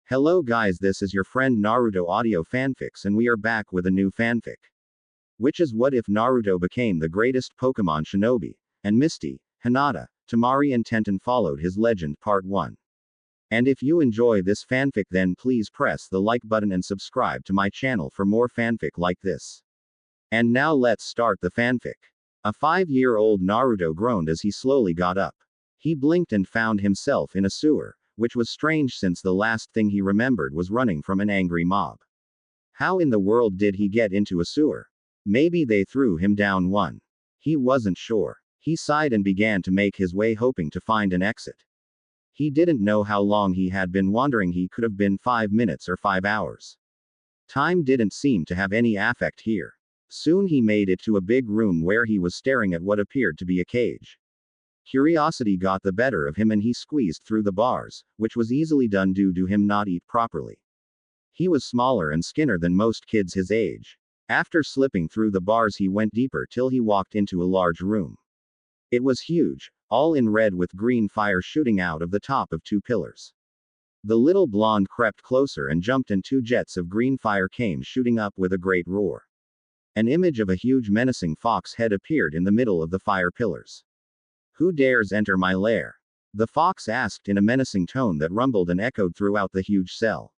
Hello guys, this is your friend Naruto Audio Fanfics and we are back with a new fanfic. Which is what if Naruto became the greatest Pokemon Shinobi, and Misty, Hinata, Tamari and Tenten followed his legend part 1. And if you enjoy this fanfic then please press the like button and subscribe to my channel for more fanfic like this. And now let's start the fanfic. A 5-year-old Naruto groaned as he slowly got up. He blinked and found himself in a sewer, which was strange since the last thing he remembered was running from an angry mob. How in the world did he get into a sewer? Maybe they threw him down one. He wasn't sure. He sighed and began to make his way hoping to find an exit. He didn't know how long he had been wandering. He could have been 5 minutes or 5 hours. Time didn't seem to have any affect here. Soon he made it to a big room where he was staring at what appeared to be a cage. Curiosity got the better of him and he squeezed through the bars, which was easily done due to him not eat properly. He was smaller and skinnier than most kids his age. After slipping through the bars he went deeper till he walked into a large room. It was huge, all in red with green fire shooting out of the top of 2 pillars. The little blonde crept closer and jumped and 2 jets of green fire came shooting up with a great roar. An image of a huge menacing fox head appeared in the middle of the fire pillars. "Who dares enter my lair?" the fox asked in a menacing tone that rumbled and echoed throughout the huge cell.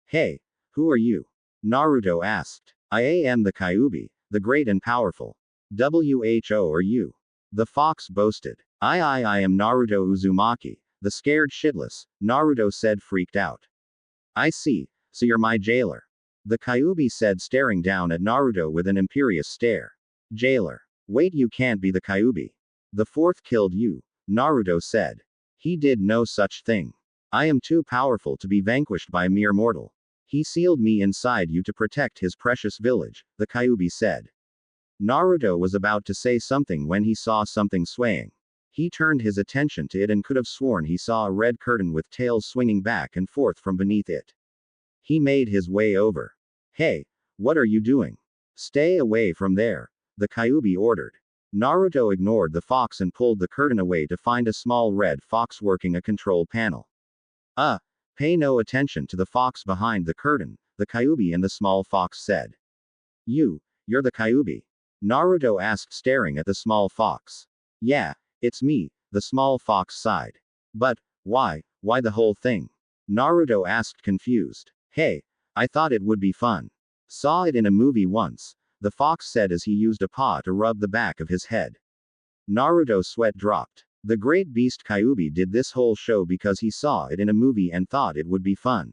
"Hey, who are you?" Naruto asked. "I am the Kaobi, the great and powerful. Who are you?" the fox boasted. I am Naruto Uzumaki, the scared shitless," Naruto said freaked out. "I see, so you're my jailer," the Kaobi said staring down at Naruto with an imperious stare. "Jailer? Wait, you can't be the Kaobi. The 4th killed you," Naruto said. "He did no such thing. I am too powerful to be vanquished by a mere mortal. He sealed me inside you to protect his precious village," the Kaobi said. Naruto was about to say something when he saw something swaying. He turned his attention to it and could have sworn he saw a red curtain with tails swinging back and forth from beneath it. He made his way over. "Hey, what are you doing? Stay away from there," the Kaobi ordered. Naruto ignored the fox and pulled the curtain away to find a small red fox working a control panel. Pay no attention to the fox behind the curtain," the Kaobi and the small fox said. You're the Kaobi?" Naruto asked staring at the small fox. "Yeah, it's me," the small fox sighed. "But, why the whole thing?" Naruto asked confused. "Hey, I thought it would be fun. Saw it in a movie once," the fox said as he used a paw to rub the back of his head. Naruto's sweat dropped. The great beast Kaobi did this whole show because he saw it in a movie and thought it would be fun.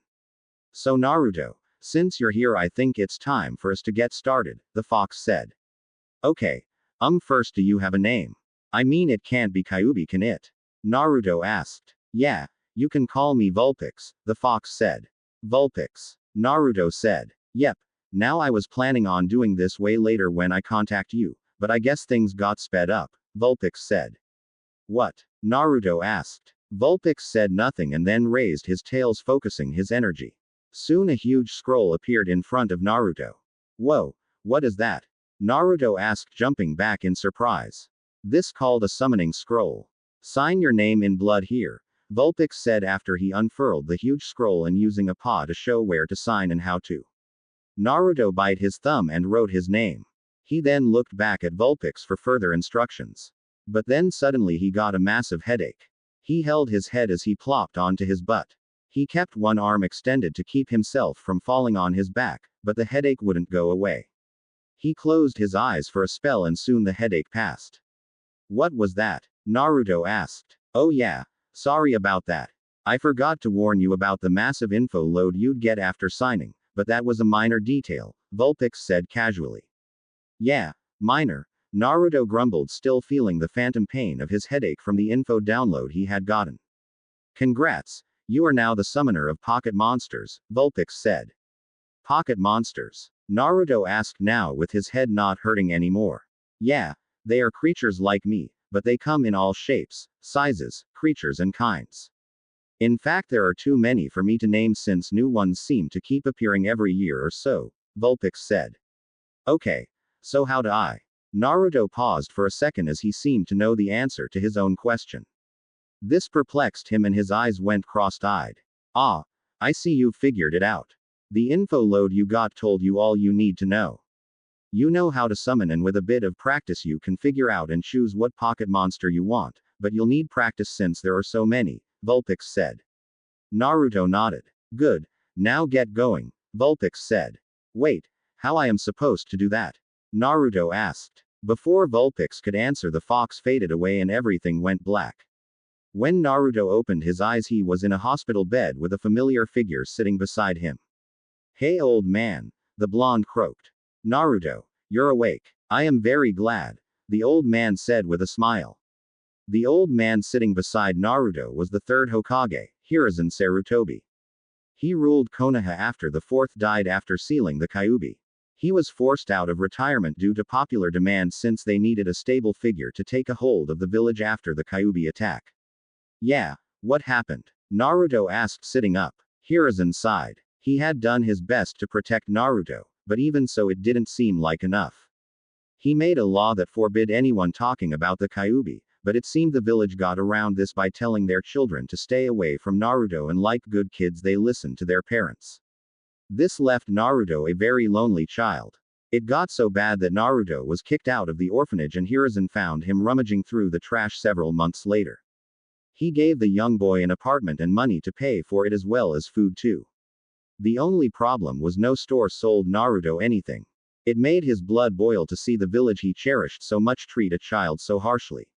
"So Naruto, since you're here I think it's time for us to get started," the fox said. "Okay. First do you have a name? I mean it can't be Kaobi can it?" Naruto asked. "Yeah, you can call me Vulpix," the fox said. "Vulpix," Naruto said. "Yep. Now I was planning on doing this way later when I contact you, but I guess things got sped up," Vulpix said. "What?" Naruto asked. Vulpix said nothing and then raised his tails focusing his energy. Soon a huge scroll appeared in front of Naruto. "Whoa, what is that?" Naruto asked jumping back in surprise. "This called a summoning scroll. Sign your name in blood here," Vulpix said after he unfurled the huge scroll and using a paw to show where to sign and how to. Naruto bit his thumb and wrote his name. He then looked back at Vulpix for further instructions. But then suddenly he got a massive headache. He held his head as he plopped onto his butt. He kept one arm extended to keep himself from falling on his back, but the headache wouldn't go away. He closed his eyes for a spell and soon the headache passed. "What was that?" Naruto asked. "Oh yeah, sorry about that. I forgot to warn you about the massive info load you'd get after signing, but that was a minor detail," Vulpix said casually. "Yeah, minor," Naruto grumbled, still feeling the phantom pain of his headache from the info download he had gotten. "Congrats, you are now the summoner of pocket monsters," Vulpix said. "Pocket monsters?" Naruto asked now with his head not hurting anymore. "Yeah, they are creatures like me, but they come in all shapes, sizes, creatures and kinds. In fact there are too many for me to name since new ones seem to keep appearing every year or so," Vulpix said. "Okay, so how do I?" Naruto paused for a second as he seemed to know the answer to his own question. This perplexed him and his eyes went cross-eyed. I see you figured it out. The info load you got told you all you need to know. You know how to summon, and with a bit of practice you can figure out and choose what pocket monster you want, but you'll need practice since there are so many, Vulpix said. Naruto nodded. Good. Now get going, Vulpix said. Wait, how I am supposed to do that? Naruto asked. Before Vulpix could answer, the fox faded away and everything went black. When Naruto opened his eyes, he was in a hospital bed with a familiar figure sitting beside him. Hey old man, the blonde croaked. Naruto, you're awake. I am very glad, the old man said with a smile. The old man sitting beside Naruto was the third Hokage, Hiruzen Sarutobi. He ruled Konoha after the fourth died after sealing the Kaobi. He was forced out of retirement due to popular demand since they needed a stable figure to take a hold of the village after the Kaobi attack. Yeah, what happened? Naruto asked sitting up. Hiruzen sighed. He had done his best to protect Naruto, but even so it didn't seem like enough. He made a law that forbid anyone talking about the Kaobi, but it seemed the village got around this by telling their children to stay away from Naruto, and like good kids they listened to their parents. This left Naruto a very lonely child. It got so bad that Naruto was kicked out of the orphanage and Hiruzen found him rummaging through the trash several months later. He gave the young boy an apartment and money to pay for it as well as food too. The only problem was no store sold Naruto anything. It made his blood boil to see the village he cherished so much treat a child so harshly.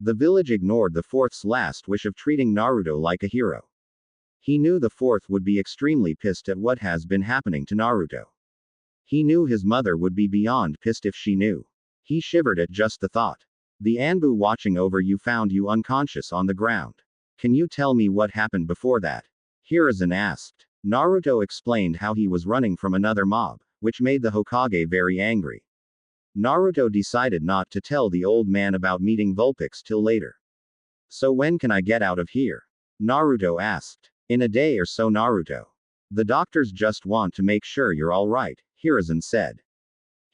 The village ignored the fourth's last wish of treating Naruto like a hero. He knew the fourth would be extremely pissed at what has been happening to Naruto. He knew his mother would be beyond pissed if she knew. He shivered at just the thought. The Anbu watching over you found you unconscious on the ground. Can you tell me what happened before that? Hiruzen asked. Naruto explained how he was running from another mob, which made the Hokage very angry. Naruto decided not to tell the old man about meeting Vulpix till later. So when can I get out of here? Naruto asked. In a day or so, Naruto. The doctors just want to make sure you're alright, Hiruzen said.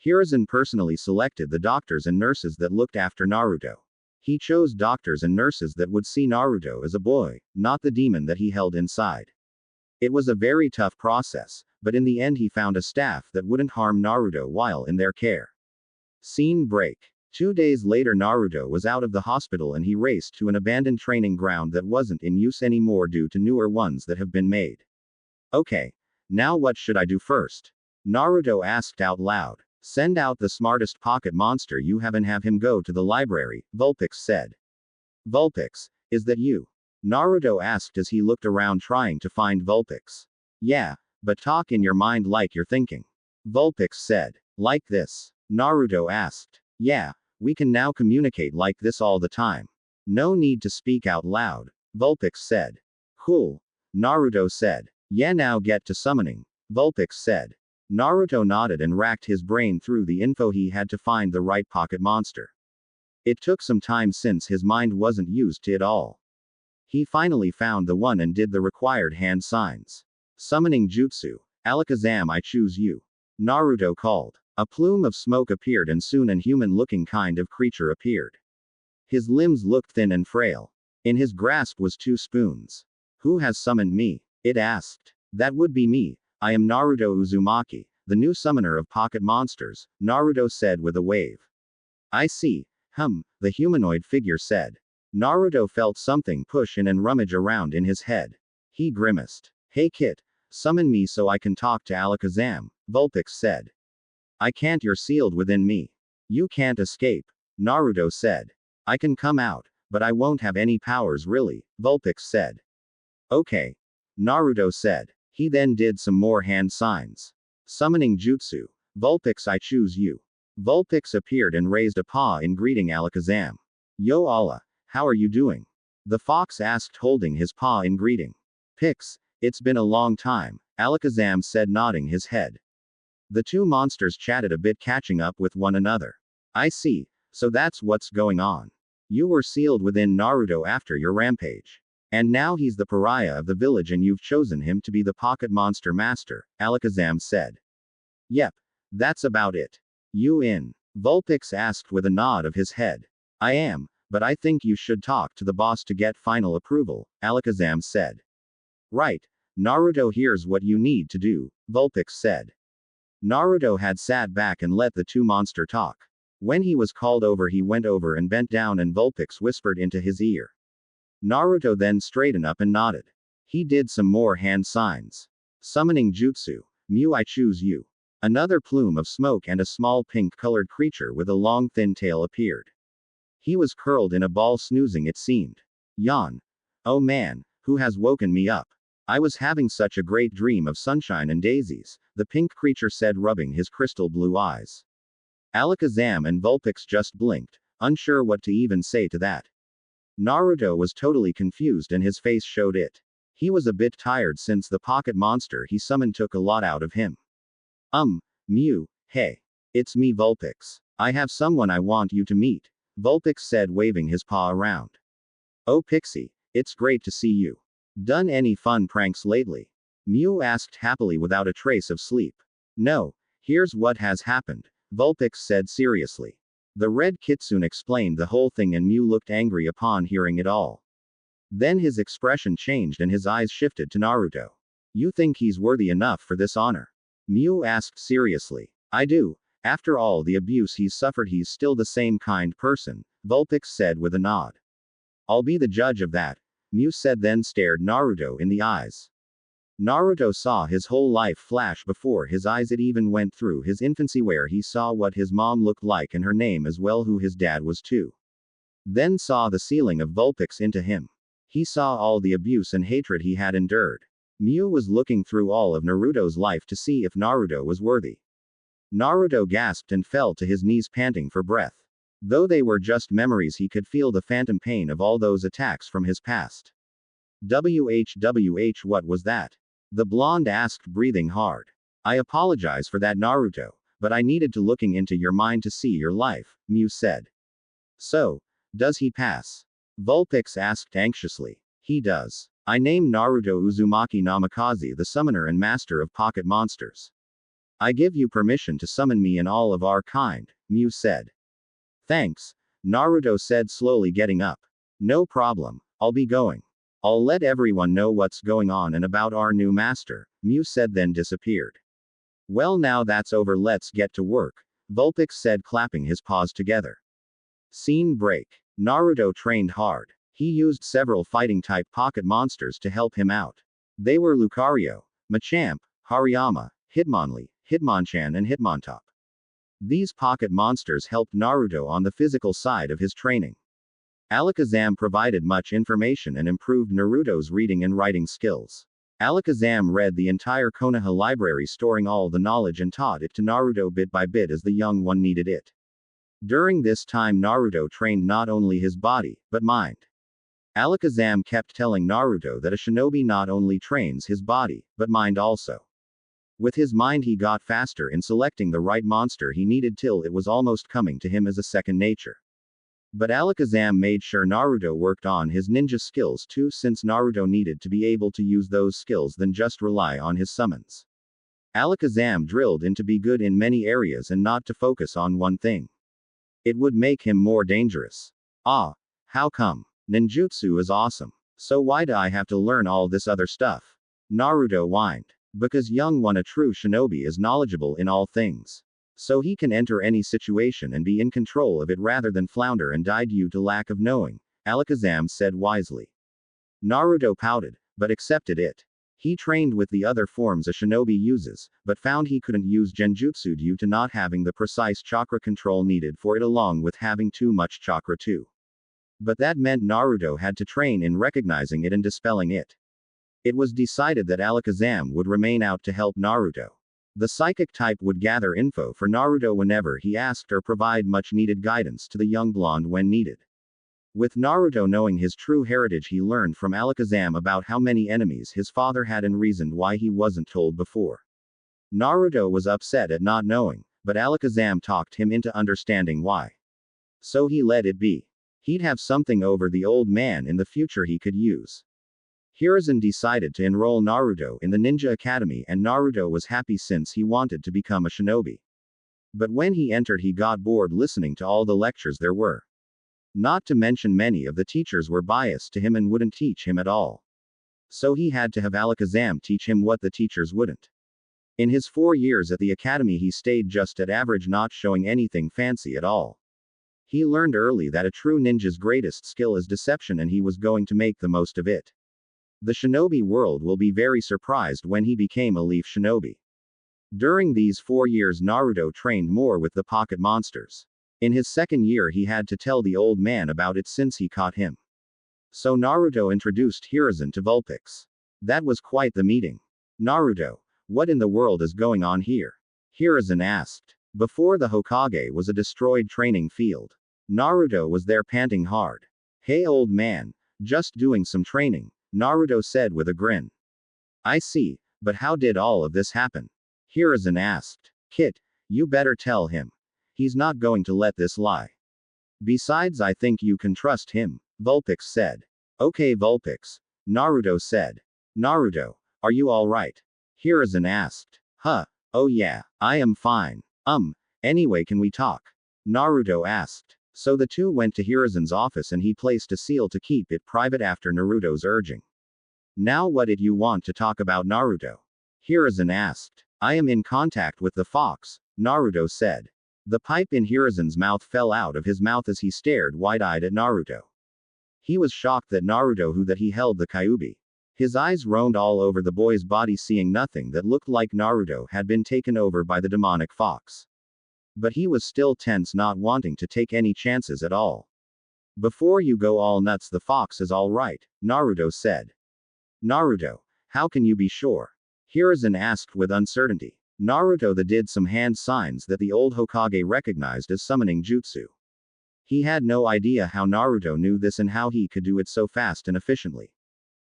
Hiruzen personally selected the doctors and nurses that looked after Naruto. He chose doctors and nurses that would see Naruto as a boy, not the demon that he held inside. It was a very tough process, but in the end he found a staff that wouldn't harm Naruto while in their care. Scene break. 2 days later, Naruto was out of the hospital and he raced to an abandoned training ground that wasn't in use anymore due to newer ones that have been made. Okay. Now what should I do first? Naruto asked out loud. Send out the smartest pocket monster you have and have him go to the library, Vulpix said. Vulpix, is that you? Naruto asked as he looked around trying to find Vulpix. Yeah, but talk in your mind like you're thinking. Vulpix said. Like this? Naruto asked. Yeah, we can now communicate like this all the time. No need to speak out loud, Vulpix said. Cool. Naruto said. Yeah, now get to summoning, Vulpix said. Naruto nodded and racked his brain through the info he had to find the right pocket monster. It took some time since his mind wasn't used to it all. He finally found the one and did the required hand signs. Summoning jutsu. Alakazam, I choose you. Naruto called. A plume of smoke appeared and soon an human-looking kind of creature appeared. His limbs looked thin and frail. In his grasp was 2 spoons. Who has summoned me? It asked. That would be me. I am Naruto Uzumaki, the new summoner of pocket monsters, Naruto said with a wave. I see. The humanoid figure said. Naruto felt something push in and rummage around in his head. He grimaced. Hey kid, summon me so I can talk to Alakazam, Vulpix said. I can't, you're sealed within me. You can't escape, Naruto said. I can come out, but I won't have any powers really, Vulpix said. Okay. Naruto said. He then did some more hand signs. Summoning jutsu. Vulpix, I choose you. Vulpix appeared and raised a paw in greeting Alakazam. Yo Allah, how are you doing? The fox asked holding his paw in greeting. Pix, it's been a long time, Alakazam said nodding his head. The 2 monsters chatted a bit, catching up with one another. I see, so that's what's going on. You were sealed within Naruto after your rampage. And now he's the pariah of the village and you've chosen him to be the pocket monster master, Alakazam said. Yep. That's about it. You in? Vulpix asked with a nod of his head. I am, but I think you should talk to the boss to get final approval, Alakazam said. Right. Naruto, here's what you need to do, Vulpix said. Naruto had sat back and let the two monsters talk. When he was called over, he went over and bent down, and Vulpix whispered into his ear. Naruto then straightened up and nodded. He did some more hand signs. Summoning jutsu. Mew, I choose you. Another plume of smoke and a small pink-colored creature with a long thin tail appeared. He was curled in a ball, snoozing it seemed. Yawn. Oh man, who has woken me up? I was having such a great dream of sunshine and daisies, the pink creature said, rubbing his crystal blue eyes. Alakazam and Vulpix just blinked, unsure what to even say to that. Naruto was totally confused and his face showed it. He was a bit tired since the pocket monster he summoned took a lot out of him. Mew, hey. It's me, Vulpix. I have someone I want you to meet, Vulpix said, waving his paw around. Oh Pixie, it's great to see you. Done any fun pranks lately? Mew asked happily without a trace of sleep. No, here's what has happened, Vulpix said seriously. The red kitsune explained the whole thing and Mew looked angry upon hearing it all. Then his expression changed and his eyes shifted to Naruto. You think he's worthy enough for this honor? Mew asked seriously. I do. After all the abuse he's suffered, he's still the same kind person, Vulpix said with a nod. I'll be the judge of that, Mew said, then stared Naruto in the eyes. Naruto saw his whole life flash before his eyes. It even went through his infancy where he saw what his mom looked like and her name as well, who his dad was too. Then saw the ceiling of Vulpix into him. He saw all the abuse and hatred he had endured. Mew was looking through all of Naruto's life to see if Naruto was worthy. Naruto gasped and fell to his knees, panting for breath. Though they were just memories, he could feel the phantom pain of all those attacks from his past. WHWH, what was that? The blonde asked, breathing hard. I apologize for that, Naruto, but I needed to looking into your mind to see your life, Mew said. So, does he pass? Vulpix asked anxiously. He does. I name Naruto Uzumaki Namikaze, the summoner and master of pocket monsters. I give you permission to summon me and all of our kind, Mew said. Thanks, Naruto said, slowly getting up. No problem, I'll be going. I'll let everyone know what's going on and about our new master, Mew said, then disappeared. Well, now that's over, let's get to work, Vulpix said, clapping his paws together. Scene break. Naruto trained hard. He used several fighting-type pocket monsters to help him out. They were Lucario, Machamp, Hariyama, Hitmonlee, Hitmonchan and Hitmontop. These pocket monsters helped Naruto on the physical side of his training. Alakazam provided much information and improved Naruto's reading and writing skills. Alakazam read the entire Konoha library, storing all the knowledge and taught it to Naruto bit by bit as the young one needed it. During this time, Naruto trained not only his body, but mind. Alakazam kept telling Naruto that a shinobi not only trains his body, but mind also. With his mind, he got faster in selecting the right monster he needed till it was almost coming to him as a second nature. But Alakazam made sure Naruto worked on his ninja skills too, since Naruto needed to be able to use those skills than just rely on his summons. Alakazam drilled in to be good in many areas and not to focus on one thing. It would make him more dangerous. Ah, how come? Ninjutsu is awesome. So why do I have to learn all this other stuff? Naruto whined. Because young one, a true shinobi, is knowledgeable in all things. So he can enter any situation and be in control of it rather than flounder and die due to lack of knowing, Alakazam said wisely. Naruto pouted, but accepted it. He trained with the other forms a shinobi uses, but found he couldn't use genjutsu due to not having the precise chakra control needed for it, along with having too much chakra too. But that meant Naruto had to train in recognizing it and dispelling it. It was decided that Alakazam would remain out to help Naruto. The psychic type would gather info for Naruto whenever he asked or provide much needed guidance to the young blonde when needed. With Naruto knowing his true heritage, he learned from Alakazam about how many enemies his father had and reasoned why he wasn't told before. Naruto was upset at not knowing, but Alakazam talked him into understanding why. So he let it be. He'd have something over the old man in the future he could use. Hiruzen decided to enroll Naruto in the Ninja Academy, and Naruto was happy since he wanted to become a shinobi. But when he entered, he got bored listening to all the lectures there were. Not to mention many of the teachers were biased to him and wouldn't teach him at all. So he had to have Alakazam teach him what the teachers wouldn't. In his 4 years at the academy he stayed just at average, not showing anything fancy at all. He learned early that a true ninja's greatest skill is deception, and he was going to make the most of it. The shinobi world will be very surprised when he became a leaf shinobi. During these 4 years Naruto trained more with the pocket monsters. In his 2nd year he had to tell the old man about it since he caught him. So Naruto introduced Hiruzen to Vulpix. That was quite the meeting. Naruto, what in the world is going on here? Hiruzen asked. Before the Hokage was a destroyed training field. Naruto was there panting hard. Hey old man, just doing some training, Naruto said with a grin. I see, but how did all of this happen? Hiruzen asked. Kit, you better tell him. He's not going to let this lie. Besides, I think you can trust him, Vulpix said. Okay Vulpix, Naruto said. Naruto, are you alright? Hiruzen asked. Huh, oh yeah, I am fine. Anyway, can we talk? Naruto asked. So the two went to Hiruzen's office and he placed a seal to keep it private after Naruto's urging. Now what did you want to talk about, Naruto? Hiruzen asked. I am in contact with the fox, Naruto said. The pipe in Hiruzen's mouth fell out of his mouth as he stared wide-eyed at Naruto. He was shocked that Naruto knew that he held the Kaobi. His eyes roamed all over the boy's body, seeing nothing that looked like Naruto had been taken over by the demonic fox. But he was still tense, not wanting to take any chances at all. Before you go all nuts, the fox is all right, Naruto said. Naruto, how can you be sure? Hiruzen asked with uncertainty. Naruto did some hand signs that the old Hokage recognized as summoning jutsu. He had no idea how Naruto knew this and how he could do it so fast and efficiently.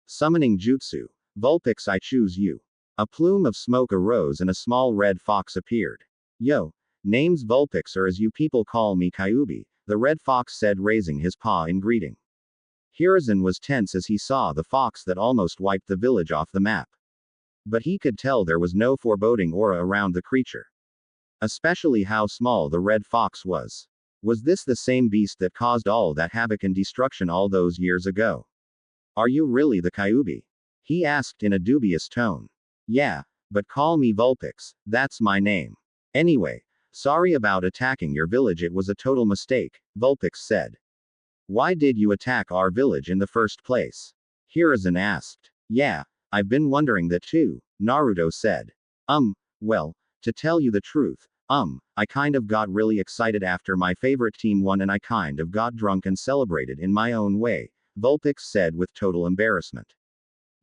Summoning jutsu. Vulpix, I choose you. A plume of smoke arose and a small red fox appeared. Yo, name's Vulpix, or as you people call me, Kaobi, the red fox said, raising his paw in greeting. Hiruzen was tense as he saw the fox that almost wiped the village off the map. But he could tell there was no foreboding aura around the creature. Especially how small the red fox was. Was this the same beast that caused all that havoc and destruction all those years ago? Are you really the Kaobi? He asked in a dubious tone. Yeah, but call me Vulpix, that's my name. Anyway, sorry about attacking your village, it was a total mistake, Vulpix said. Why did you attack our village in the first place? Hiruzen asked. Yeah, I've been wondering that too, Naruto said. Well, to tell you the truth, I kind of got really excited after my favorite team won and I kind of got drunk and celebrated in my own way, Vulpix said with total embarrassment.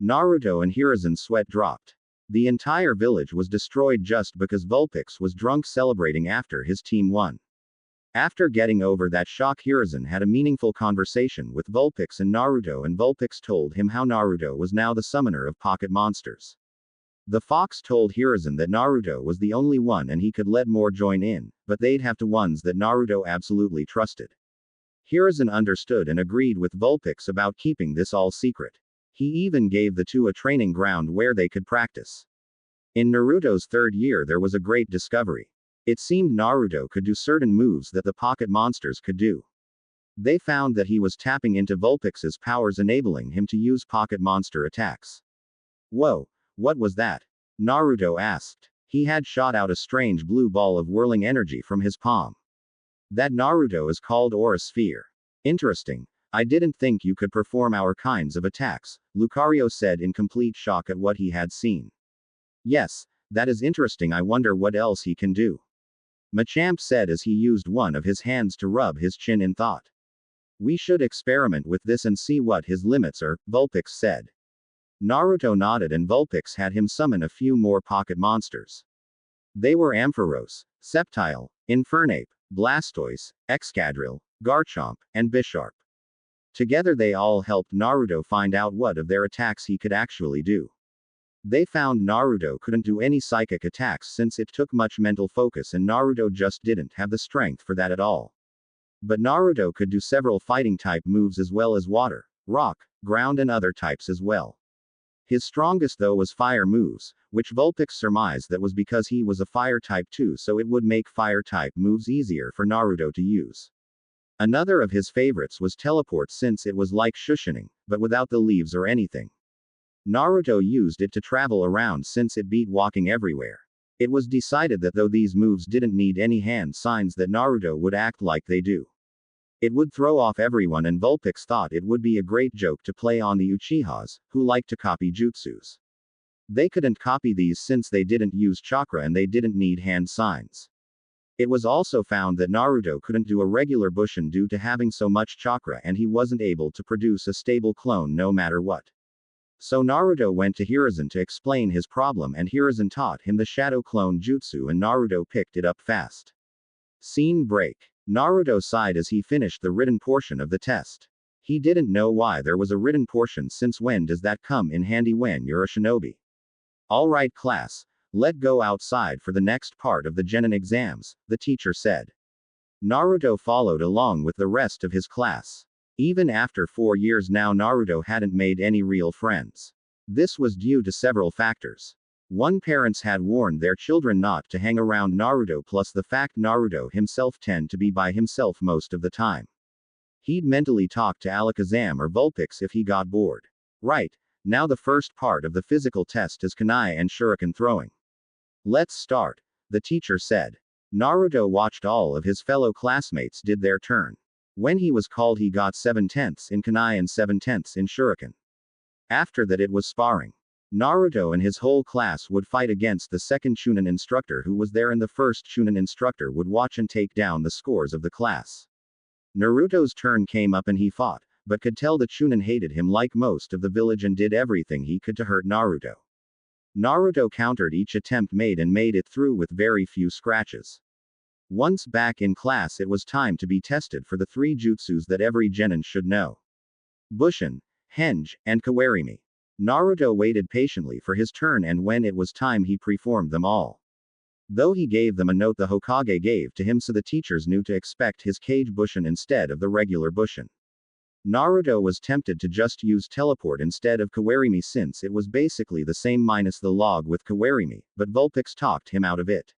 Naruto and Hiruzen's sweat dropped. The entire village was destroyed just because Vulpix was drunk celebrating after his team won. After getting over that shock, Hiruzen had a meaningful conversation with Vulpix and Vulpix told him how Naruto was now the summoner of pocket monsters. The fox told Hiruzen that Naruto was the only one and he could let more join in, but they'd have to ones that Naruto absolutely trusted. Hiruzen understood and agreed with Vulpix about keeping this all secret. He even gave the two a training ground where they could practice. In Naruto's 3rd year there was a great discovery. It seemed Naruto could do certain moves that the pocket monsters could do. They found that he was tapping into Vulpix's powers, enabling him to use pocket monster attacks. Whoa, what was that? Naruto asked. He had shot out a strange blue ball of whirling energy from his palm. That, Naruto, is called Aura Sphere. Interesting. I didn't think you could perform our kinds of attacks, Lucario said in complete shock at what he had seen. Yes, that is interesting, I wonder what else he can do. Machamp said as he used one of his hands to rub his chin in thought. We should experiment with this and see what his limits are, Vulpix said. Naruto nodded and Vulpix had him summon a few more pocket monsters. They were Ampharos, Sceptile, Infernape, Blastoise, Excadrill, Garchomp, and Bisharp. Together they all helped Naruto find out what of their attacks he could actually do. They found Naruto couldn't do any psychic attacks since it took much mental focus and Naruto just didn't have the strength for that at all. But Naruto could do several fighting type moves as well as water, rock, ground and other types as well. His strongest though was fire moves, which Vulpix surmised that was because he was a fire type too, so it would make fire type moves easier for Naruto to use. Another of his favorites was teleport since it was like Shushining, but without the leaves or anything. Naruto used it to travel around since it beat walking everywhere. It was decided that though these moves didn't need any hand signs that Naruto would act like they do. It would throw off everyone, and Vulpix thought it would be a great joke to play on the Uchihas, who like to copy jutsus. They couldn't copy these since they didn't use chakra and they didn't need hand signs. It was also found that Naruto couldn't do a regular Bushin due to having so much chakra, and he wasn't able to produce a stable clone no matter what. So Naruto went to Hiruzen to explain his problem, and Hiruzen taught him the shadow clone jutsu and Naruto picked it up fast. Scene break. Naruto sighed as he finished the written portion of the test. He didn't know why there was a written portion, since when does that come in handy when you're a shinobi? Alright class, let go outside for the next part of the genin exams, the teacher said. Naruto followed along with the rest of his class. Even after 4 years now, Naruto hadn't made any real friends. This was due to several factors. One, parents had warned their children not to hang around Naruto, plus the fact Naruto himself tended to be by himself most of the time. He'd mentally talk to Alakazam or Vulpix if he got bored. Right, now the first part of the physical test is Kunai and Shuriken throwing. Let's start, the teacher said. Naruto watched all of his fellow classmates did their turn. When he was called, he got 7/10 in Kunai and 7/10 in Shuriken. After that, it was sparring. Naruto and his whole class would fight against the second Chunin instructor who was there, and the first Chunin instructor would watch and take down the scores of the class. Naruto's turn came up and he fought, but could tell the Chunin hated him like most of the village and did everything he could to hurt Naruto. Naruto countered each attempt made and made it through with very few scratches. Once back in class, it was time to be tested for the 3 jutsus that every genin should know: Bushin, Henge, and Kawarimi. Naruto waited patiently for his turn, and when it was time, he performed them all. Though he gave them a note the Hokage gave to him, so the teachers knew to expect his Kage Bushin instead of the regular Bushin. Naruto was tempted to just use teleport instead of Kawarimi, since it was basically the same minus the log with Kawarimi, but Vulpix talked him out of it.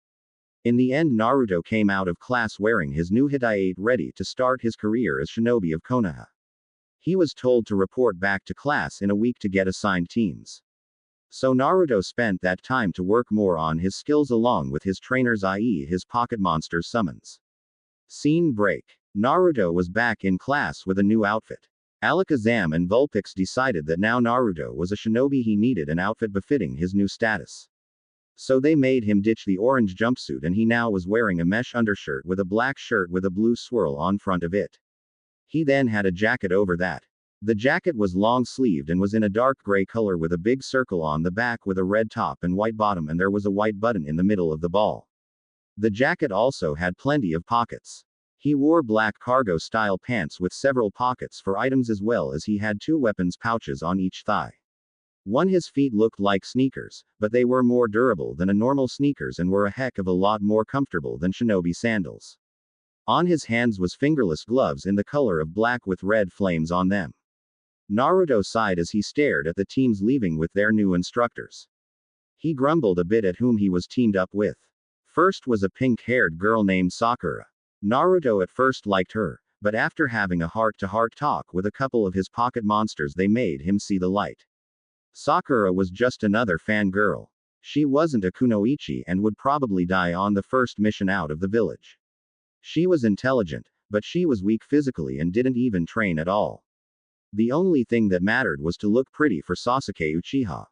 In the end, Naruto came out of class wearing his new Hitei ready to start his career as Shinobi of Konoha. He was told to report back to class in a week to get assigned teams. So Naruto spent that time to work more on his skills along with his trainers, i.e. his pocket monsters summons. Scene break. Naruto was back in class with a new outfit. Alakazam and Vulpix decided that now Naruto was a shinobi, he needed an outfit befitting his new status. So they made him ditch the orange jumpsuit, and he now was wearing a mesh undershirt with a black shirt with a blue swirl on front of it. He then had a jacket over that. The jacket was long-sleeved and was in a dark gray color with a big circle on the back with a red top and white bottom, and there was a white button in the middle of the ball. The jacket also had plenty of pockets. He wore black cargo-style pants with several pockets for items, as well as he had 2 weapons pouches on each thigh. One, his feet looked like sneakers, but they were more durable than a normal sneakers and were a heck of a lot more comfortable than shinobi sandals. On his hands was fingerless gloves in the color of black with red flames on them. Naruto sighed as he stared at the teams leaving with their new instructors. He grumbled a bit at whom he was teamed up with. First was a pink-haired girl named Sakura. Naruto at first liked her, but after having a heart-to-heart talk with a couple of his pocket monsters, they made him see the light. Sakura was just another fangirl. She wasn't a kunoichi and would probably die on the first mission out of the village. She was intelligent, but she was weak physically and didn't even train at all. The only thing that mattered was to look pretty for Sasuke Uchiha.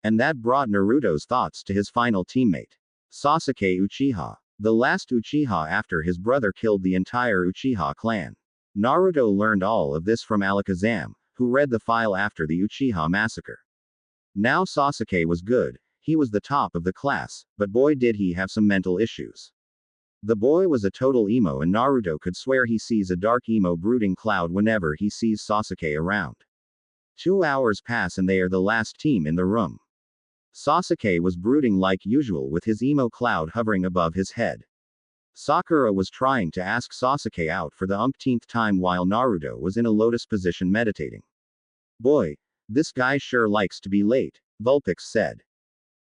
And that brought Naruto's thoughts to his final teammate, Sasuke Uchiha, the last Uchiha after his brother killed the entire Uchiha clan. Naruto learned all of this from Alakazam, who read the file after the Uchiha massacre. Now Sasuke was good, he was the top of the class, but boy did he have some mental issues. The boy was a total emo, and Naruto could swear he sees a dark emo brooding cloud whenever he sees Sasuke around. 2 hours pass and they are the last team in the room. Sasuke was brooding like usual with his emo cloud hovering above his head. Sakura was trying to ask Sasuke out for the umpteenth time while Naruto was in a lotus position meditating. Boy, this guy sure likes to be late, Vulpix said.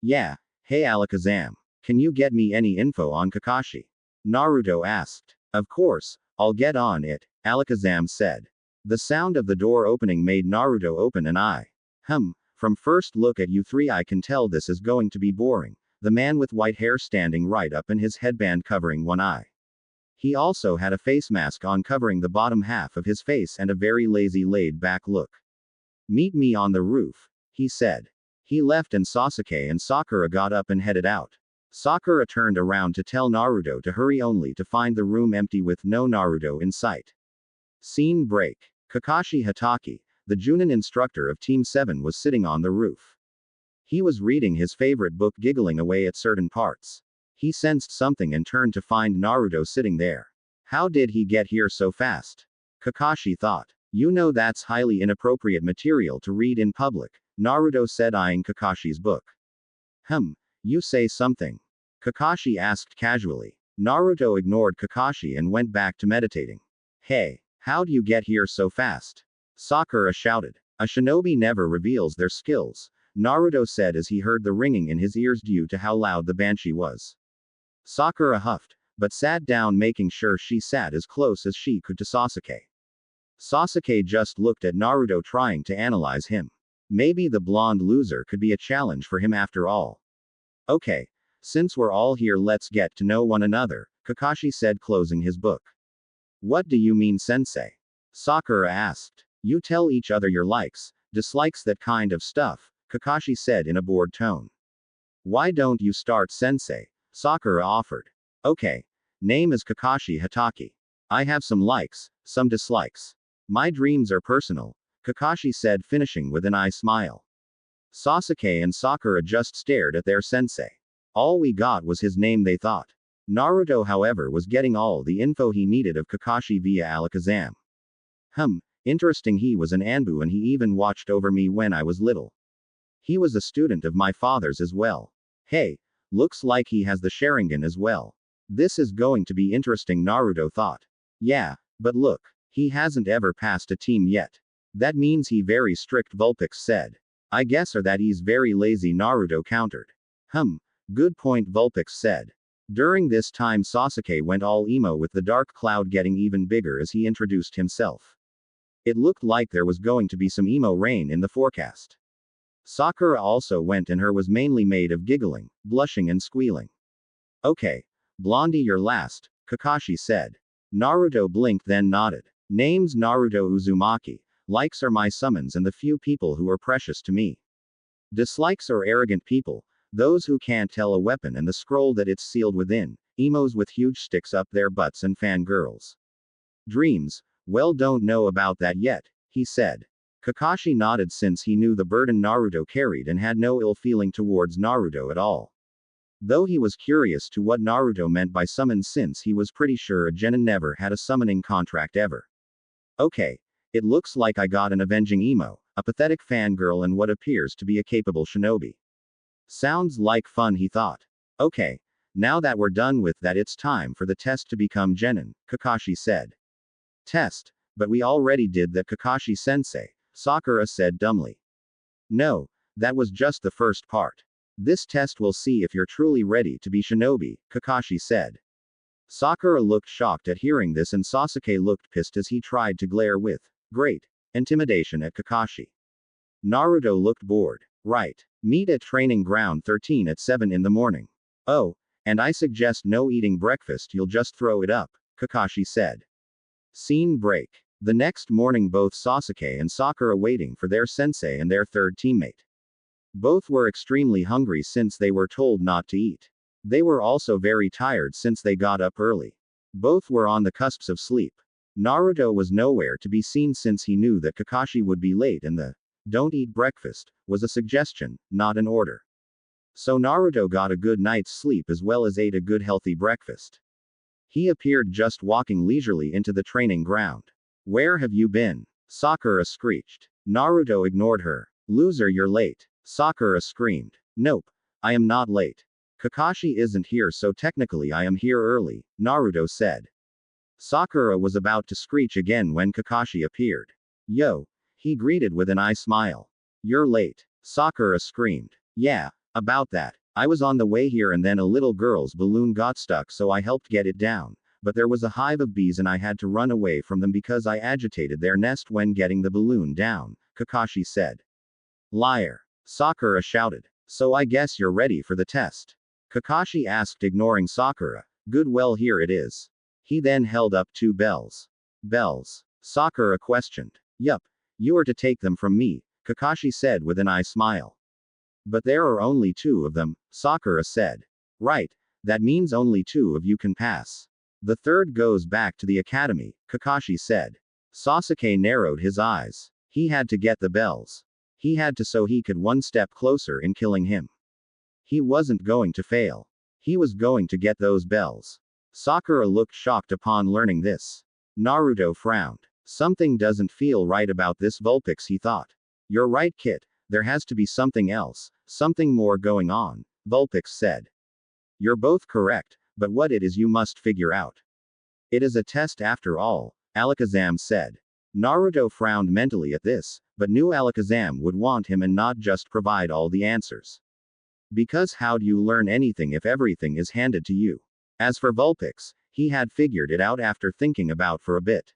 Yeah, hey Alakazam, can you get me any info on Kakashi? Naruto asked. Of course, I'll get on it, Alakazam said. The sound of the door opening made Naruto open an eye. From first look at you three I can tell this is going to be boring. The man with white hair standing right up and his headband covering one eye. He also had a face mask on covering the bottom half of his face and a very lazy laid-back look. Meet me on the roof, he said. He left and Sasuke and Sakura got up and headed out. Sakura turned around to tell Naruto to hurry only to find the room empty with no Naruto in sight. Scene break. Kakashi Hatake, the Chunin instructor of Team 7 was sitting on the roof. He was reading his favorite book giggling away at certain parts. He sensed something and turned to find Naruto sitting there. How did he get here so fast? Kakashi thought. You know that's highly inappropriate material to read in public, Naruto said eyeing Kakashi's book. You say something. Kakashi asked casually. Naruto ignored Kakashi and went back to meditating. Hey, how'd you get here so fast? Sakura shouted. A shinobi never reveals their skills, Naruto said as he heard the ringing in his ears due to how loud the banshee was. Sakura huffed, but sat down making sure she sat as close as she could to Sasuke. Sasuke just looked at Naruto trying to analyze him. Maybe the blonde loser could be a challenge for him after all. Okay, since we're all here let's get to know one another, Kakashi said closing his book. What do you mean sensei? Sakura asked. You tell each other your likes, dislikes that kind of stuff, Kakashi said in a bored tone. Why don't you start sensei? Sakura offered. Okay. Name is Kakashi Hatake. I have some likes, some dislikes. My dreams are personal, Kakashi said finishing with an eye smile. Sasuke and Sakura just stared at their sensei. All we got was his name they thought. Naruto however was getting all the info he needed of Kakashi via Alakazam. Interesting, he was an Anbu and he even watched over me when I was little. He was a student of my father's as well. Hey, looks like he has the Sharingan as well. This is going to be interesting, Naruto thought. Yeah, but look, he hasn't ever passed a team yet. That means he very strict, Vulpix said. I guess or that he's very lazy, Naruto countered. Good point, Vulpix said. During this time Sasuke went all emo with the dark cloud getting even bigger as he introduced himself. It looked like there was going to be some emo rain in the forecast. Sakura also went and her was mainly made of giggling, blushing and squealing. Okay. Blondie you're last, Kakashi said. Naruto blinked then nodded. Name's Naruto Uzumaki. Likes are my summons and the few people who are precious to me. Dislikes are arrogant people, those who can't tell a weapon and the scroll that it's sealed within, emos with huge sticks up their butts and fangirls. Dreams, well don't know about that yet, he said. Kakashi nodded since he knew the burden Naruto carried and had no ill feeling towards Naruto at all. Though he was curious to what Naruto meant by summons since he was pretty sure a genin never had a summoning contract ever. Okay. It looks like I got an avenging emo, a pathetic fangirl and what appears to be a capable shinobi. Sounds like fun, he thought. Okay. Now that we're done with that it's time for the test to become genin, Kakashi said. Test? But we already did that, Kakashi-sensei, Sakura said dumbly. No, that was just the first part. This test will see if you're truly ready to be shinobi, Kakashi said. Sakura looked shocked at hearing this and Sasuke looked pissed as he tried to glare with great intimidation at Kakashi. Naruto looked bored. Right. Meet at training ground 13 at 7 in the morning. Oh, and I suggest no eating breakfast, you'll just throw it up, Kakashi said. Scene break. The next morning both Sasuke and Sakura waiting for their sensei and their third teammate. Both were extremely hungry since they were told not to eat. They were also very tired since they got up early. Both were on the cusps of sleep. Naruto was nowhere to be seen since he knew that Kakashi would be late and the don't eat breakfast was a suggestion, not an order. So Naruto got a good night's sleep as well as ate a good healthy breakfast. He appeared just walking leisurely into the training ground. Where have you been? Sakura screeched. Naruto ignored her. Loser, you're late. Sakura screamed. Nope. I am not late. Kakashi isn't here so technically I am here early, Naruto said. Sakura was about to screech again when Kakashi appeared. Yo. He greeted with an eye smile. You're late. Sakura screamed. Yeah, about that. I was on the way here and then a little girl's balloon got stuck so I helped get it down, but there was a hive of bees and I had to run away from them because I agitated their nest when getting the balloon down, Kakashi said. Liar. Sakura shouted. So I guess you're ready for the test. Kakashi asked, ignoring Sakura. Good, well, here it is. He then held up 2 bells. Bells? Sakura questioned. Yup. You are to take them from me, Kakashi said with an eye smile. But there are only 2 of them, Sakura said. Right. That means only 2 of you can pass. The third goes back to the academy, Kakashi said. Sasuke narrowed his eyes. He had to get the bells. He had to, so he could one step closer in killing him. He wasn't going to fail. He was going to get those bells. Sakura looked shocked upon learning this. Naruto frowned. Something doesn't feel right about this Vulpix, he thought. You're right, Kit. There has to be something else, something more going on, Vulpix said. You're both correct, but what it is you must figure out. It is a test after all, Alakazam said. Naruto frowned mentally at this, but knew Alakazam would want him and not just provide all the answers. Because how do you learn anything if everything is handed to you? As for Vulpix, he had figured it out after thinking about for a bit.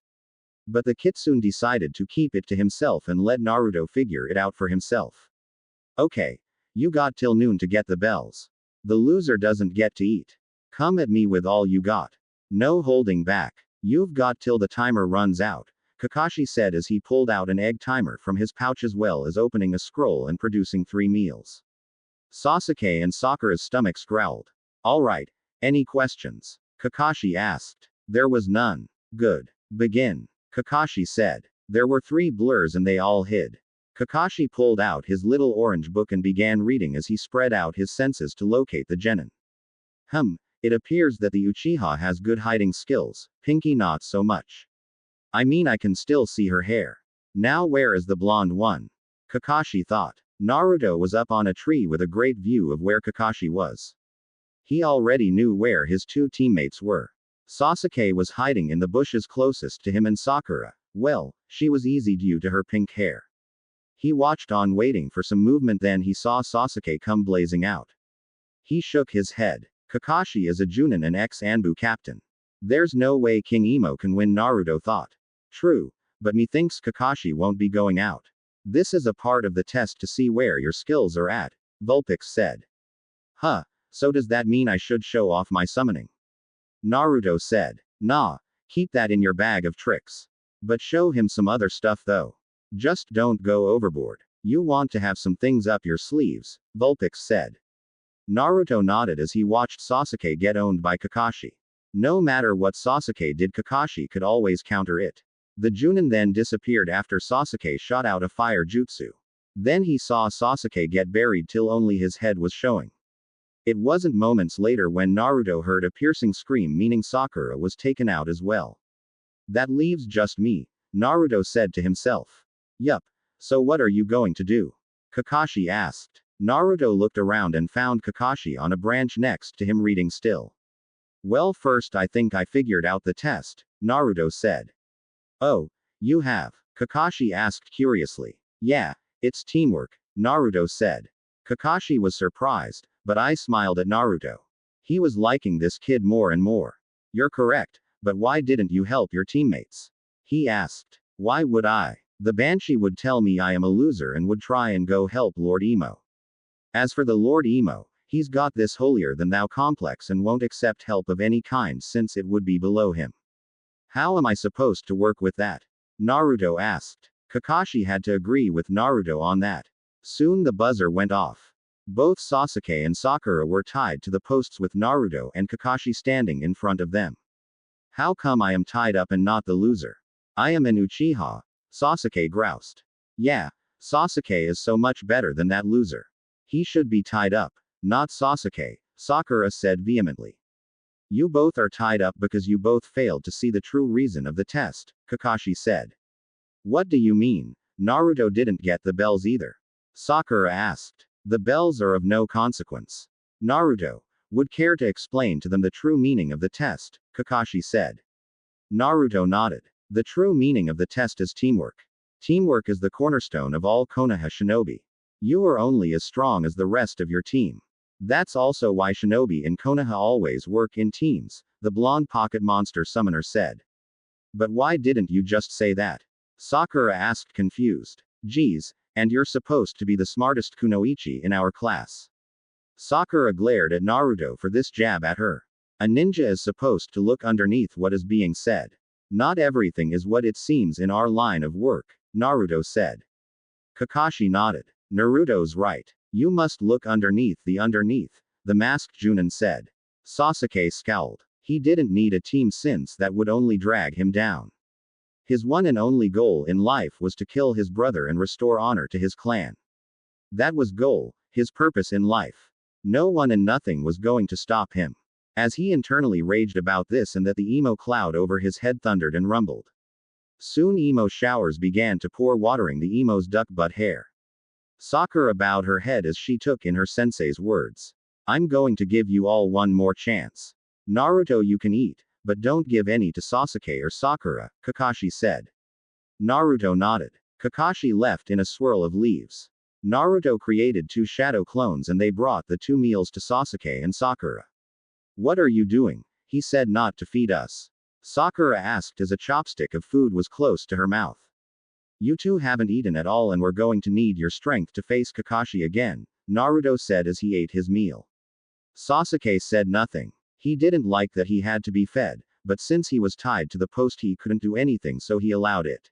But the Kitsune decided to keep it to himself and let Naruto figure it out for himself. Okay. You got till noon to get the bells. The loser doesn't get to eat. Come at me with all you got. No holding back. You've got till the timer runs out, Kakashi said as he pulled out an egg timer from his pouch as well as opening a scroll and producing 3 meals. Sasuke and Sakura's stomachs growled. Alright. Any questions? Kakashi asked. There was none. Good. Begin. Kakashi said. There were 3 blurs and they all hid. Kakashi pulled out his little orange book and began reading as he spread out his senses to locate the genin. It appears that the Uchiha has good hiding skills, Pinky not so much. I mean, I can still see her hair. Now where is the blonde one? Kakashi thought. Naruto was up on a tree with a great view of where Kakashi was. He already knew where his 2 teammates were. Sasuke was hiding in the bushes closest to him and Sakura, well, she was easy due to her pink hair. He watched on waiting for some movement, then he saw Sasuke come blazing out. He shook his head. Kakashi is a Chunin and ex-Anbu captain. There's no way King Emo can win, Naruto thought. True, but me thinks Kakashi won't be going out. This is a part of the test to see where your skills are at, Vulpix said. Huh, so does that mean I should show off my summoning? Naruto said. Nah, keep that in your bag of tricks. But show him some other stuff though. Just don't go overboard. You want to have some things up your sleeves, Vulpix said. Naruto nodded as he watched Sasuke get owned by Kakashi. No matter what Sasuke did, Kakashi could always counter it. The Chunin then disappeared after Sasuke shot out a fire jutsu. Then he saw Sasuke get buried till only his head was showing. It wasn't moments later when Naruto heard a piercing scream, meaning Sakura was taken out as well. That leaves just me, Naruto said to himself. Yup. So what are you going to do? Kakashi asked. Naruto looked around and found Kakashi on a branch next to him reading still. Well, first I think I figured out the test, Naruto said. Oh, you have? Kakashi asked curiously. Yeah, it's teamwork, Naruto said. Kakashi was surprised, but I smiled at Naruto. He was liking this kid more and more. You're correct, but why didn't you help your teammates? He asked. Why would I? The Banshee would tell me I am a loser and would try and go help Lord Emo. As for the Lord Emo, he's got this holier than thou complex and won't accept help of any kind since it would be below him. How am I supposed to work with that? Naruto asked. Kakashi had to agree with Naruto on that. Soon the buzzer went off. Both Sasuke and Sakura were tied to the posts with Naruto and Kakashi standing in front of them. How come I am tied up and not the loser? I am an Uchiha, Sasuke groused. Yeah, Sasuke is so much better than that loser. He should be tied up, not Sasuke, Sakura said vehemently. You both are tied up because you both failed to see the true reason of the test, Kakashi said. What do you mean? Naruto didn't get the bells either. Sakura asked. The bells are of no consequence. Naruto would care to explain to them the true meaning of the test, Kakashi said. Naruto nodded. The true meaning of the test is teamwork. Teamwork is the cornerstone of all Konoha shinobi. You are only as strong as the rest of your team. That's also why shinobi in Konoha always work in teams, the blonde pocket monster summoner said. But why didn't you just say that? Sakura asked confused. Geez, And you're supposed to be the smartest kunoichi in our class. Sakura glared at Naruto for this jab at her. A ninja is supposed to look underneath what is being said. Not everything is what it seems in our line of work, Naruto said. Kakashi nodded. Naruto's right. You must look underneath, the masked Chunin said. Sasuke scowled. He didn't need a team since that would only drag him down. His one and only goal in life was to kill his brother and restore honor to his clan. That was goal, his purpose in life. No one and nothing was going to stop him. As he internally raged about this and that, the emo cloud over his head thundered and rumbled. Soon emo showers began to pour, watering the emo's duck butt hair. Sakura bowed her head as she took in her sensei's words. I'm going to give you all one more chance. Naruto, you can eat, but don't give any to Sasuke or Sakura, Kakashi said. Naruto nodded. Kakashi left in a swirl of leaves. Naruto created 2 shadow clones and they brought the 2 meals to Sasuke and Sakura. What are you doing? He said. Not to feed us. Sakura asked as a chopstick of food was close to her mouth. You two haven't eaten at all and we're going to need your strength to face Kakashi again, Naruto said as he ate his meal. Sasuke said nothing. He didn't like that he had to be fed, but since he was tied to the post he couldn't do anything, so he allowed it.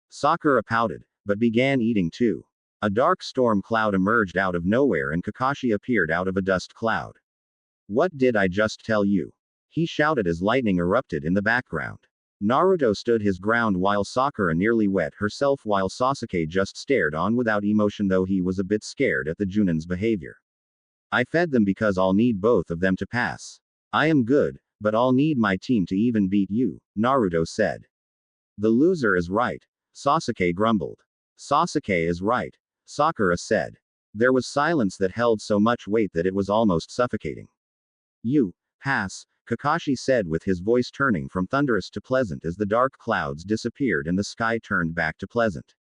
Sakura pouted, but began eating too. A dark storm cloud emerged out of nowhere and Kakashi appeared out of a dust cloud. What did I just tell you? He shouted as lightning erupted in the background. Naruto stood his ground while Sakura nearly wet herself, while Sasuke just stared on without emotion, though he was a bit scared at the Chunin's behavior. I fed them because I'll need both of them to pass. I am good, but I'll need my team to even beat you, Naruto said. The loser is right, Sasuke grumbled. Sasuke is right, Sakura said. There was silence that held so much weight that it was almost suffocating. You pass, Kakashi said with his voice turning from thunderous to pleasant as the dark clouds disappeared and the sky turned back to pleasant.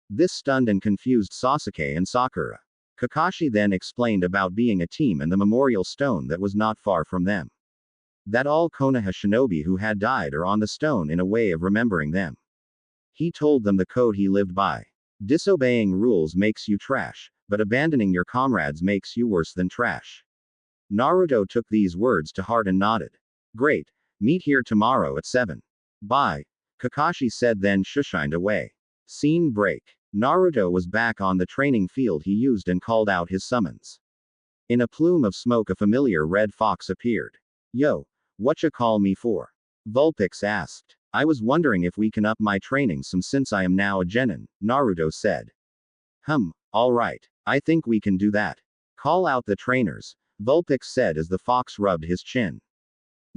This stunned and confused Sasuke and Sakura. Kakashi then explained about being a team and the memorial stone that was not far from them. That all Konoha shinobi who had died are on the stone in a way of remembering them. He told them the code he lived by. Disobeying rules makes you trash, but abandoning your comrades makes you worse than trash. Naruto took these words to heart and nodded. Great. Meet here tomorrow at 7. Bye. Kakashi said, then shushined away. Scene break. Naruto was back on the training field he used and called out his summons. In a plume of smoke a familiar red fox appeared. Yo, whatcha call me for? Vulpix asked. I was wondering if we can up my training some since I am now a genin, Naruto said. Alright. I think we can do that. Call out the trainers, Vulpix said as the fox rubbed his chin.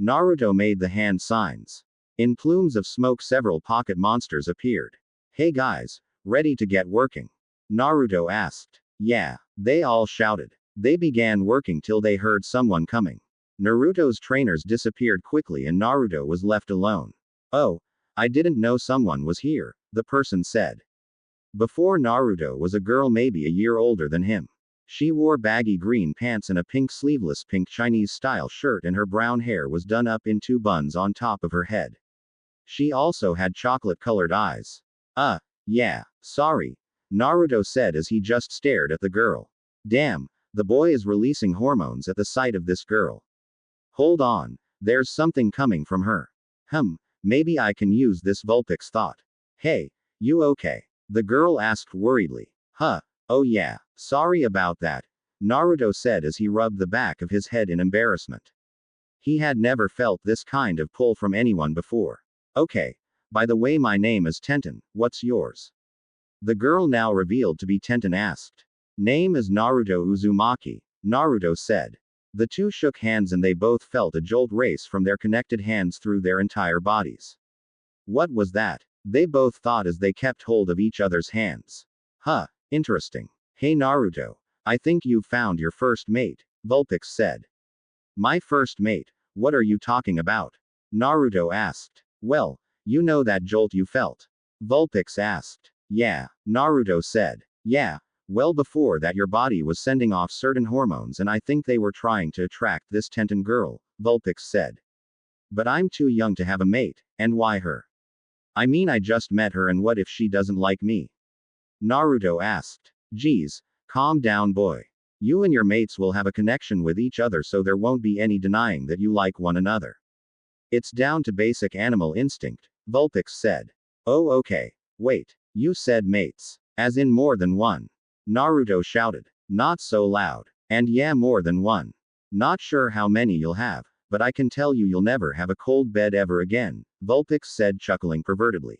Naruto made the hand signs. In plumes of smoke several pocket monsters appeared. Hey guys, ready to get working? Naruto asked. Yeah, they all shouted. They began working till they heard someone coming. Naruto's trainers disappeared quickly and Naruto was left alone. Oh, I didn't know someone was here, the person said. Before Naruto was a girl maybe a year older than him. She wore baggy green pants and a pink sleeveless pink Chinese-style shirt and her brown hair was done up in 2 buns on top of her head. She also had chocolate-colored eyes. Yeah, sorry, Naruto said as he just stared at the girl. Damn, the boy is releasing hormones at the sight of this girl. Hold on, there's something coming from her. Maybe I can use this, Vulpix thought. Hey, you okay? The girl asked worriedly. Oh yeah, sorry about that, Naruto said as he rubbed the back of his head in embarrassment. He had never felt this kind of pull from anyone before. Okay, by the way, my name is Tenten, what's yours? The girl, now revealed to be Tenten, asked. Name is Naruto Uzumaki, Naruto said. The two shook hands and they both felt a jolt race from their connected hands through their entire bodies. What was that? They both thought as they kept hold of each other's hands. Interesting. Hey Naruto, I think you've found your first mate, Vulpix said. My first mate? What are you talking about? Naruto asked. Well, you know that jolt you felt? Vulpix asked. Yeah, Naruto said. Yeah, well, before that your body was sending off certain hormones and I think they were trying to attract this Tenten girl, Vulpix said. But I'm too young to have a mate, and why her? I mean, I just met her and what if she doesn't like me? Naruto asked. Geez, calm down boy. You and your mates will have a connection with each other so there won't be any denying that you like one another. It's down to basic animal instinct, Vulpix said. Oh okay. Wait, you said mates. As in more than one. Naruto shouted. Not so loud. And yeah, more than one. Not sure how many you'll have, but I can tell you you'll never have a cold bed ever again, Vulpix said, chuckling pervertedly.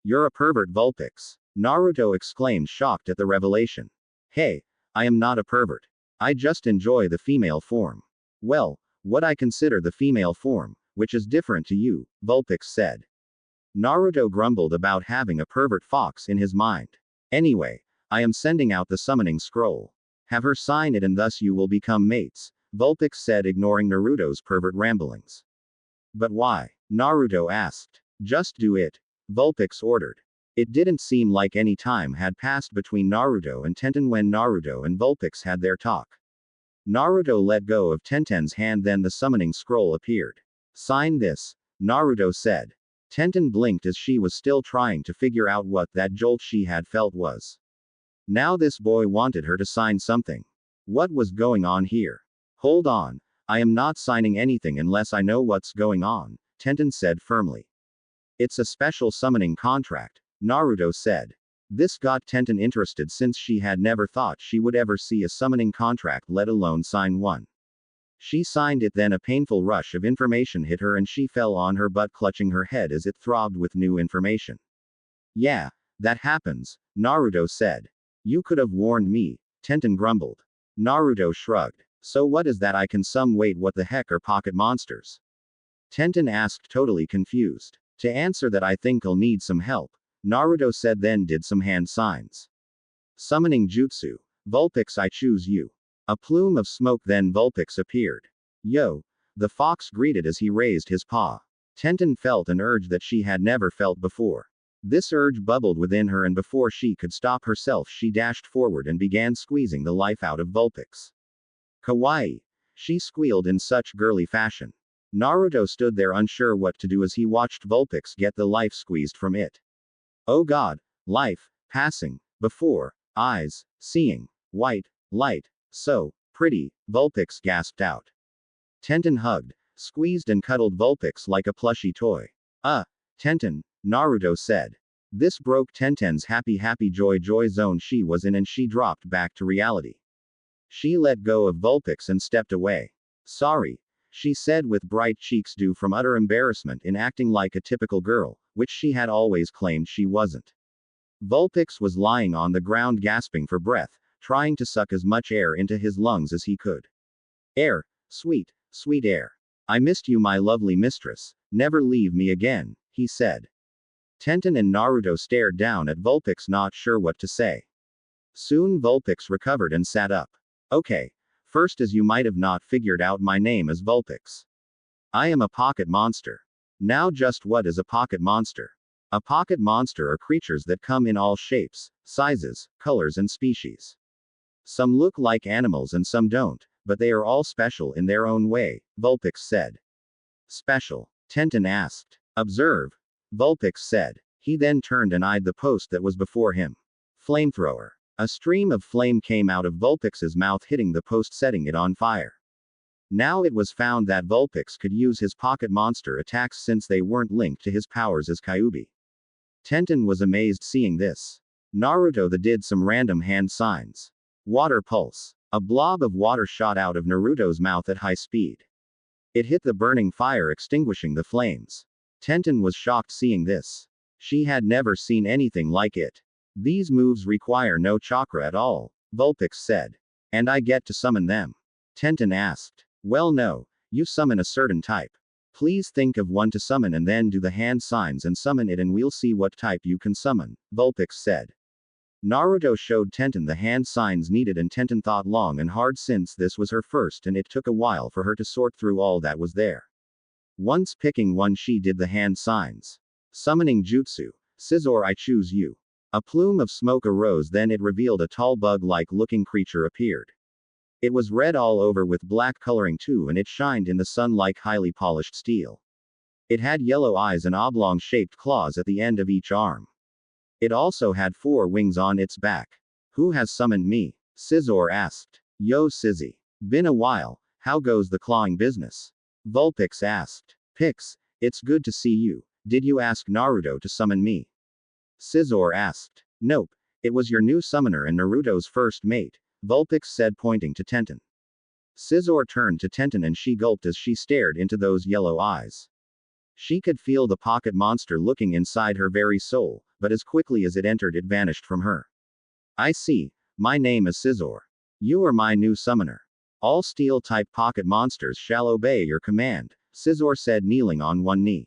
You're a pervert, Vulpix. Naruto exclaimed, shocked at the revelation. Hey, I am not a pervert. I just enjoy the female form. Well, what I consider the female form, which is different to you, Vulpix said. Naruto grumbled about having a pervert fox in his mind. Anyway, I am sending out the summoning scroll. Have her sign it and thus you will become mates, Vulpix said, ignoring Naruto's pervert ramblings. But why? Naruto asked. Just do it, Vulpix ordered. It didn't seem like any time had passed between Naruto and Tenten when Naruto and Vulpix had their talk. Naruto let go of Tenten's hand, then the summoning scroll appeared. Sign this, Naruto said. Tenten blinked as she was still trying to figure out what that jolt she had felt was. Now this boy wanted her to sign something. What was going on here? Hold on, I am not signing anything unless I know what's going on, Tenten said firmly. It's a special summoning contract, Naruto said. This got Tenten interested since she had never thought she would ever see a summoning contract, let alone sign one. She signed it, then a painful rush of information hit her and she fell on her butt, clutching her head as it throbbed with new information. Yeah, that happens, Naruto said. You could have warned me, Tenten grumbled. Naruto shrugged. So what is that I can summon? Wait, what the heck are pocket monsters? Tenten asked, totally confused. To answer that, I think I'll need some help, Naruto said, then did some hand signs. Summoning jutsu. Vulpix, I choose you. A plume of smoke, then Vulpix appeared. Yo! The fox greeted as he raised his paw. Tenten felt an urge that she had never felt before. This urge bubbled within her, and before she could stop herself, she dashed forward and began squeezing the life out of Vulpix. Kawaii! She squealed in such girly fashion. Naruto stood there unsure what to do as he watched Vulpix get the life squeezed from it. Oh god, life, passing, before, eyes, seeing, white, light, so, pretty, Vulpix gasped out. Tenten hugged, squeezed and cuddled Vulpix like a plushy toy. Tenten, Naruto said. This broke Tenten's happy joy zone she was in, and she dropped back to reality. She let go of Vulpix and stepped away. Sorry, she said with bright cheeks, due from utter embarrassment in acting like a typical girl, which she had always claimed she wasn't. Vulpix was lying on the ground gasping for breath, trying to suck as much air into his lungs as he could. Air, sweet, sweet air. I missed you, my lovely mistress. Never leave me again, he said. Tenten and Naruto stared down at Vulpix, not sure what to say. Soon Vulpix recovered and sat up. Okay. First, as you might have not figured out, my name is Vulpix. I am a pocket monster. Now just what is a pocket monster? A pocket monster are creatures that come in all shapes, sizes, colors and species. Some look like animals and some don't, but they are all special in their own way, Vulpix said. Special? Tenten asked. Observe, Vulpix said. He then turned and eyed the post that was before him. Flamethrower. A stream of flame came out of Vulpix's mouth, hitting the post, setting it on fire. Now it was found that Vulpix could use his pocket monster attacks since they weren't linked to his powers as Kaobi. Tenten was amazed seeing this. Naruto did some random hand signs. Water pulse. A blob of water shot out of Naruto's mouth at high speed. It hit the burning fire, extinguishing the flames. Tenten was shocked seeing this. She had never seen anything like it. These moves require no chakra at all, Vulpix said. And I get to summon them? Tenten asked. Well, no, you summon a certain type. Please think of one to summon and then do the hand signs and summon it, and we'll see what type you can summon, Vulpix said. Naruto showed Tenten the hand signs needed, and Tenten thought long and hard since this was her first and it took a while for her to sort through all that was there. Once picking one, she did the hand signs. Summoning jutsu. Scizor, I choose you. A plume of smoke arose, then it revealed a tall bug-like looking creature appeared. It was red all over with black coloring too, and it shined in the sun like highly polished steel. It had yellow eyes and oblong-shaped claws at the end of each arm. It also had 4 wings on its back. Who has summoned me? Scizor asked. Yo Sizzy. Been a while, how goes the clawing business? Vulpix asked. Pix, it's good to see you. Did you ask Naruto to summon me? Scizor asked. Nope, it was your new summoner and Naruto's first mate, Vulpix said pointing to Tenten. Scizor turned to Tenten and she gulped as she stared into those yellow eyes. She could feel the pocket monster looking inside her very soul, but as quickly as it entered it vanished from her. I see, my name is Scizor. You are my new summoner. All steel-type pocket monsters shall obey your command, Scizor said kneeling on one knee.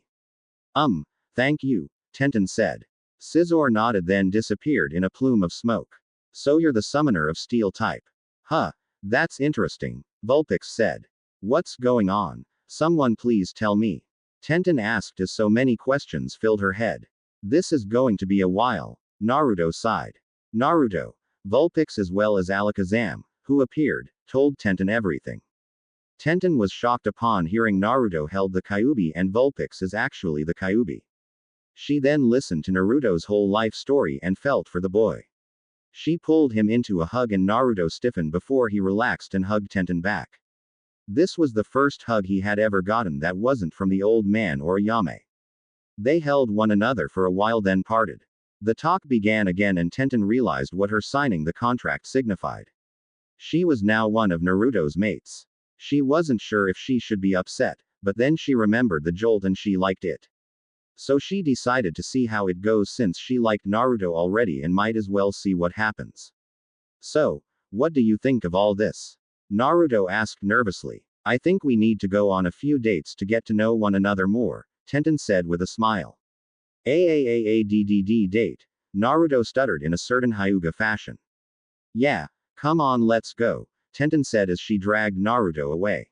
Thank you, Tenten said. Scizor nodded then disappeared in a plume of smoke. So you're the summoner of steel type. Huh, that's interesting, Vulpix said. What's going on? Someone please tell me. Tenten asked as so many questions filled her head. This is going to be a while, Naruto sighed. Naruto, Vulpix as well as Alakazam, who appeared, told Tenten everything. Tenten was shocked upon hearing Naruto held the Kaobi and Vulpix is actually the Kaobi. She then listened to Naruto's whole life story and felt for the boy. She pulled him into a hug and Naruto stiffened before he relaxed and hugged Tenten back. This was the first hug he had ever gotten that wasn't from the old man or Yame. They held one another for a while then parted. The talk began again and Tenten realized what her signing the contract signified. She was now one of Naruto's mates. She wasn't sure if she should be upset, but then she remembered the jolt and she liked it. So she decided to see how it goes since she liked Naruto already and might as well see what happens. So, what do you think of all this? Naruto asked nervously. I think we need to go on a few dates to get to know one another more, Tenten said with a smile. Date, Naruto stuttered in a certain Hyuga fashion. Yeah, come on let's go, Tenten said as she dragged Naruto away.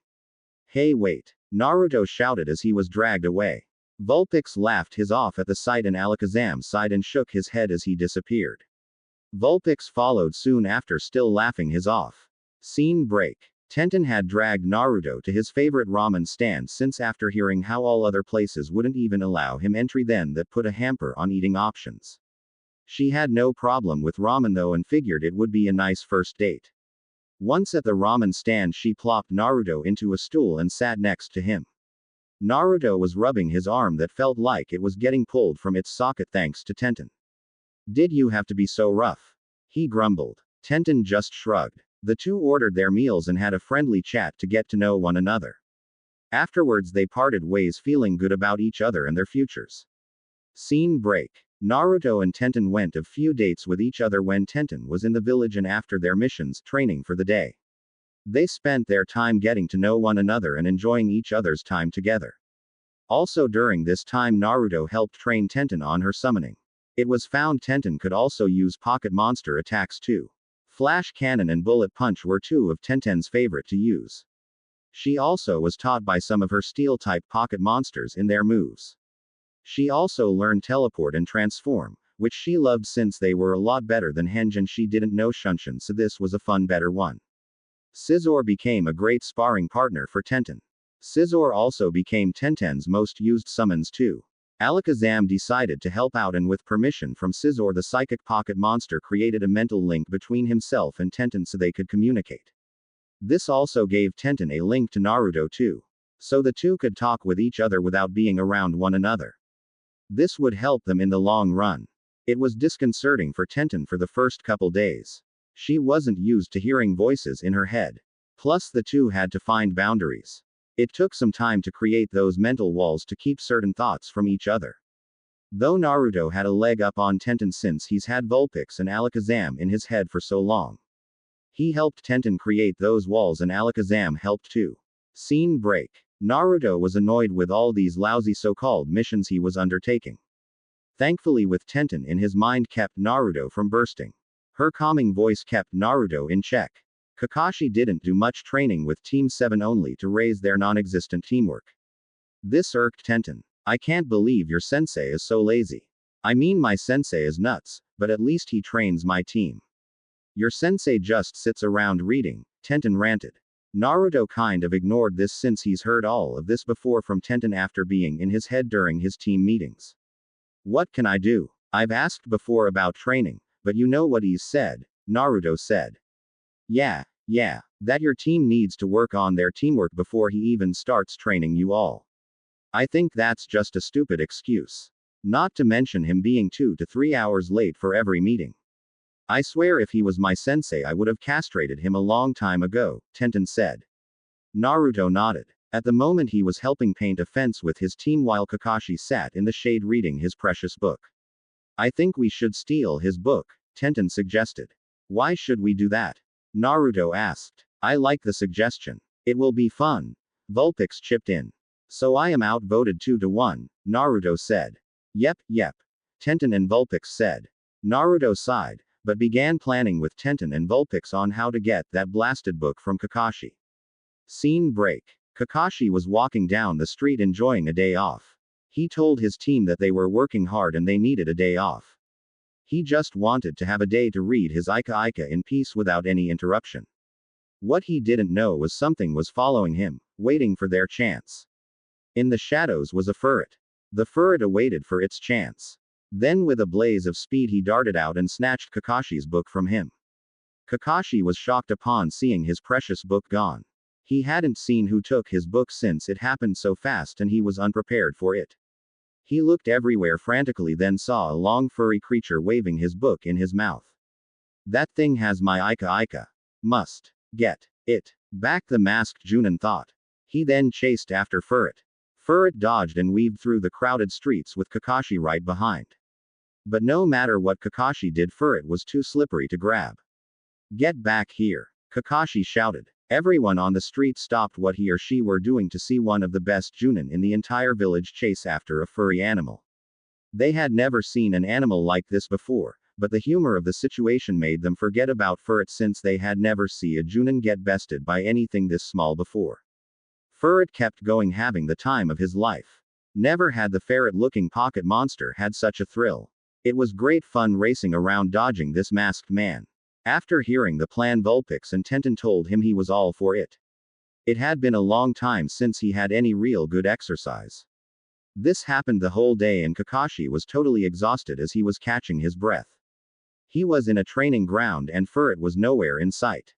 Hey wait, Naruto shouted as he was dragged away. Vulpix laughed his off at the sight and Alakazam sighed and shook his head as he disappeared. Vulpix followed soon after still laughing his off. Scene break. Tenten had dragged Naruto to his favorite ramen stand since after hearing how all other places wouldn't even allow him entry then that put a hamper on eating options. She had no problem with ramen though and figured it would be a nice first date. Once at the ramen stand she plopped Naruto into a stool and sat next to him. Naruto was rubbing his arm that felt like it was getting pulled from its socket thanks to Tenten. Did you have to be so rough? He grumbled. Tenten just shrugged. The two ordered their meals and had a friendly chat to get to know one another. Afterwards they parted ways feeling good about each other and their futures. Scene break. Naruto and Tenten went a few dates with each other when Tenten was in the village and after their missions training for the day. They spent their time getting to know one another and enjoying each other's time together. Also during this time Naruto helped train Tenten on her summoning. It was found Tenten could also use pocket monster attacks too. Flash Cannon and Bullet Punch were two of Tenten's favorite to use. She also was taught by some of her steel-type pocket monsters in their moves. She also learned Teleport and Transform, which she loved since they were a lot better than Henge and she didn't know Shunshin so this was a fun better one. Scizor became a great sparring partner for Tenten. Scizor also became Tenten's most used summons too. Alakazam decided to help out and with permission from Scizor the psychic pocket monster created a mental link between himself and Tenten so they could communicate. This also gave Tenten a link to Naruto too. So the two could talk with each other without being around one another. This would help them in the long run. It was disconcerting for Tenten for the first couple days. She wasn't used to hearing voices in her head. Plus the two had to find boundaries. It took some time to create those mental walls to keep certain thoughts from each other. Though Naruto had a leg up on Tenten since he's had Vulpix and Alakazam in his head for so long. He helped Tenten create those walls and Alakazam helped too. Scene break. Naruto was annoyed with all these lousy so-called missions he was undertaking. Thankfully with Tenten in his mind kept Naruto from bursting. Her calming voice kept Naruto in check. Kakashi didn't do much training with Team 7 only to raise their non-existent teamwork. This irked Tenten. I can't believe your sensei is so lazy. I mean my sensei is nuts, but at least he trains my team. Your sensei just sits around reading, Tenten ranted. Naruto kind of ignored this since he's heard all of this before from Tenten after being in his head during his team meetings. What can I do? I've asked before about training, but you know what he's said, Naruto said. Yeah, that your team needs to work on their teamwork before he even starts training you all. I think that's just a stupid excuse. Not to mention him being 2 to 3 hours late for every meeting. I swear if he was my sensei I would have castrated him a long time ago, Tenten said. Naruto nodded. At the moment he was helping paint a fence with his team while Kakashi sat in the shade reading his precious book. I think we should steal his book, Tenten suggested. Why should we do that? Naruto asked. I like the suggestion. It will be fun. Vulpix chipped in. So I am outvoted 2 to 1, Naruto said. Yep, Tenten and Vulpix said. Naruto sighed, but began planning with Tenten and Vulpix on how to get that blasted book from Kakashi. Scene break. Kakashi was walking down the street enjoying a day off. He told his team that they were working hard and they needed a day off. He just wanted to have a day to read his Ika in peace without any interruption. What he didn't know was something was following him, waiting for their chance. In the shadows was a ferret. The ferret awaited for its chance. Then with a blaze of speed he darted out and snatched Kakashi's book from him. Kakashi was shocked upon seeing his precious book gone. He hadn't seen who took his book since it happened so fast and he was unprepared for it. He looked everywhere frantically then saw a long furry creature waving his book in his mouth. That thing has my Ika. Must get it back, the masked Chunin thought. He then chased after Ferret. Ferret dodged and weaved through the crowded streets with Kakashi right behind. But no matter what Kakashi did, Ferret was too slippery to grab. Get back here, Kakashi shouted. Everyone on the street stopped what he or she were doing to see one of the best Chunin in the entire village chase after a furry animal. They had never seen an animal like this before, but the humor of the situation made them forget about Ferret since they had never seen a Chunin get bested by anything this small before. Ferret kept going, having the time of his life. Never had the ferret-looking pocket monster had such a thrill. It was great fun racing around dodging this masked man. After hearing the plan, Vulpix and Tenten told him he was all for it. It had been a long time since he had any real good exercise. This happened the whole day and Kakashi was totally exhausted as he was catching his breath. He was in a training ground and Ferret was nowhere in sight.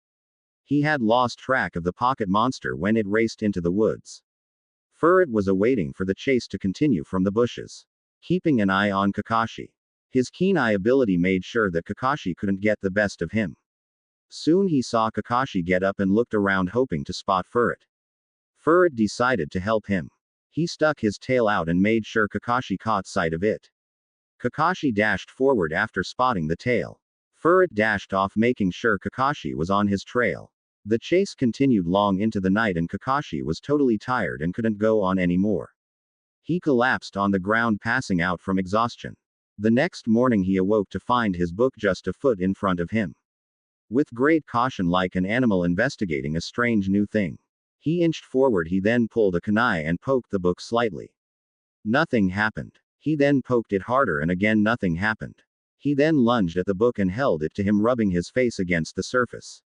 He had lost track of the pocket monster when it raced into the woods. Ferret was awaiting for the chase to continue from the bushes, keeping an eye on Kakashi. His keen eye ability made sure that Kakashi couldn't get the best of him. Soon he saw Kakashi get up and looked around hoping to spot Ferret. Ferret decided to help him. He stuck his tail out and made sure Kakashi caught sight of it. Kakashi dashed forward after spotting the tail. Ferret dashed off, making sure Kakashi was on his trail. The chase continued long into the night and Kakashi was totally tired and couldn't go on anymore. He collapsed on the ground, passing out from exhaustion. The next morning he awoke to find his book just a foot in front of him. With great caution, like an animal investigating a strange new thing, he inched forward. He then pulled a kunai and poked the book slightly. Nothing happened. He then poked it harder and again nothing happened. He then lunged at the book and held it to him, rubbing his face against the surface.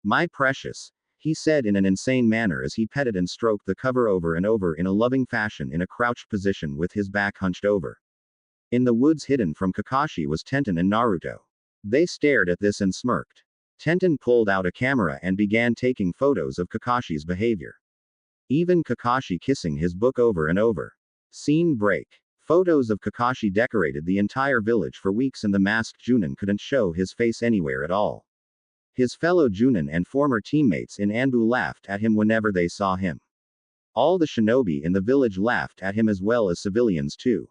My precious, he said in an insane manner as he petted and stroked the cover over and over in a loving fashion in a crouched position with his back hunched over. In the woods hidden from Kakashi was Tenten and Naruto. They stared at this and smirked. Tenten pulled out a camera and began taking photos of Kakashi's behavior. Even Kakashi kissing his book over and over. Scene break. Photos of Kakashi decorated the entire village for weeks and the masked Chunin couldn't show his face anywhere at all. His fellow Chunin and former teammates in Anbu laughed at him whenever they saw him. All the shinobi in the village laughed at him as well as civilians too.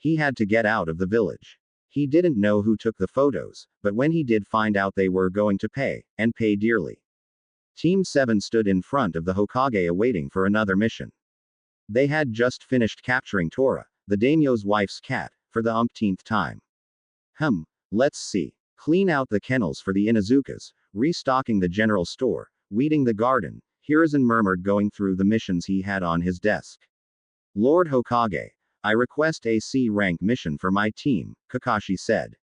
He had to get out of the village. He didn't know who took the photos, but when he did find out, they were going to pay, and pay dearly. Team 7 stood in front of the Hokage awaiting for another mission. They had just finished capturing Tora, the daimyo's wife's cat, for the umpteenth time. Let's see. Clean out the kennels for the Inuzukas, restocking the general store, weeding the garden, Hiruzen murmured, going through the missions he had on his desk. Lord Hokage, I request a C rank mission for my team, Kakashi said.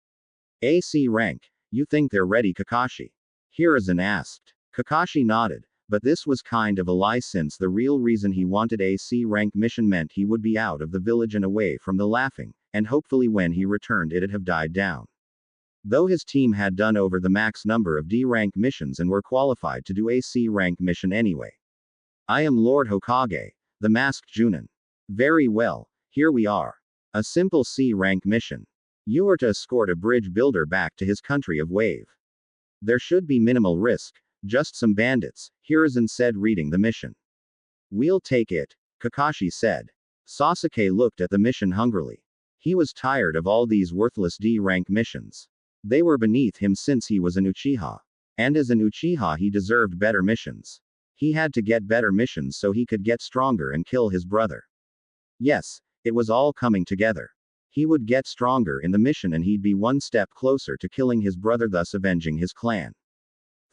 A C rank? You think they're ready, Kakashi? Hiruzen asked. Kakashi nodded, but this was kind of a lie since the real reason he wanted a C rank mission meant he would be out of the village and away from the laughing, and hopefully when he returned it'd have died down. Though his team had done over the max number of D-rank missions and were qualified to do a C-rank mission anyway. I am Lord Hokage, the masked Chunin. Very well, here we are. A simple C-rank mission. You are to escort a bridge builder back to his country of Wave. There should be minimal risk, just some bandits, Hiruzen said reading the mission. We'll take it, Kakashi said. Sasuke looked at the mission hungrily. He was tired of all these worthless D-rank missions. They were beneath him since he was an Uchiha. And as an Uchiha he deserved better missions. He had to get better missions so he could get stronger and kill his brother. Yes, it was all coming together. He would get stronger in the mission and he'd be one step closer to killing his brother, thus avenging his clan.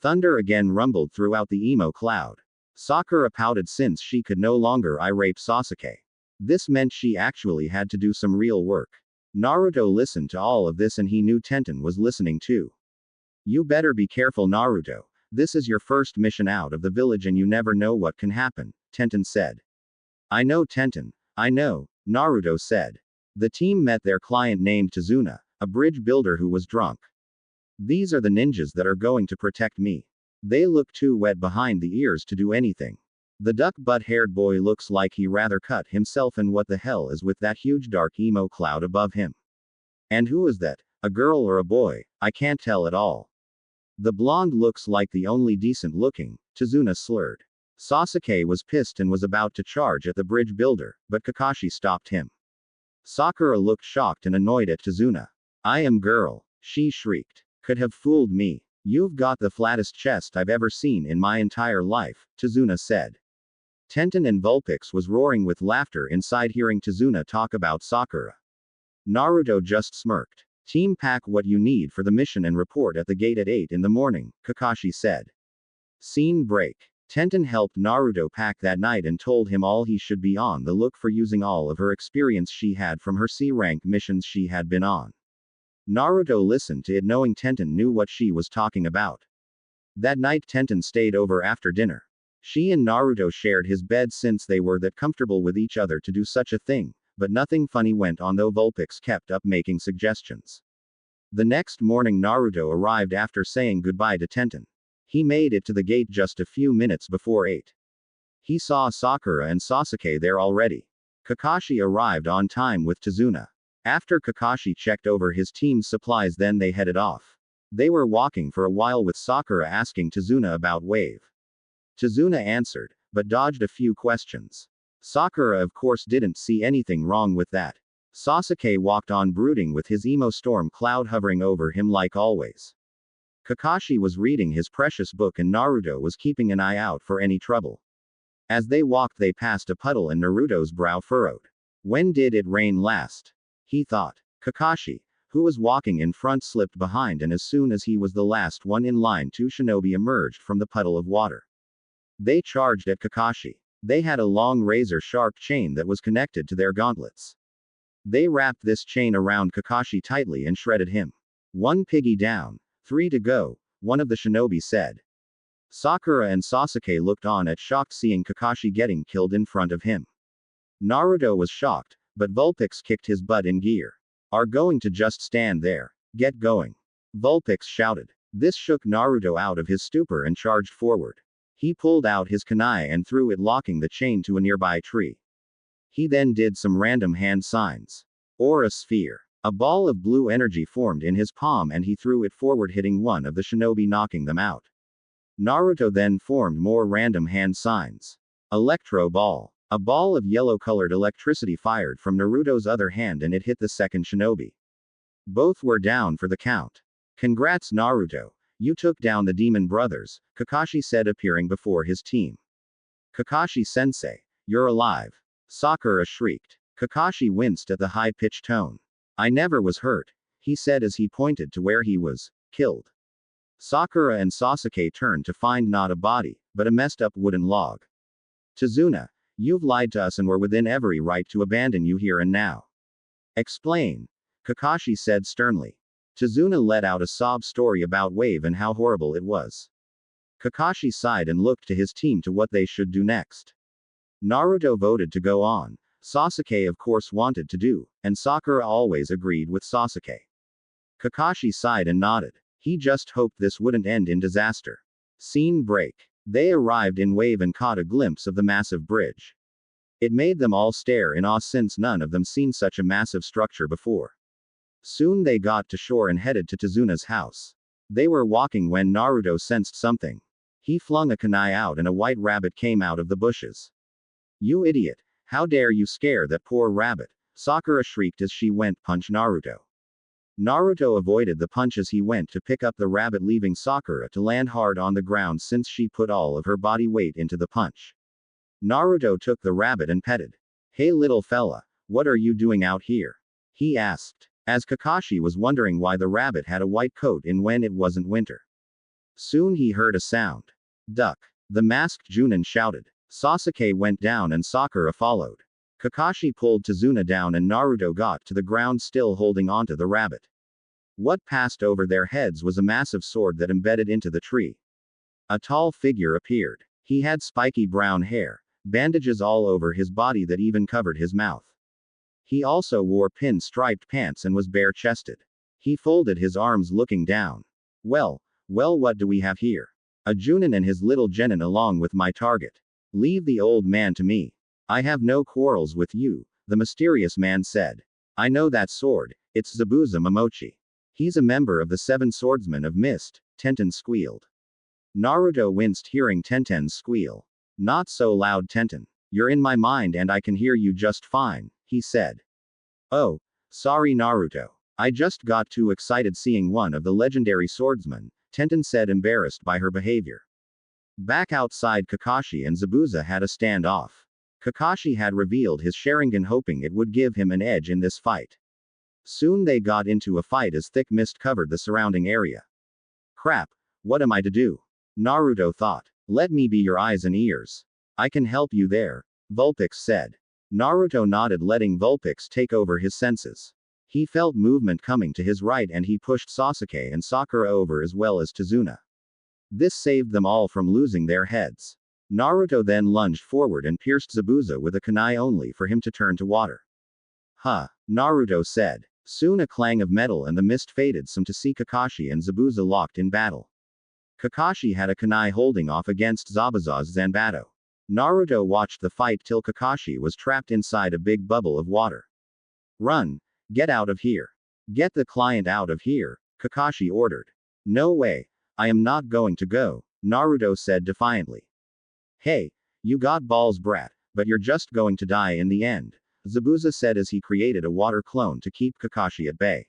Thunder again rumbled throughout the emo cloud. Sakura pouted since she could no longer rape Sasuke. This meant she actually had to do some real work. Naruto listened to all of this and he knew Tenten was listening too. You better be careful, Naruto. This is your first mission out of the village and you never know what can happen, Tenten said. I know, Tenten. I know, Naruto said. The team met their client named Tazuna, a bridge builder who was drunk. These are the ninjas that are going to protect me. They look too wet behind the ears to do anything. The duck butt-haired boy looks like he rather cut himself, and what the hell is with that huge dark emo cloud above him? And who is that? A girl or a boy? I can't tell at all. The blonde looks like the only decent looking, Tazuna slurred. Sasuke was pissed and was about to charge at the bridge builder, but Kakashi stopped him. Sakura looked shocked and annoyed at Tazuna. I am girl, she shrieked. Could have fooled me. You've got the flattest chest I've ever seen in my entire life, Tazuna said. Tenten and Vulpix was roaring with laughter inside hearing Tazuna talk about Sakura. Naruto just smirked. Team, pack what you need for the mission and report at the gate at 8 in the morning, Kakashi said. Scene break. Tenten helped Naruto pack that night and told him all he should be on the look for using all of her experience she had from her C-rank missions she had been on. Naruto listened to it knowing Tenten knew what she was talking about. That night Tenten stayed over after dinner. She and Naruto shared his bed since they were that comfortable with each other to do such a thing, but nothing funny went on though Vulpix kept up making suggestions. The next morning Naruto arrived after saying goodbye to Tenten. He made it to the gate just a few minutes before 8. He saw Sakura and Sasuke there already. Kakashi arrived on time with Tazuna. After Kakashi checked over his team's supplies then they headed off. They were walking for a while with Sakura asking Tazuna about Wave. Tazuna answered, but dodged a few questions. Sakura of course didn't see anything wrong with that. Sasuke walked on brooding with his emo storm cloud hovering over him like always. Kakashi was reading his precious book and Naruto was keeping an eye out for any trouble. As they walked they passed a puddle and Naruto's brow furrowed. When did it rain last? He thought. Kakashi, who was walking in front, slipped behind and as soon as he was the last one in line 2 shinobi emerged from the puddle of water. They charged at Kakashi. They had a long razor-sharp chain that was connected to their gauntlets. They wrapped this chain around Kakashi tightly and shredded him. 1 piggy down, 3 to go, one of the shinobi said. Sakura and Sasuke looked on at shocked seeing Kakashi getting killed in front of him. Naruto was shocked, but Vulpix kicked his butt in gear. Are going to just stand there. Get going. Vulpix shouted. This shook Naruto out of his stupor and charged forward. He pulled out his kunai and threw it, locking the chain to a nearby tree. He then did some random hand signs. Aura sphere. A ball of blue energy formed in his palm and he threw it forward, hitting one of the shinobi, knocking them out. Naruto then formed more random hand signs. Electro ball. A ball of yellow-colored electricity fired from Naruto's other hand and it hit the second shinobi. Both were down for the count. Congrats, Naruto. You took down the demon brothers, Kakashi said appearing before his team. Kakashi-sensei, you're alive. Sakura shrieked. Kakashi winced at the high-pitched tone. I never was hurt, he said as he pointed to where he was killed. Sakura and Sasuke turned to find not a body, but a messed up wooden log. Tazuna, you've lied to us and we're within every right to abandon you here and now. Explain. Kakashi said sternly. Tazuna let out a sob story about Wave and how horrible it was. Kakashi sighed and looked to his team to what they should do next. Naruto voted to go on, Sasuke of course wanted to do, and Sakura always agreed with Sasuke. Kakashi sighed and nodded. He just hoped this wouldn't end in disaster. Scene break. They arrived in Wave and caught a glimpse of the massive bridge. It made them all stare in awe since none of them seen such a massive structure before. Soon they got to shore and headed to Tezuna's house. They were walking when Naruto sensed something. He flung a kunai out and a white rabbit came out of the bushes. "You idiot! How dare you scare that poor rabbit!" Sakura shrieked as she went punch Naruto. Naruto avoided the punch as he went to pick up the rabbit, leaving Sakura to land hard on the ground since she put all of her body weight into the punch. Naruto took the rabbit and petted. "Hey little fella, what are you doing out here?" he asked, as Kakashi was wondering why the rabbit had a white coat in when it wasn't winter. Soon he heard a sound. "Duck!" the masked Chunin shouted. Sasuke went down and Sakura followed. Kakashi pulled Tezuna down and Naruto got to the ground still holding onto the rabbit. What passed over their heads was a massive sword that embedded into the tree. A tall figure appeared. He had spiky brown hair, bandages all over his body that even covered his mouth. He also wore pin-striped pants and was bare-chested. He folded his arms looking down. Well, what do we have here? A Chunin and his little genin along with my target. Leave the old man to me. I have no quarrels with you, the mysterious man said. I know that sword, it's Zabuza Momochi. He's a member of the Seven Swordsmen of Mist, Tenten squealed. Naruto winced hearing Tenten's squeal. Not so loud, Tenten. You're in my mind and I can hear you just fine, he said. Oh, sorry Naruto. I just got too excited seeing one of the legendary swordsmen, Tenten said, embarrassed by her behavior. Back outside, Kakashi and Zabuza had a standoff. Kakashi had revealed his Sharingan hoping it would give him an edge in this fight. Soon they got into a fight as thick mist covered the surrounding area. Crap, what am I to do? Naruto thought. Let me be your eyes and ears. I can help you there, Vulpix said. Naruto nodded, letting Vulpix take over his senses. He felt movement coming to his right and he pushed Sasuke and Sakura over as well as Tezuna. This saved them all from losing their heads. Naruto then lunged forward and pierced Zabuza with a kunai only for him to turn to water. Huh, Naruto said. Soon a clang of metal and the mist faded some to see Kakashi and Zabuza locked in battle. Kakashi had a kunai holding off against Zabuza's Zanbato. Naruto watched the fight till Kakashi was trapped inside a big bubble of water. Run! Get out of here! Get the client out of here, Kakashi ordered. No way! I am not going to go, Naruto said defiantly. Hey, you got balls, brat, but you're just going to die in the end, Zabuza said as he created a water clone to keep Kakashi at bay.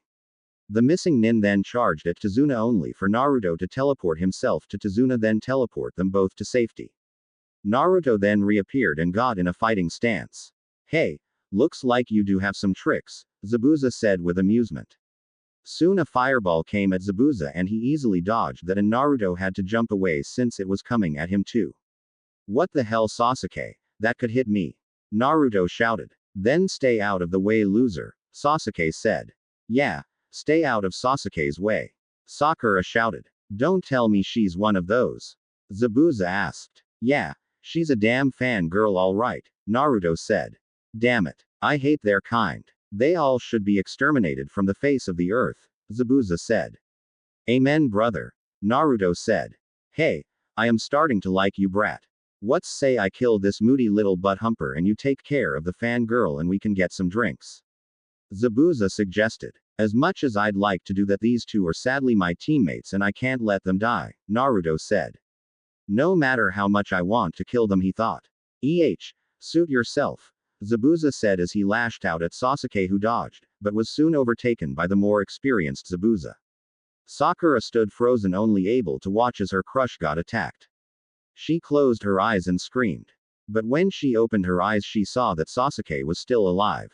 The missing nin then charged at Tezuna only for Naruto to teleport himself to Tezuna, then teleport them both to safety. Naruto then reappeared and got in a fighting stance. Hey, looks like you do have some tricks, Zabuza said with amusement. Soon a fireball came at Zabuza and he easily dodged that, and Naruto had to jump away since it was coming at him too. What the hell, Sasuke? That could hit me, Naruto shouted. Then stay out of the way, loser, Sasuke said. Yeah, stay out of Sasuke's way, Sakura shouted. Don't tell me she's one of those, Zabuza asked. Yeah, she's a damn fangirl alright, Naruto said. Damn it, I hate their kind. They all should be exterminated from the face of the earth, Zabuza said. Amen, brother, Naruto said. Hey, I am starting to like you, brat. What's say I kill this moody little butt humper and you take care of the fangirl and we can get some drinks? Zabuza suggested. As much as I'd like to do that, these two are sadly my teammates and I can't let them die, Naruto said. No matter how much I want to kill them, he thought. Suit yourself, Zabuza said as he lashed out at Sasuke, who dodged, but was soon overtaken by the more experienced Zabuza. Sakura stood frozen, only able to watch as her crush got attacked. She closed her eyes and screamed. But when she opened her eyes, she saw that Sasuke was still alive.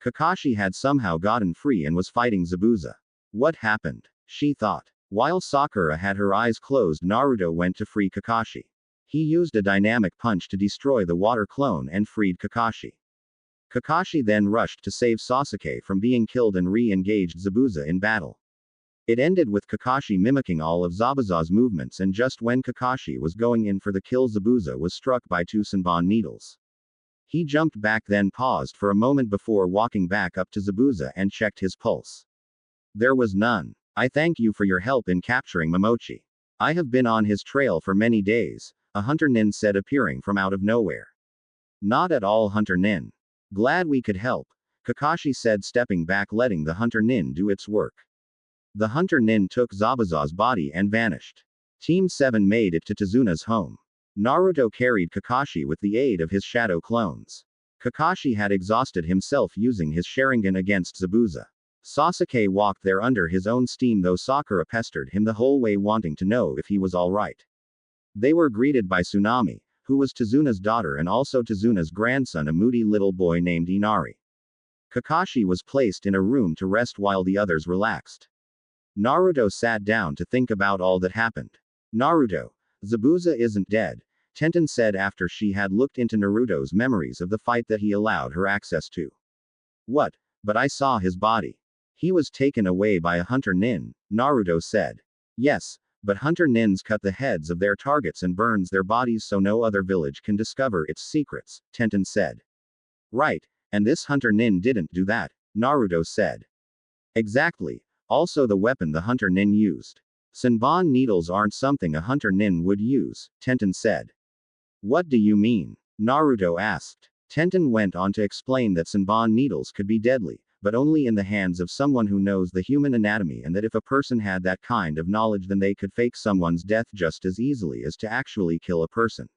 Kakashi had somehow gotten free and was fighting Zabuza. What happened? She thought. While Sakura had her eyes closed, Naruto went to free Kakashi. He used a dynamic punch to destroy the water clone and freed Kakashi. Kakashi then rushed to save Sasuke from being killed and re-engaged Zabuza in battle. It ended with Kakashi mimicking all of Zabuza's movements, and just when Kakashi was going in for the kill, Zabuza was struck by two Senbon needles. He jumped back then paused for a moment before walking back up to Zabuza and checked his pulse. There was none. I thank you for your help in capturing Momochi. I have been on his trail for many days, a hunter nin said appearing from out of nowhere. Not at all hunter nin. Glad we could help, Kakashi said stepping back letting the hunter nin do its work. The hunter nin took Zabuza's body and vanished. Team 7 made it to Tezuna's home. Naruto carried Kakashi with the aid of his shadow clones. Kakashi had exhausted himself using his Sharingan against Zabuza. Sasuke walked there under his own steam though Sakura pestered him the whole way wanting to know if he was alright. They were greeted by Tsunami, who was Tezuna's daughter and also Tezuna's grandson, a moody little boy named Inari. Kakashi was placed in a room to rest while the others relaxed. Naruto sat down to think about all that happened. Naruto, Zabuza isn't dead, Tenten said after she had looked into Naruto's memories of the fight that he allowed her access to. What? But I saw his body. He was taken away by a hunter nin, Naruto said. Yes, but hunter nins cut the heads of their targets and burns their bodies so no other village can discover its secrets, Tenten said. Right, and this hunter nin didn't do that, Naruto said. Exactly. Also the weapon the hunter nin used. Senbon needles aren't something a hunter nin would use, Tenten said. What do you mean? Naruto asked. Tenten went on to explain that Senbon needles could be deadly, but only in the hands of someone who knows the human anatomy, and that if a person had that kind of knowledge then they could fake someone's death just as easily as to actually kill a person.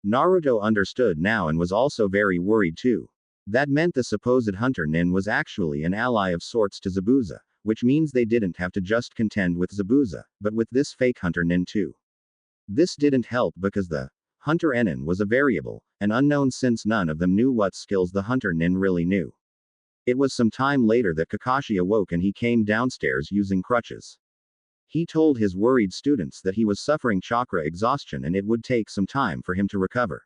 Naruto understood now and was also very worried too. That meant the supposed hunter nin was actually an ally of sorts to Zabuza, which means they didn't have to just contend with Zabuza, but with this fake hunter nin too. This didn't help because the hunter nin was a variable, an unknown since none of them knew what skills the hunter nin really knew. It was some time later that Kakashi awoke and he came downstairs using crutches. He told his worried students that he was suffering chakra exhaustion and it would take some time for him to recover.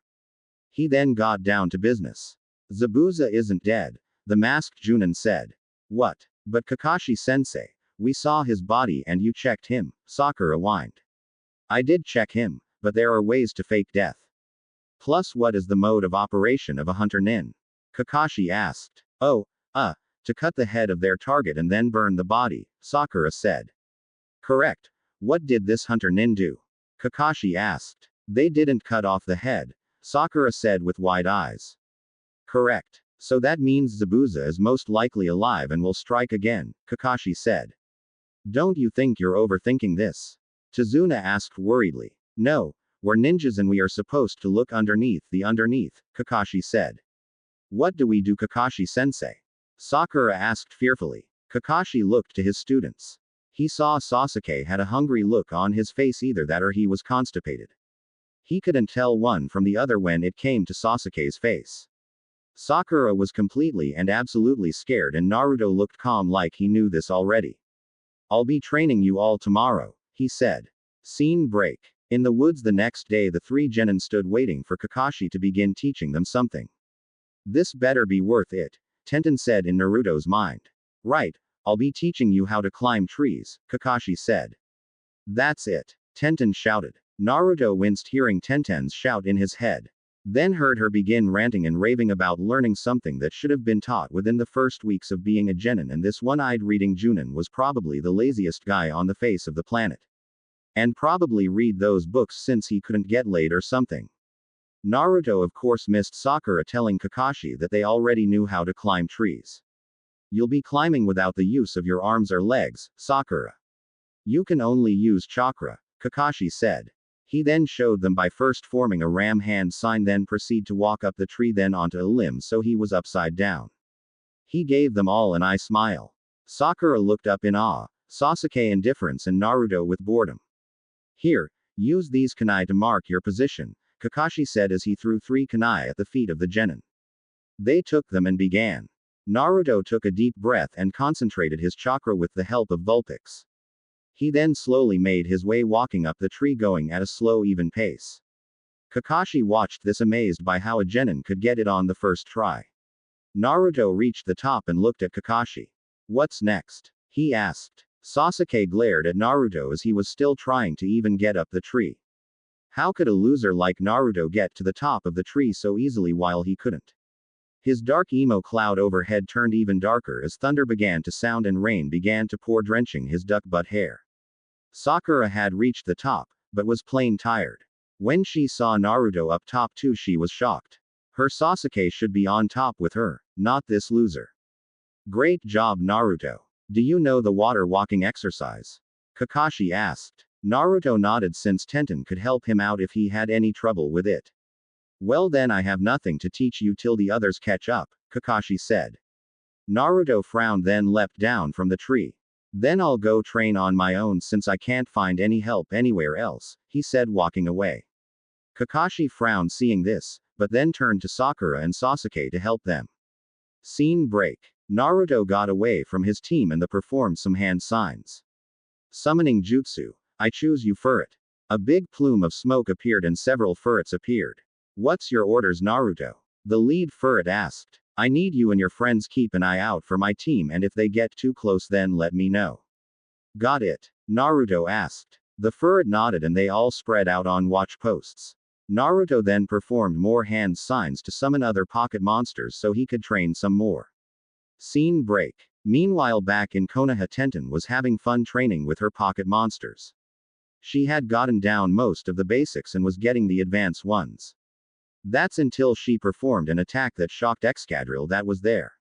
He then got down to business. Zabuza isn't dead, the masked Chunin said. What? But Kakashi-sensei, we saw his body and you checked him, Sakura whined. I did check him, but there are ways to fake death. Plus what is the mode of operation of a hunter nin? Kakashi asked. Oh, to cut the head of their target and then burn the body, Sakura said. Correct. What did this hunter nin do? Kakashi asked. They didn't cut off the head, Sakura said with wide eyes. Correct. So that means Zabuza is most likely alive and will strike again, Kakashi said. Don't you think you're overthinking this? Tezuna asked worriedly. No, we're ninjas and we are supposed to look underneath the underneath, Kakashi said. What do we do, Kakashi-sensei? Sakura asked fearfully. Kakashi looked to his students. He saw Sasuke had a hungry look on his face, either that or he was constipated. He couldn't tell one from the other when it came to Sasuke's face. Sakura was completely and absolutely scared and Naruto looked calm like he knew this already. I'll be training you all tomorrow, he said. Scene break. In the woods the next day the three genin stood waiting for Kakashi to begin teaching them something. This better be worth it, Tenten said in Naruto's mind. Right, I'll be teaching you how to climb trees, Kakashi said. That's it, Tenten shouted. Naruto winced hearing Tenten's shout in his head. Then heard her begin ranting and raving about learning something that should have been taught within the first weeks of being a genin, and this one-eyed reading Chunin was probably the laziest guy on the face of the planet. And probably read those books since he couldn't get laid or something. Naruto of course missed Sakura telling Kakashi that they already knew how to climb trees. You'll be climbing without the use of your arms or legs, Sakura. You can only use chakra, Kakashi said. He then showed them by first forming a ram hand sign, then proceed to walk up the tree, then onto a limb so he was upside down. He gave them all an eye smile. Sakura looked up in awe, Sasuke indifference, and Naruto with boredom. Here, use these kunai to mark your position, Kakashi said as he threw 3 kunai at the feet of the genin. They took them and began. Naruto took a deep breath and concentrated his chakra with the help of Vulpix. He then slowly made his way walking up the tree, going at a slow even pace. Kakashi watched this amazed by how a genin could get it on the first try. Naruto reached the top and looked at Kakashi. What's next? He asked. Sasuke glared at Naruto as he was still trying to even get up the tree. How could a loser like Naruto get to the top of the tree so easily while he couldn't? His dark emo cloud overhead turned even darker as thunder began to sound and rain began to pour, drenching his duck butt hair. Sakura had reached the top, but was plain tired. When she saw Naruto up top too, she was shocked. Her Sasuke should be on top with her, not this loser. Great job, Naruto. Do you know the water walking exercise? Kakashi asked. Naruto nodded, since Tenten could help him out if he had any trouble with it. Well then, I have nothing to teach you till the others catch up, Kakashi said. Naruto frowned, then leapt down from the tree. Then I'll go train on my own since I can't find any help anywhere else, he said, walking away. Kakashi frowned seeing this, but then turned to Sakura and Sasuke to help them. Scene break. Naruto got away from his team and performed some hand signs. Summoning jutsu. I choose you, ferret. A big plume of smoke appeared and several ferrets appeared. What's your orders, Naruto? The lead ferret asked. I need you and your friends keep an eye out for my team, and if they get too close then let me know. Got it? Naruto asked. The ferret nodded and they all spread out on watch posts. Naruto then performed more hand signs to summon other pocket monsters so he could train some more. Scene break. Meanwhile, back in Konoha, Tenten was having fun training with her pocket monsters. She had gotten down most of the basics and was getting the advanced ones. That's until she performed an attack that shocked Excadrill that was there.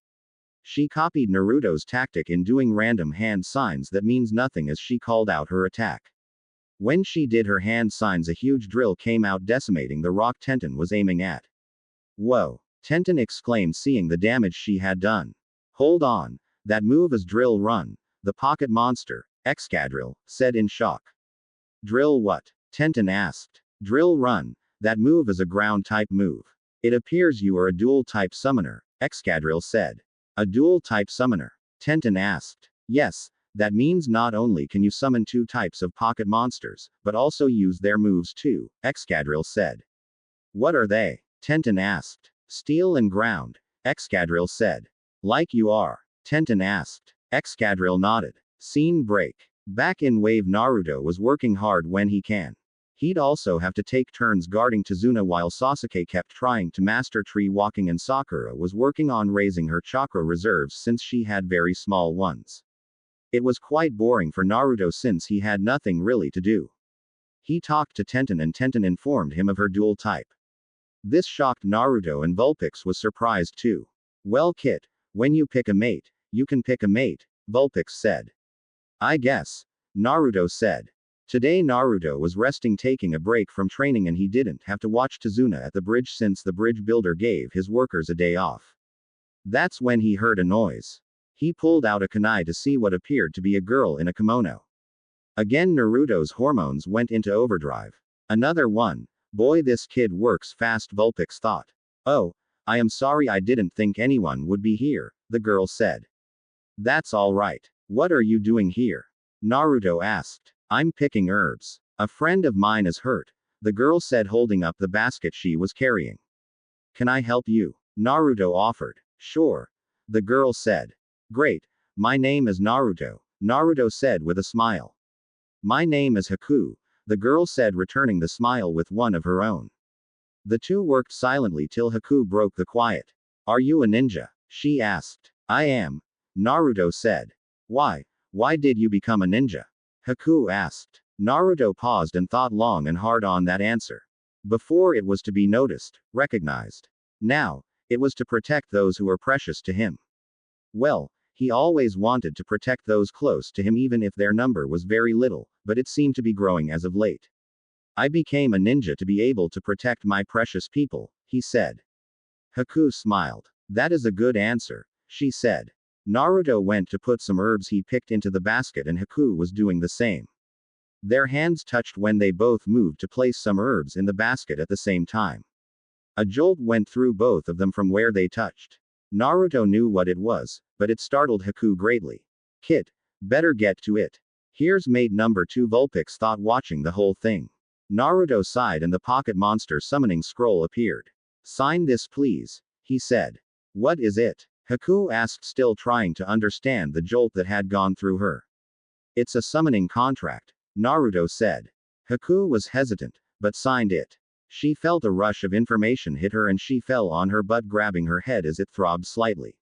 She copied Naruto's tactic in doing random hand signs that means nothing as she called out her attack. When she did her hand signs, a huge drill came out, decimating the rock Tenten was aiming at. Whoa! Tenten exclaimed, seeing the damage she had done. Hold on, that move is drill run, the pocket monster, Excadrill said in shock. Drill what? Tenten asked. Drill run, that move is a ground type move. It appears you are a dual type summoner, Excadrill said. A dual type summoner? Tenten asked. Yes, that means not only can you summon two types of pocket monsters, but also use their moves too, Excadrill said. What are they? Tenten asked. Steel and ground, Excadrill said. Like you are? Tenten asked. Excadrill nodded. Scene break. Back in Wave, Naruto was working hard when he can. He'd also have to take turns guarding Suna while Sasuke kept trying to master tree walking and Sakura was working on raising her chakra reserves since she had very small ones. It was quite boring for Naruto since he had nothing really to do. He talked to Tenten and Tenten informed him of her dual type. This shocked Naruto and Vulpix was surprised too. Well kid, when you pick a mate, you can pick a mate, Vulpix said. I guess, Naruto said. Today Naruto was resting, taking a break from training, and he didn't have to watch Suna at the bridge since the bridge builder gave his workers a day off. That's when he heard a noise. He pulled out a kunai to see what appeared to be a girl in a kimono. Again Naruto's hormones went into overdrive. Another one. Boy, this kid works fast, Vulpix thought. Oh, I am sorry, I didn't think anyone would be here, the girl said. That's all right. What are you doing here? Naruto asked. I'm picking herbs. A friend of mine is hurt, the girl said, holding up the basket she was carrying. Can I help you? Naruto offered. Sure, the girl said. Great, my name is Naruto, Naruto said with a smile. My name is Haku, the girl said, returning the smile with one of her own. The two worked silently till Haku broke the quiet. Are you a ninja? She asked. I am, Naruto said. Why did you become a ninja? Haku asked. Naruto paused and thought long and hard on that answer. Before it was to be noticed, recognized. Now, it was to protect those who were precious to him. Well, he always wanted to protect those close to him even if their number was very little, but it seemed to be growing as of late. I became a ninja to be able to protect my precious people, he said. Haku smiled. That is a good answer, she said. Naruto went to put some herbs he picked into the basket and Haku was doing the same. Their hands touched when they both moved to place some herbs in the basket at the same time. A jolt went through both of them from where they touched. Naruto knew what it was, but it startled Haku greatly. Kid, better get to it. Here's mate number 2, Vulpix thought, watching the whole thing. Naruto sighed and the pocket monster summoning scroll appeared. Sign this please, he said. What is it? Haku asked, still trying to understand the jolt that had gone through her. It's a summoning contract, Naruto said. Haku was hesitant, but signed it. She felt a rush of information hit her and she fell on her butt, grabbing her head as it throbbed slightly.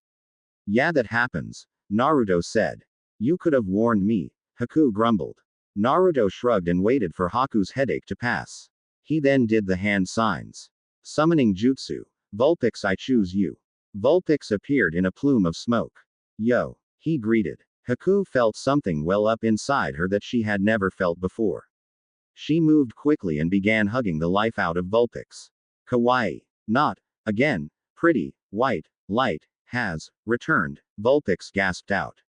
Yeah, that happens, Naruto said. You could have warned me, Haku grumbled. Naruto shrugged and waited for Haku's headache to pass. He then did the hand signs. Summoning jutsu. Vulpix, I choose you. Vulpix appeared in a plume of smoke. Yo, he greeted. Haku felt something well up inside her that she had never felt before. She moved quickly and began hugging the life out of Vulpix. Kawaii. Not, again, pretty, white, light, has, returned, Vulpix gasped out.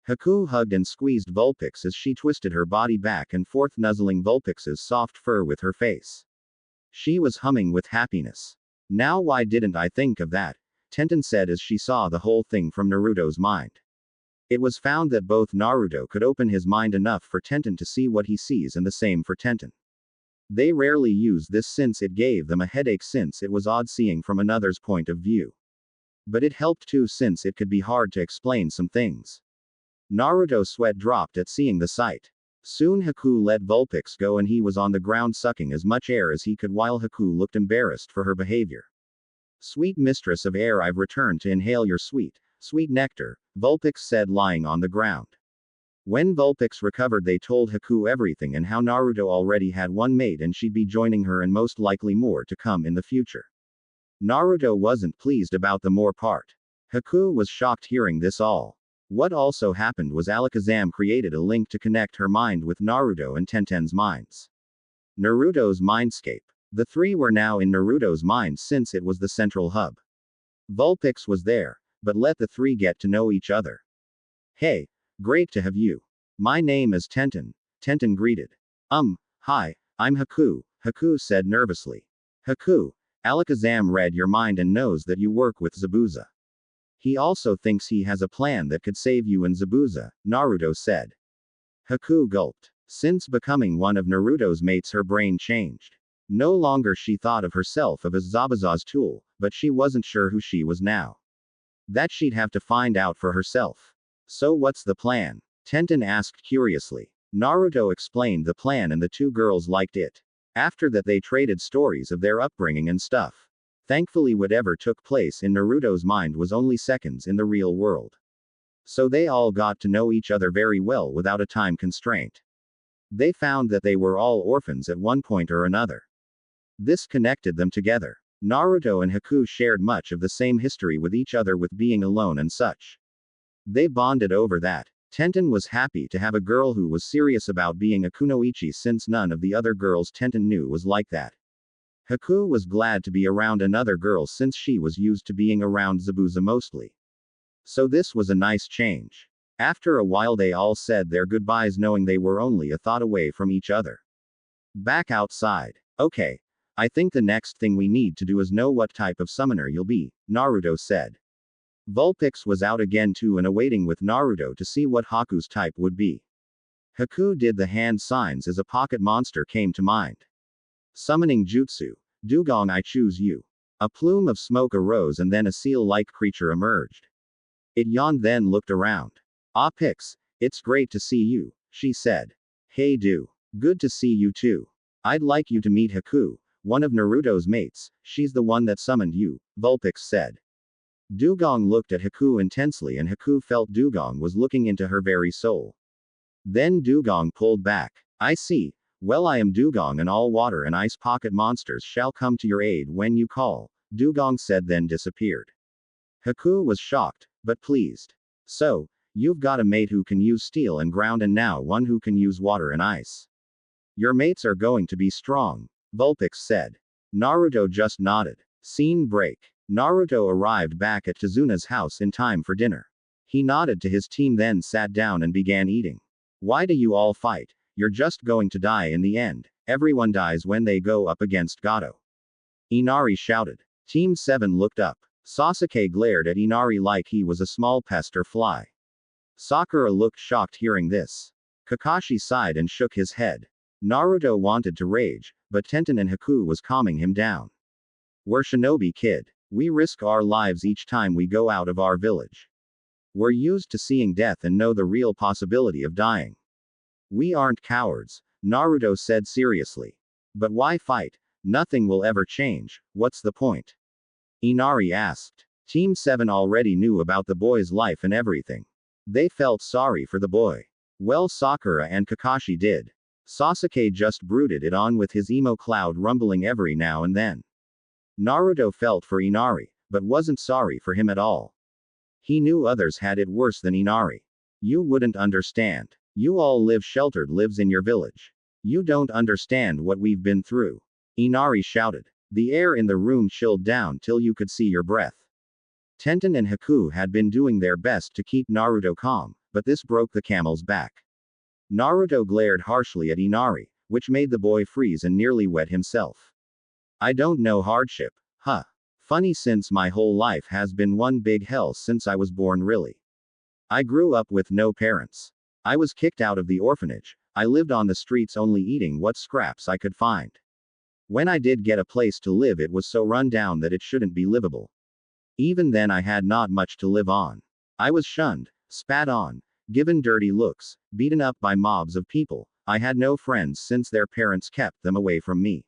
Haku hugged and squeezed Vulpix as she twisted her body back and forth, nuzzling Vulpix's soft fur with her face. She was humming with happiness. Now why didn't I think of that? Tenten said as she saw the whole thing from Naruto's mind. It was found that both Naruto could open his mind enough for Tenten to see what he sees, and the same for Tenten. They rarely use this since it gave them a headache, since it was odd seeing from another's point of view. But it helped too, since it could be hard to explain some things. Naruto's sweat dropped at seeing the sight. Soon Haku let Vulpix go and he was on the ground sucking as much air as he could while Haku looked embarrassed for her behavior. Sweet mistress of air, I've returned to inhale your sweet, sweet nectar, Vulpix said, lying on the ground. When Vulpix recovered, they told Haku everything and how Naruto already had one mate and she'd be joining her and most likely more to come in the future. Naruto wasn't pleased about the more part. Haku was shocked hearing this all. What also happened was Alakazam created a link to connect her mind with Naruto and Tenten's minds. Naruto's mindscape. The three were now in Naruto's mind since it was the central hub. Vulpix was there, but let the three get to know each other. Hey, great to have you. My name is Tenten, Tenten greeted. Hi, I'm Haku, Haku said nervously. Haku, Alakazam read your mind and knows that you work with Zabuza. He also thinks he has a plan that could save you and Zabuza, Naruto said. Haku gulped. Since becoming one of Naruto's mates, her brain changed. No longer she thought of herself as Zabuza's tool, but she wasn't sure who she was now. That she'd have to find out for herself. So what's the plan? Tenten asked curiously. Naruto explained the plan and the two girls liked it. After that they traded stories of their upbringing and stuff. Thankfully whatever took place in Naruto's mind was only seconds in the real world. So they all got to know each other very well without a time constraint. They found that they were all orphans at one point or another. This connected them together. Naruto and Haku shared much of the same history with each other, with being alone and such. They bonded over that. Tenten was happy to have a girl who was serious about being a kunoichi, since none of the other girls Tenten knew was like that. Haku was glad to be around another girl since she was used to being around Zabuza mostly. So this was a nice change. After a while they all said their goodbyes, knowing they were only a thought away from each other. Back outside. Okay. I think the next thing we need to do is know what type of summoner you'll be, Naruto said. Vulpix was out again too and awaiting with Naruto to see what Haku's type would be. Haku did the hand signs as a pocket monster came to mind. Summoning jutsu. Dugong, I choose you. A plume of smoke arose and then a seal-like creature emerged. It yawned, then looked around. Ah Pix, it's great to see you, she said. Hey Du. Good to see you too. I'd like you to meet Haku, one of Naruto's mates, she's the one that summoned you, Vulpix said. Dugong looked at Haku intensely and Haku felt Dugong was looking into her very soul. Then Dugong pulled back. I see. Well, I am Dugong and all water and ice pocket monsters shall come to your aid when you call, Dugong said, then disappeared. Haku was shocked, but pleased. So, you've got a mate who can use steel and ground and now one who can use water and ice. Your mates are going to be strong, Vulpix said. Naruto just nodded. Scene break. Naruto arrived back at Tazuna's house in time for dinner. He nodded to his team, then sat down and began eating. Why do you all fight? You're just going to die in the end. Everyone dies when they go up against Gato. Inari shouted. Team 7 looked up. Sasuke glared at Inari like he was a small pest or fly. Sakura looked shocked hearing this. Kakashi sighed and shook his head. Naruto wanted to rage, but Tenten and Haku was calming him down. We're Shinobi, kid. We risk our lives each time we go out of our village. We're used to seeing death and know the real possibility of dying. We aren't cowards, Naruto said seriously. But why fight? Nothing will ever change, what's the point? Inari asked. Team 7 already knew about the boy's life and everything. They felt sorry for the boy. Well, Sakura and Kakashi did. Sasuke just brooded it on with his emo cloud rumbling every now and then. Naruto felt for Inari, but wasn't sorry for him at all. He knew others had it worse than Inari. You wouldn't understand. You all live sheltered lives in your village. You don't understand what we've been through. Inari shouted. The air in the room chilled down till you could see your breath. Tenten and Haku had been doing their best to keep Naruto calm, but this broke the camel's back. Naruto glared harshly at Inari, which made the boy freeze and nearly wet himself. I don't know hardship. Huh. Funny, since my whole life has been one big hell since I was born, really. I grew up with no parents. I was kicked out of the orphanage. I lived on the streets only eating what scraps I could find. When I did get a place to live, it was so run down that it shouldn't be livable. Even then I had not much to live on. I was shunned, spat on, given dirty looks, beaten up by mobs of people. I had no friends since their parents kept them away from me.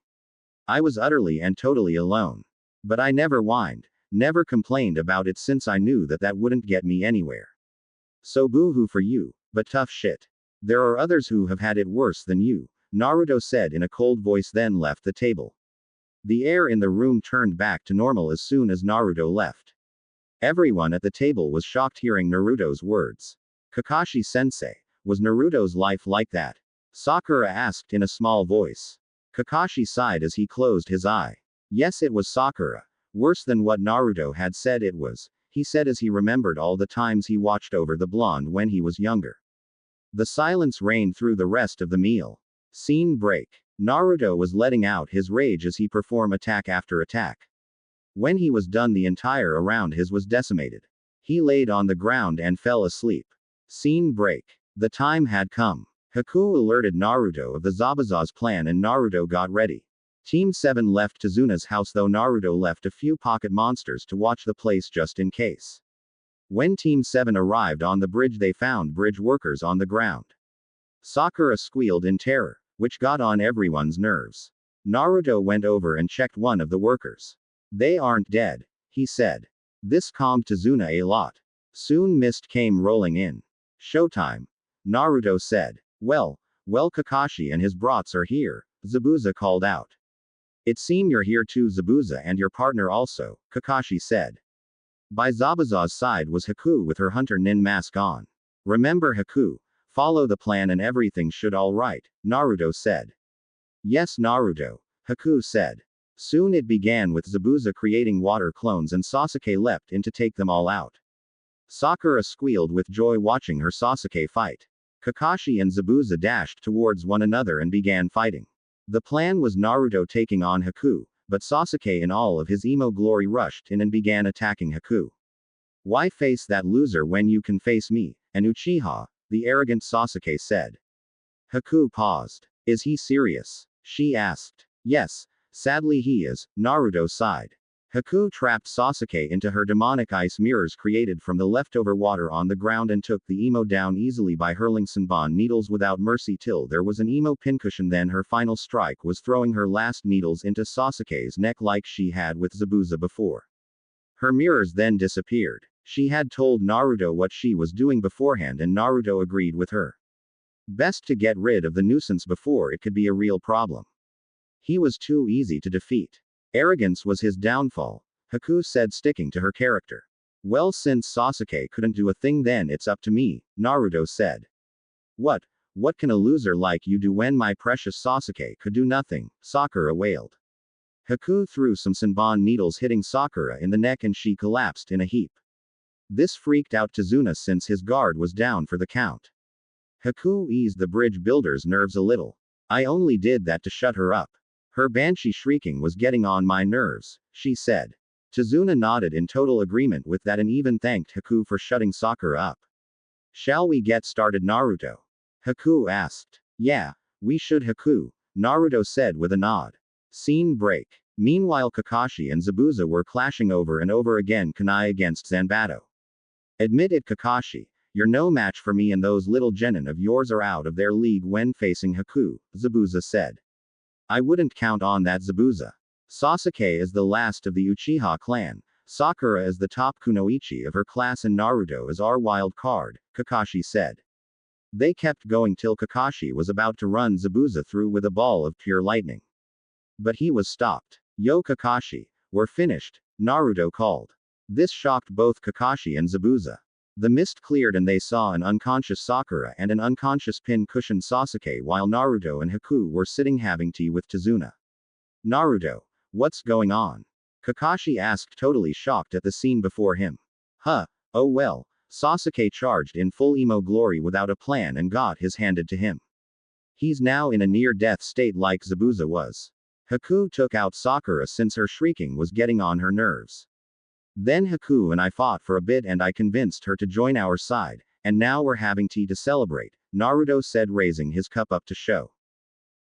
I was utterly and totally alone. But I never whined, never complained about it, since I knew that that wouldn't get me anywhere. So boo-hoo for you, but tough shit. There are others who have had it worse than you, Naruto said in a cold voice, then left the table. The air in the room turned back to normal as soon as Naruto left. Everyone at the table was shocked hearing Naruto's words. Kakashi-sensei, was Naruto's life like that? Sakura asked in a small voice. Kakashi sighed as he closed his eye. Yes, it was, Sakura. Worse than what Naruto had said it was, he said as he remembered all the times he watched over the blonde when he was younger. The silence reigned through the rest of the meal. Scene break. Naruto was letting out his rage as he performed attack after attack. When he was done, the entire around his was decimated. He laid on the ground and fell asleep. Scene break. The time had come. Haku alerted Naruto of the Zabuza's plan and Naruto got ready. Team 7 left Tizuna's house, though Naruto left a few pocket monsters to watch the place just in case. When Team 7 arrived on the bridge, they found bridge workers on the ground. Sakura squealed in terror, which got on everyone's nerves. Naruto went over and checked one of the workers. They aren't dead, he said. This calmed Tizuna a lot. Soon mist came rolling in. Showtime, Naruto said. Well, Kakashi and his brats are here, Zabuza called out. It seems you're here too, Zabuza, and your partner also, Kakashi said. By Zabuza's side was Haku with her Hunter Nin mask on. Remember, Haku, follow the plan and everything should all right, Naruto said. Yes, Naruto, Haku said. Soon it began with Zabuza creating water clones and Sasuke leapt in to take them all out. Sakura squealed with joy watching her Sasuke fight. Kakashi and Zabuza dashed towards one another and began fighting. The plan was Naruto taking on Haku, but Sasuke in all of his emo glory rushed in and began attacking Haku. Why face that loser when you can face me, and Uchiha, the arrogant Sasuke said. Haku paused. Is he serious? She asked. Yes, sadly he is, Naruto sighed. Haku trapped Sasuke into her demonic ice mirrors created from the leftover water on the ground and took the emo down easily by hurling Senbon needles without mercy till there was an emo pincushion. Then her final strike was throwing her last needles into Sasuke's neck like she had with Zabuza before. Her mirrors then disappeared. She had told Naruto what she was doing beforehand and Naruto agreed with her. Best to get rid of the nuisance before it could be a real problem. He was too easy to defeat. Arrogance was his downfall, Haku said, sticking to her character. Well, since Sasuke couldn't do a thing, then it's up to me, Naruto said. What can a loser like you do when my precious Sasuke could do nothing? Sakura wailed. Haku threw some Senbon needles hitting Sakura in the neck and she collapsed in a heap. This freaked out Tizuna since his guard was down for the count. Haku eased the bridge builder's nerves a little. I only did that to shut her up. Her banshee shrieking was getting on my nerves, she said. Tizuna nodded in total agreement with that and even thanked Haku for shutting Sakura up. Shall we get started, Naruto? Haku asked. Yeah, we should, Haku, Naruto said with a nod. Scene break. Meanwhile, Kakashi and Zabuza were clashing over and over again, kunai against Zanbato. Admit it, Kakashi, you're no match for me, and those little genin of yours are out of their league when facing Haku, Zabuza said. I wouldn't count on that Zabuza. Sasuke is the last of the Uchiha clan. Sakura is the top kunoichi of her class and Naruto is our wild card, Kakashi said. They kept going till Kakashi was about to run Zabuza through with a ball of pure lightning. But he was stopped. Yo Kakashi, we're finished, Naruto called. This shocked both Kakashi and Zabuza. The mist cleared and they saw an unconscious Sakura and an unconscious pin-cushioned Sasuke while Naruto and Haku were sitting having tea with Tazuna. Naruto, what's going on? Kakashi asked, totally shocked at the scene before him. Huh, oh well, Sasuke charged in full emo glory without a plan and got his handed to him. He's now in a near-death state like Zabuza was. Haku took out Sakura since her shrieking was getting on her nerves. Then Haku and I fought for a bit and I convinced her to join our side, and now we're having tea to celebrate, Naruto said, raising his cup up to show.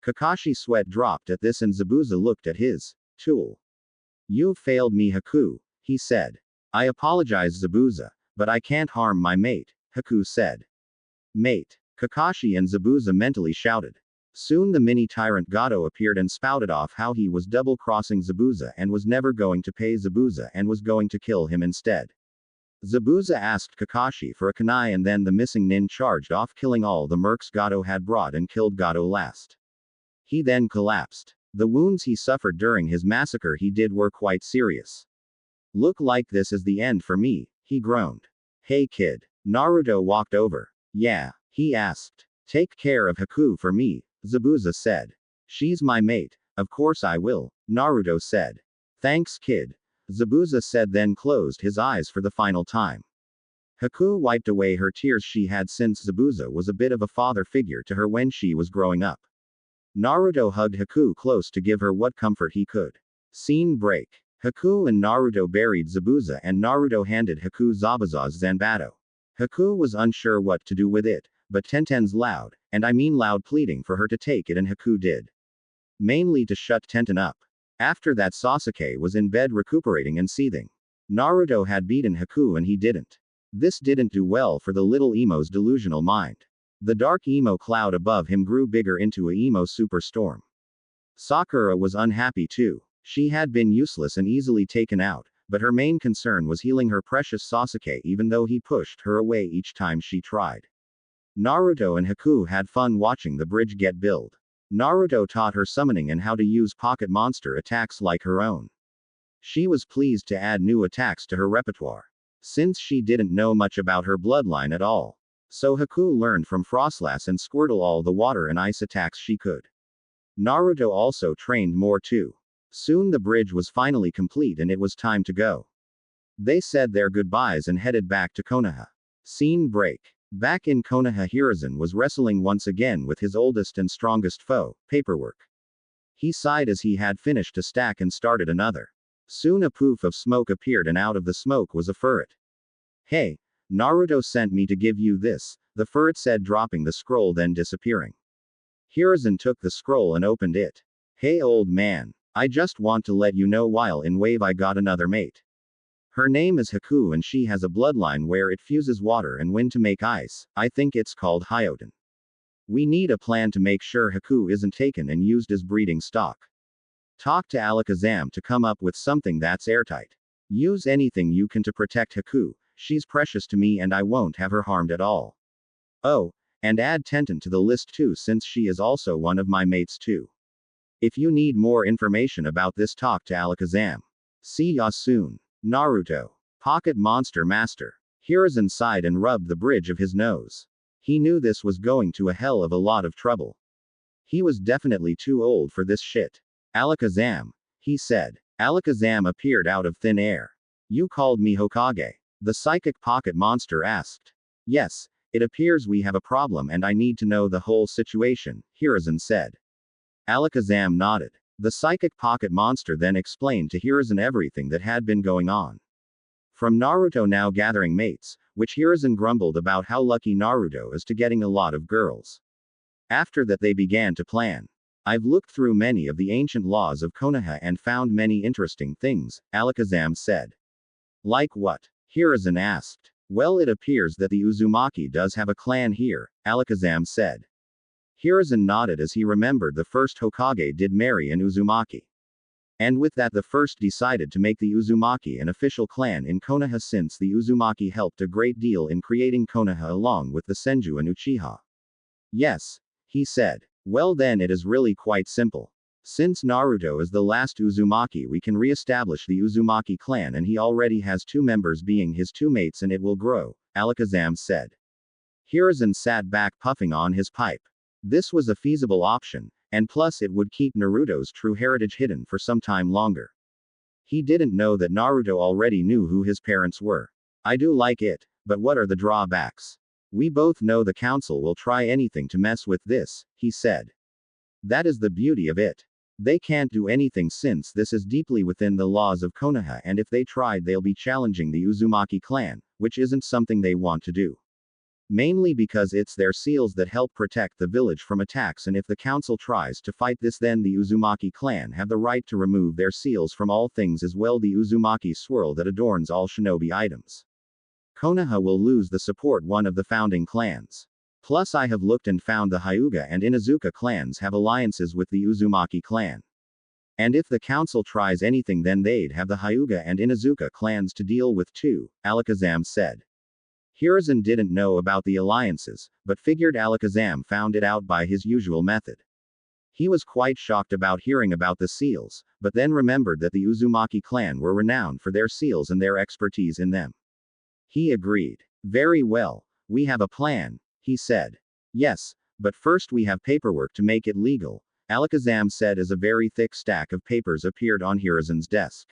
Kakashi's sweat dropped at this and Zabuza looked at his tool. You've failed me, Haku, he said. I apologize, Zabuza, but I can't harm my mate, Haku said. Mate, Kakashi and Zabuza mentally shouted. Soon the mini-tyrant Gato appeared and spouted off how he was double-crossing Zabuza and was never going to pay Zabuza and was going to kill him instead. Zabuza asked Kakashi for a kunai and then the missing nin charged off, killing all the mercs Gato had brought and killed Gato last. He then collapsed. The wounds he suffered during his massacre he did were quite serious. Look like this is the end for me, he groaned. Hey kid. Naruto walked over. Yeah, he asked. Take care of Haku for me, Zabuza said. She's my mate, of course I will, Naruto said. Thanks kid. Zabuza said, then closed his eyes for the final time. Haku wiped away her tears she had since Zabuza was a bit of a father figure to her when she was growing up. Naruto hugged Haku close to give her what comfort he could. Scene break. Haku and Naruto buried Zabuza and Naruto handed Haku Zabuza's Zanbato. Haku was unsure what to do with it, but Tenten's loud, and I mean loud, pleading for her to take it and Haku did. Mainly to shut Tenten up. After that Sasuke was in bed recuperating and seething. Naruto had beaten Haku and he didn't. This didn't do well for the little emo's delusional mind. The dark emo cloud above him grew bigger into a emo superstorm. Sakura was unhappy too. She had been useless and easily taken out, but her main concern was healing her precious Sasuke even though he pushed her away each time she tried. Naruto and Haku had fun watching the bridge get built. Naruto taught her summoning and how to use pocket monster attacks like her own. She was pleased to add new attacks to her repertoire. Since she didn't know much about her bloodline at all. So Haku learned from Frostlass and Squirtle all the water and ice attacks she could. Naruto also trained more too. Soon the bridge was finally complete and it was time to go. They said their goodbyes and headed back to Konoha. Scene break. Back in Konoha, Hiruzen was wrestling once again with his oldest and strongest foe, paperwork. He sighed as he had finished a stack and started another. Soon a poof of smoke appeared and out of the smoke was a ferret. Hey, Naruto sent me to give you this, the ferret said, dropping the scroll then disappearing. Hiruzen took the scroll and opened it. Hey old man, I just want to let you know while in wave I got another mate. Her name is Haku and she has a bloodline where it fuses water and wind to make ice, I think it's called Hyoten. We need a plan to make sure Haku isn't taken and used as breeding stock. Talk to Alakazam to come up with something that's airtight. Use anything you can to protect Haku, she's precious to me and I won't have her harmed at all. Oh, and add Tenten to the list too since she is also one of my mates too. If you need more information about this, talk to Alakazam. See ya soon. Naruto. Pocket Monster Master. Hiruzen sighed and rubbed the bridge of his nose. He knew this was going to a hell of a lot of trouble. He was definitely too old for this shit. Alakazam, he said. Alakazam appeared out of thin air. You called me Hokage? The psychic pocket monster asked. Yes, it appears we have a problem and I need to know the whole situation, Hiruzen said. Alakazam nodded. The psychic pocket monster then explained to Hiruzen everything that had been going on. From Naruto now gathering mates, which Hiruzen grumbled about how lucky Naruto is to getting a lot of girls. After that they began to plan. I've looked through many of the ancient laws of Konoha and found many interesting things, Alakazam said. Like what? Hiruzen asked. Well, it appears that the Uzumaki does have a clan here, Alakazam said. Hiruzen nodded as he remembered the first Hokage did marry an Uzumaki. And with that the first decided to make the Uzumaki an official clan in Konoha since the Uzumaki helped a great deal in creating Konoha along with the Senju and Uchiha. Yes, he said. Well then it is really quite simple. Since Naruto is the last Uzumaki we can re-establish the Uzumaki clan and he already has 2 members being his 2 mates and it will grow, Alakazam said. Hiruzen sat back puffing on his pipe. This was a feasible option, and plus it would keep Naruto's true heritage hidden for some time longer. He didn't know that Naruto already knew who his parents were. I do like it, but what are the drawbacks? We both know the council will try anything to mess with this, he said. That is the beauty of it. They can't do anything since this is deeply within the laws of Konoha and if they tried they'll be challenging the Uzumaki clan, which isn't something they want to do. Mainly because it's their seals that help protect the village from attacks and if the council tries to fight this then the Uzumaki clan have the right to remove their seals from all things as well the Uzumaki swirl that adorns all shinobi items. Konoha will lose the support one of the founding clans. Plus I have looked and found the Hyuga and Inuzuka clans have alliances with the Uzumaki clan. And if the council tries anything then they'd have the Hyuga and Inuzuka clans to deal with too, Alakazam said. Hiruzen didn't know about the alliances, but figured Alakazam found it out by his usual method. He was quite shocked about hearing about the seals, but then remembered that the Uzumaki clan were renowned for their seals and their expertise in them. He agreed. Very well, we have a plan, he said. Yes, but first we have paperwork to make it legal, Alakazam said as a very thick stack of papers appeared on Hiruzen's desk.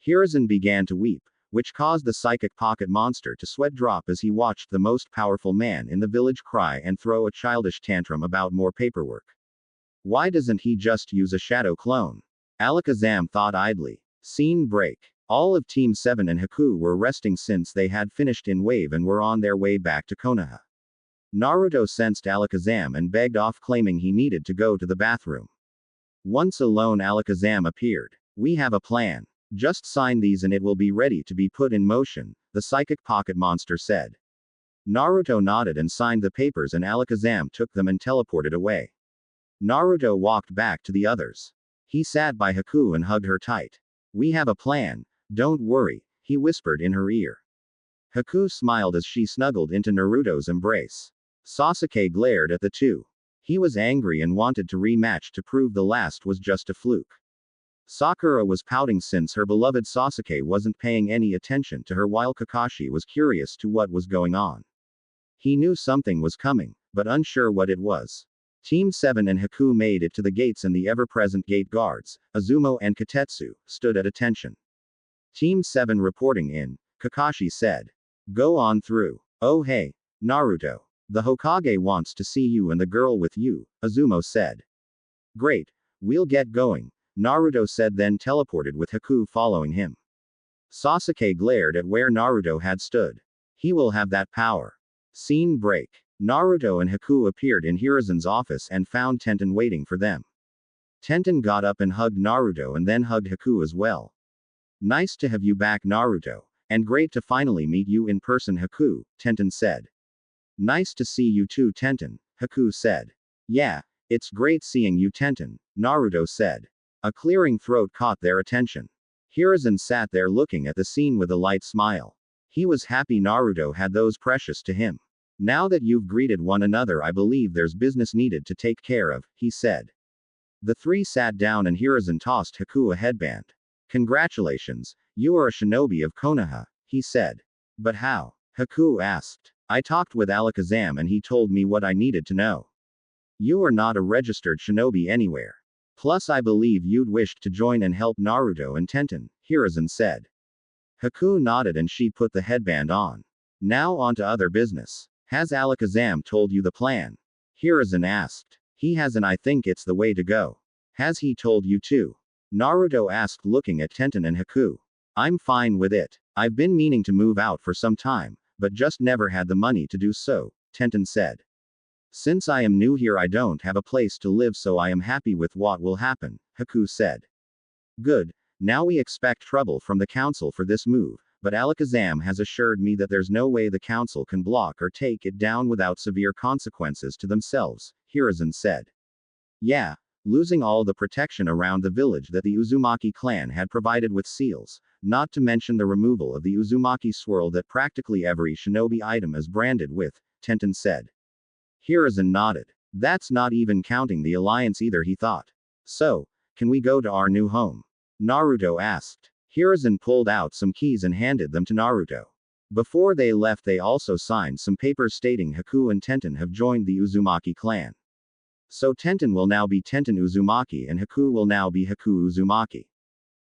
Hiruzen began to weep, which caused the psychic pocket monster to sweat drop as he watched the most powerful man in the village cry and throw a childish tantrum about more paperwork. Why doesn't he just use a shadow clone? Alakazam thought idly. Scene break. All of Team 7 and Haku were resting since they had finished in Wave and were on their way back to Konoha. Naruto sensed Alakazam and begged off claiming he needed to go to the bathroom. Once alone Alakazam appeared. We have a plan. Just sign these and it will be ready to be put in motion, the psychic pocket monster said. Naruto nodded and signed the papers and Alakazam took them and teleported away. Naruto walked back to the others. He sat by Haku and hugged her tight. We have a plan, don't worry, he whispered in her ear. Haku smiled as she snuggled into Naruto's embrace. Sasuke glared at the two. He was angry and wanted to rematch to prove the last was just a fluke. Sakura was pouting since her beloved Sasuke wasn't paying any attention to her while Kakashi was curious to what was going on. He knew something was coming, but unsure what it was. Team 7 and Haku made it to the gates and the ever-present gate guards, Azumo and Katetsu, stood at attention. Team 7 reporting in, Kakashi said. Go on through. Oh hey, Naruto. The Hokage wants to see you and the girl with you, Azumo said. Great. We'll get going, Naruto said then teleported with Haku following him. Sasuke glared at where Naruto had stood. He will have that power. Scene break. Naruto and Haku appeared in Hiruzen's office and found Tenten waiting for them. Tenten got up and hugged Naruto and then hugged Haku as well. Nice to have you back Naruto, and great to finally meet you in person Haku, Tenten said. Nice to see you too Tenten, Haku said. Yeah, it's great seeing you Tenten, Naruto said. A clearing throat caught their attention. Hiruzen sat there looking at the scene with a light smile. He was happy Naruto had those precious to him. Now that you've greeted one another I believe there's business needed to take care of, he said. The three sat down and Hiruzen tossed Haku a headband. Congratulations, you are a shinobi of Konoha, he said. But how? Haku asked. I talked with Alakazam and he told me what I needed to know. You are not a registered shinobi anywhere. Plus I believe you'd wished to join and help Naruto and Tenten, Hiruzen said. Haku nodded and she put the headband on. Now on to other business. Has Alakazam told you the plan? Hiruzen asked. He has and I think it's the way to go. Has he told you too? Naruto asked looking at Tenten and Haku. I'm fine with it. I've been meaning to move out for some time, but just never had the money to do so, Tenten said. Since I am new here I don't have a place to live so I am happy with what will happen, Haku said. Good, now we expect trouble from the council for this move, but Alakazam has assured me that there's no way the council can block or take it down without severe consequences to themselves, Hiruzen said. Yeah, losing all the protection around the village that the Uzumaki clan had provided with seals, not to mention the removal of the Uzumaki swirl that practically every shinobi item is branded with, Tenten said. Hiruzen nodded. That's not even counting the alliance either, he thought. So, can we go to our new home? Naruto asked. Hiruzen pulled out some keys and handed them to Naruto. Before they left, they also signed some papers stating Haku and Tenten have joined the Uzumaki clan. So Tenten will now be Tenten Uzumaki and Haku will now be Haku Uzumaki.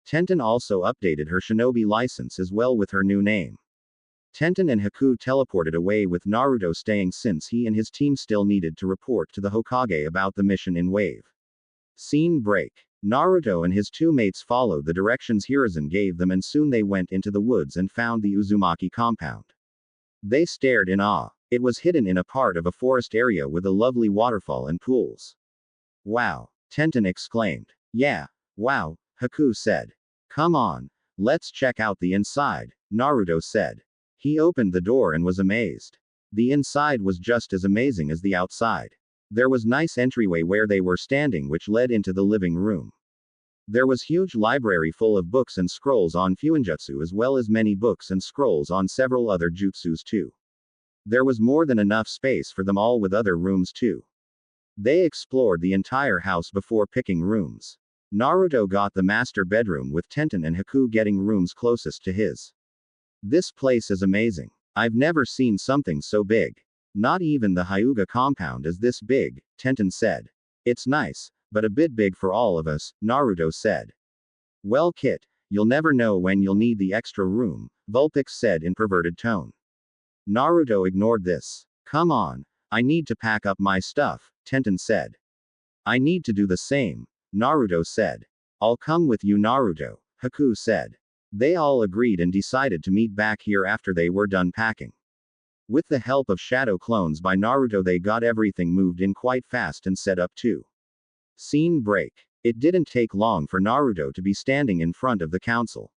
Tenten also updated her shinobi license as well with her new name. Tenten and Haku teleported away with Naruto staying since he and his team still needed to report to the Hokage about the mission in Wave. Scene break. Naruto and his two mates followed the directions Hiruzen gave them and soon they went into the woods and found the Uzumaki compound. They stared in awe. It was hidden in a part of a forest area with a lovely waterfall and pools. Wow, Tenten exclaimed. Yeah, wow, Haku said. Come on, let's check out the inside, Naruto said. He opened the door and was amazed. The inside was just as amazing as the outside. There was nice entryway where they were standing which led into the living room. There was huge library full of books and scrolls on Fuinjutsu as well as many books and scrolls on several other jutsus too. There was more than enough space for them all with other rooms too. They explored the entire house before picking rooms. Naruto got the master bedroom with Tenten and Haku getting rooms closest to his. This place is amazing. I've never seen something so big. Not even the Hyuga compound is this big, Tenten said. It's nice, but a bit big for all of us, Naruto said. Well Kit, you'll never know when you'll need the extra room, Vulpix said in perverted tone. Naruto ignored this. Come on, I need to pack up my stuff, Tenten said. I need to do the same, Naruto said. I'll come with you Naruto, Haku said. They all agreed and decided to meet back here after they were done packing. With the help of shadow clones by Naruto they got everything moved in quite fast and set up too. Scene break. It didn't take long for Naruto to be standing in front of the council.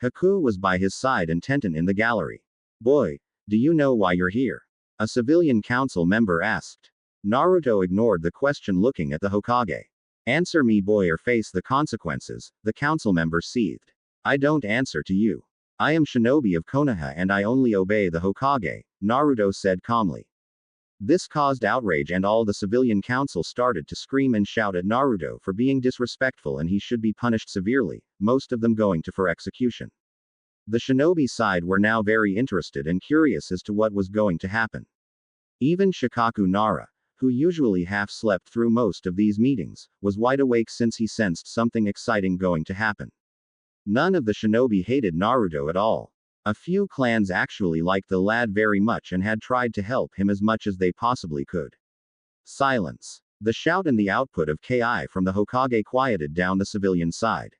Haku was by his side and Tenten in the gallery. Boy, do you know why you're here? A civilian council member asked. Naruto ignored the question looking at the Hokage. Answer me boy or face the consequences, the council member seethed. I don't answer to you. I am Shinobi of Konoha and I only obey the Hokage, Naruto said calmly. This caused outrage and all the civilian council started to scream and shout at Naruto for being disrespectful and he should be punished severely, most of them going to for execution. The shinobi side were now very interested and curious as to what was going to happen. Even Shikaku Nara, who usually half slept through most of these meetings, was wide awake since he sensed something exciting going to happen. None of the shinobi hated Naruto at all. A few clans actually liked the lad very much and had tried to help him as much as they possibly could. Silence. The shout and the output of Ki from the Hokage quieted down the civilian side.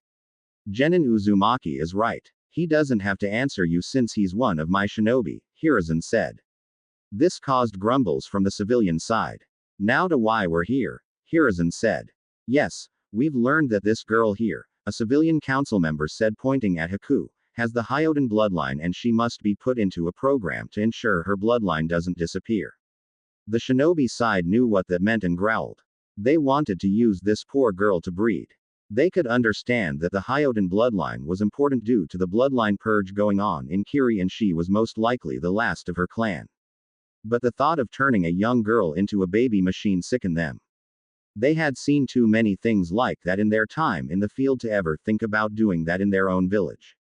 Genin Uzumaki is right. He doesn't have to answer you since he's one of my shinobi, Hiruzen said. This caused grumbles from the civilian side. Now to why we're here, Hiruzen said. Yes, we've learned that this girl here, a civilian council member said pointing at Haku, has the Hyoden bloodline and she must be put into a program to ensure her bloodline doesn't disappear. The shinobi side knew what that meant and growled. They wanted to use this poor girl to breed. They could understand that the Hyoden bloodline was important due to the bloodline purge going on in Kiri and she was most likely the last of her clan. But the thought of turning a young girl into a baby machine sickened them. They had seen too many things like that in their time in the field to ever think about doing that in their own village.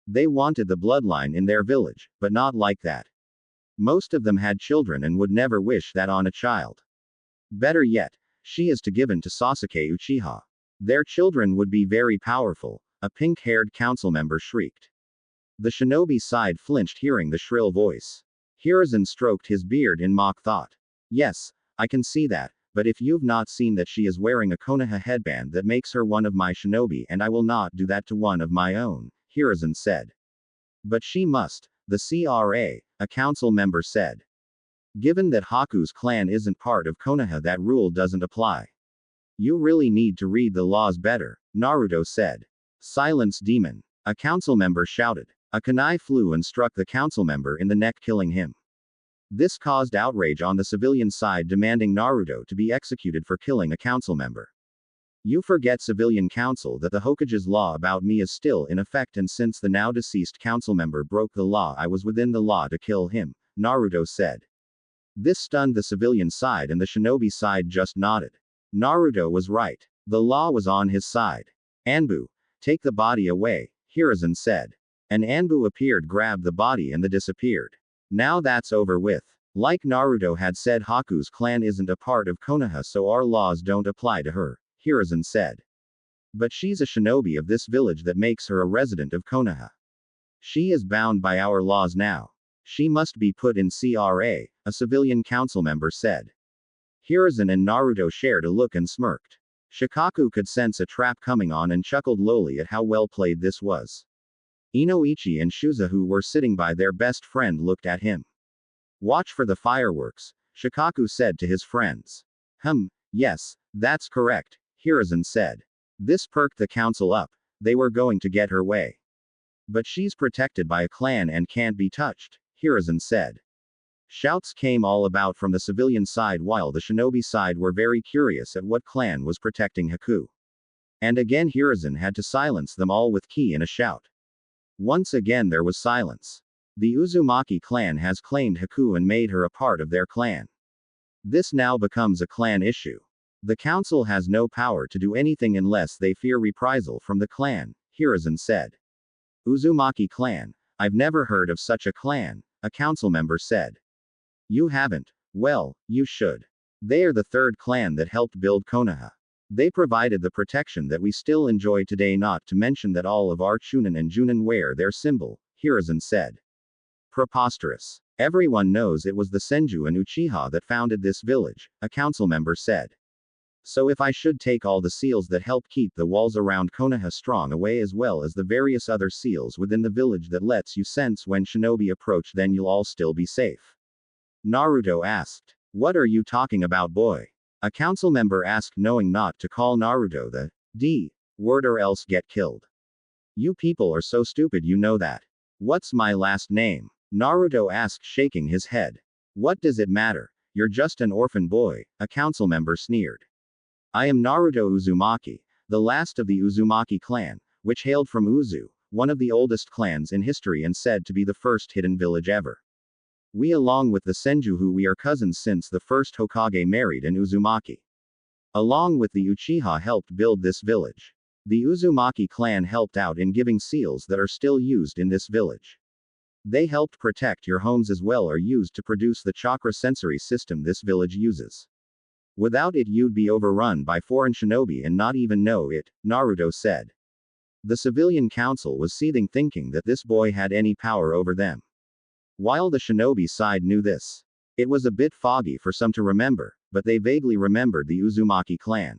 They wanted the bloodline in their village, but not like that. Most of them had children and would never wish that on a child. Better yet, she is to given to Sasuke Uchiha. Their children would be very powerful, a pink-haired council member shrieked. The shinobi side flinched hearing the shrill voice. Hiruzen stroked his beard in mock thought. Yes, I can see that. But if you've not seen that she is wearing a Konoha headband that makes her one of my shinobi and I will not do that to one of my own, Hiruzen said. But she must, the CRA, a council member said. Given that Haku's clan isn't part of Konoha that rule doesn't apply. You really need to read the laws better, Naruto said. Silence demon, a council member shouted. A kunai flew and struck the council member in the neck, killing him. This caused outrage on the civilian side, demanding Naruto to be executed for killing a council member. You forget, civilian council, that the Hokage's law about me is still in effect, and since the now deceased council member broke the law, I was within the law to kill him, Naruto said. This stunned the civilian side, and the shinobi side just nodded. Naruto was right. The law was on his side. Anbu, take the body away, Hiruzen said. An Anbu appeared, grabbed the body, and disappeared. Now that's over with. Like Naruto had said, Haku's clan isn't a part of Konoha, so our laws don't apply to her, Hiruzen said. But she's a shinobi of this village, that makes her a resident of Konoha. She is bound by our laws now. She must be put in CRA, a civilian council member said. Hiruzen and Naruto shared a look and smirked. Shikaku could sense a trap coming on and chuckled lowly at how well played this was. Inoichi and Shuza, who were sitting by their best friend, looked at him. Watch for the fireworks, Shikaku said to his friends. Yes, that's correct, Hiruzen said. This perked the council up. They were going to get her way. But she's protected by a clan and can't be touched, Hiruzen said. Shouts came all about from the civilian side, while the shinobi side were very curious at what clan was protecting Haku. And again Hiruzen had to silence them all with ki and a shout. Once again there was silence. The Uzumaki clan has claimed Haku and made her a part of their clan. This now becomes a clan issue. The council has no power to do anything unless they fear reprisal from the clan, Hiruzen said. Uzumaki clan? I've never heard of such a clan, a council member said. You haven't? Well, you should. They are the third clan that helped build Konoha. They provided the protection that we still enjoy today, not to mention that all of our Chunin and Junin wear their symbol, Hiruzen said. Preposterous. Everyone knows it was the Senju and Uchiha that founded this village, a council member said. So if I should take all the seals that help keep the walls around Konoha strong away, as well as the various other seals within the village that lets you sense when shinobi approach, then you'll all still be safe. Naruto asked. What are you talking about, boy? A council member asked, knowing not to call Naruto the D word or else get killed. You people are so stupid, you know that. What's my last name? Naruto asked, shaking his head. What does it matter? You're just an orphan boy, a council member sneered. I am Naruto Uzumaki, the last of the Uzumaki clan, which hailed from Uzu, one of the oldest clans in history and said to be the first hidden village ever. We, along with the Senju, who we are cousins since the first Hokage married an Uzumaki. Along with the Uchiha, helped build this village. The Uzumaki clan helped out in giving seals that are still used in this village. They helped protect your homes as well, are used to produce the chakra sensory system this village uses. Without it you'd be overrun by foreign shinobi and not even know it, Naruto said. The civilian council was seething, thinking that this boy had any power over them. While the shinobi side knew this. It was a bit foggy for some to remember, but they vaguely remembered the Uzumaki clan.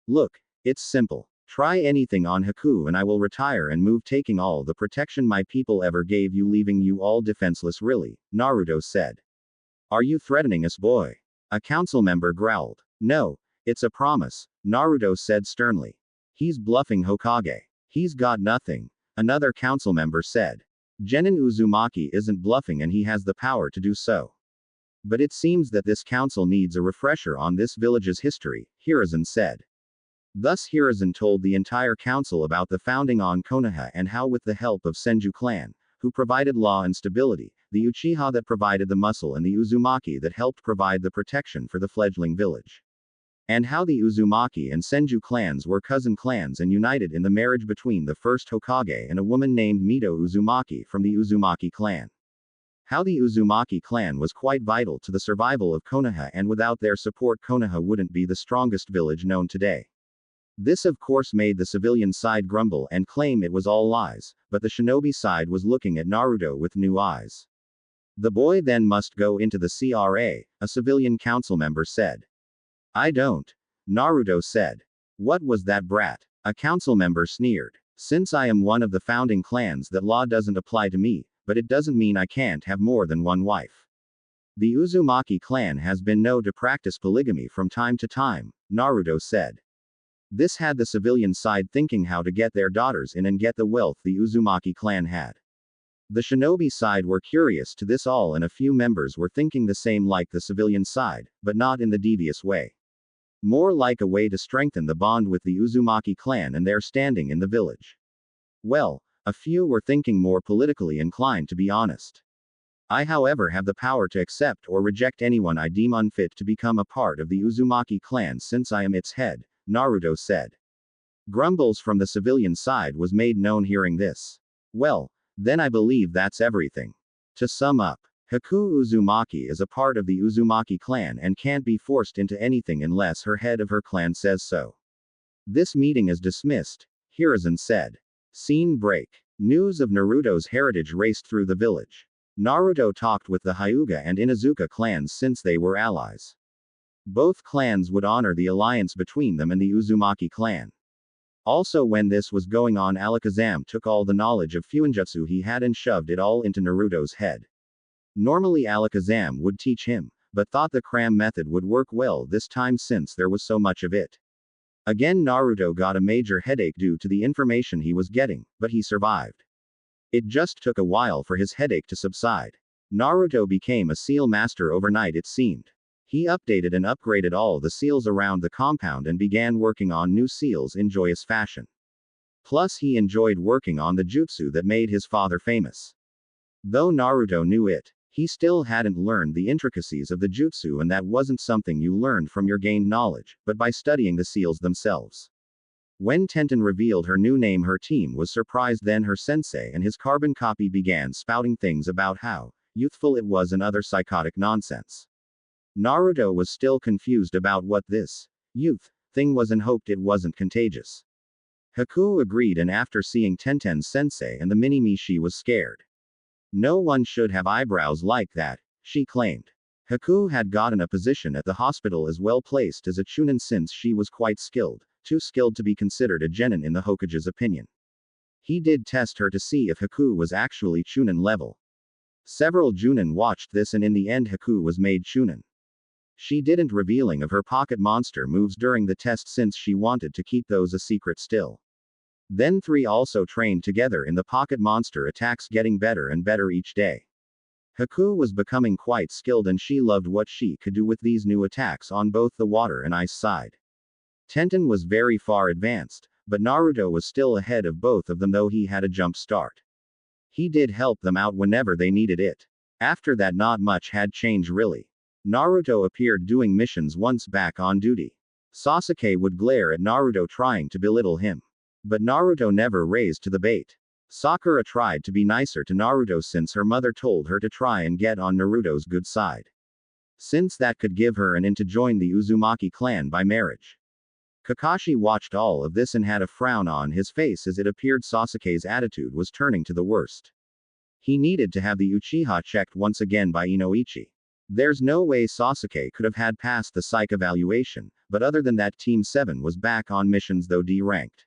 Look, it's simple. Try anything on Haku and I will retire and move, taking all the protection my people ever gave you, leaving you all defenseless. Really, Naruto said. Are you threatening us, boy? A council member growled. No, it's a promise, Naruto said sternly. He's bluffing, Hokage. He's got nothing, another council member said. Genin Uzumaki isn't bluffing and he has the power to do so. But it seems that this council needs a refresher on this village's history, Hiruzen said. Thus Hiruzen told the entire council about the founding on Konoha and how, with the help of Senju clan, who provided law and stability, the Uchiha that provided the muscle, and the Uzumaki that helped provide the protection for the fledgling village. And how the Uzumaki and Senju clans were cousin clans and united in the marriage between the first Hokage and a woman named Mito Uzumaki from the Uzumaki clan. How the Uzumaki clan was quite vital to the survival of Konoha, and without their support Konoha wouldn't be the strongest village known today. This of course made the civilian side grumble and claim it was all lies, but the shinobi side was looking at Naruto with new eyes. The boy then must go into the CRA, a civilian council member said. I don't. Naruto said. What was that brat? A council member sneered. Since I am one of the founding clans, that law doesn't apply to me, but it doesn't mean I can't have more than one wife. The Uzumaki clan has been known to practice polygamy from time to time, Naruto said. This had the civilian side thinking how to get their daughters in and get the wealth the Uzumaki clan had. The shinobi side were curious to this all and a few members were thinking the same like the civilian side, but not in the devious way. More like a way to strengthen the bond with the Uzumaki clan and their standing in the village. Well, a few were thinking more politically inclined, to be honest. I, however, have the power to accept or reject anyone I deem unfit to become a part of the Uzumaki clan since I am its head, Naruto said. Grumbles from the civilian side was made known hearing this. Well, then I believe that's everything. To sum up, Haku Uzumaki is a part of the Uzumaki clan and can't be forced into anything unless her head of her clan says so. This meeting is dismissed, Hiruzen said. Scene break. News of Naruto's heritage raced through the village. Naruto talked with the Hyuga and Inuzuka clans since they were allies. Both clans would honor the alliance between them and the Uzumaki clan. Also, when this was going on, Alakazam took all the knowledge of Fuinjutsu he had and shoved it all into Naruto's head. Normally Alakazam would teach him, but thought the cram method would work well this time since there was so much of it. Again, Naruto got a major headache due to the information he was getting, but he survived. It just took a while for his headache to subside. Naruto became a seal master overnight, it seemed. He updated and upgraded all the seals around the compound and began working on new seals in joyous fashion. Plus, he enjoyed working on the jutsu that made his father famous. Though Naruto knew it, he still hadn't learned the intricacies of the jutsu, and that wasn't something you learned from your gained knowledge, but by studying the seals themselves. When Tenten revealed her new name, her team was surprised. Then her sensei and his carbon copy began spouting things about how youthful it was and other psychotic nonsense. Naruto was still confused about what this youth thing was and hoped it wasn't contagious. Haku agreed, and after seeing Tenten's sensei and the mini-me, she was scared. No one should have eyebrows like that, she claimed. Haku had gotten a position at the hospital as well placed as a Chunin since she was quite skilled, too skilled to be considered a genin in the Hokage's opinion. He did test her to see if Haku was actually Chunin level. Several Junin watched this, and in the end Haku was made Chunin. She didn't revealing of her pocket monster moves during the test since she wanted to keep those a secret still. Then three also trained together in the pocket monster attacks, getting better and better each day. Haku was becoming quite skilled and she loved what she could do with these new attacks on both the water and ice side. Tenten was very far advanced, but Naruto was still ahead of both of them, though he had a jump start. He did help them out whenever they needed it. After that, not much had changed really. Naruto appeared doing missions once back on duty. Sasuke would glare at Naruto trying to belittle him. But Naruto never raised to the bait. Sakura tried to be nicer to Naruto since her mother told her to try and get on Naruto's good side, since that could give her an in to join the Uzumaki clan by marriage. Kakashi watched all of this and had a frown on his face as it appeared Sasuke's attitude was turning to the worst. He needed to have the Uchiha checked once again by Inoichi. There's no way Sasuke could have had passed the psych evaluation, but other than that, Team 7 was back on missions, though D-ranked.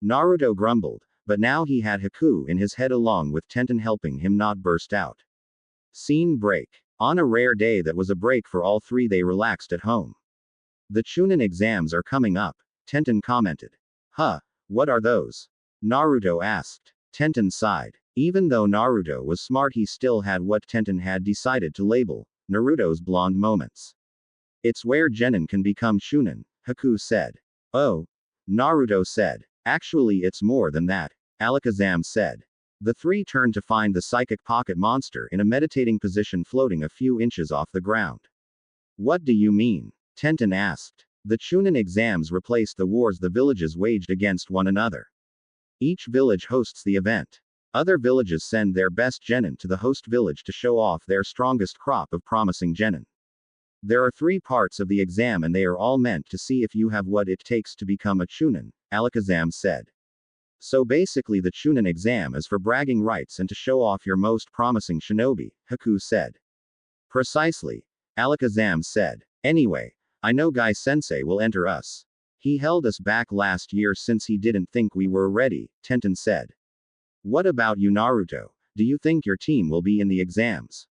Naruto grumbled, but now he had Haku in his head along with Tenten helping him not burst out. Scene break. On a rare day that was a break for all three, they relaxed at home. The Chunin exams are coming up, Tenten commented. Huh, what are those? Naruto asked. Tenten sighed. Even though Naruto was smart, he still had what Tenten had decided to label Naruto's blonde moments. It's where genin can become Chunin, Haku said. Oh, Naruto said. Actually, it's more than that, Alakazam said. The three turned to find the psychic pocket monster in a meditating position floating a few inches off the ground. What do you mean? Tenten asked. The Chunin exams replaced the wars the villages waged against one another. Each village hosts the event. Other villages send their best genin to the host village to show off their strongest crop of promising genin. There are 3 parts of the exam and they are all meant to see if you have what it takes to become a Chunin, Alakazam said. So basically the Chunin exam is for bragging rights and to show off your most promising shinobi, Haku said. Precisely, Alakazam said. Anyway, I know Guy Sensei will enter us. He held us back last year since he didn't think we were ready, Tenten said. What about you, Naruto? Do you think your team will be in the exams?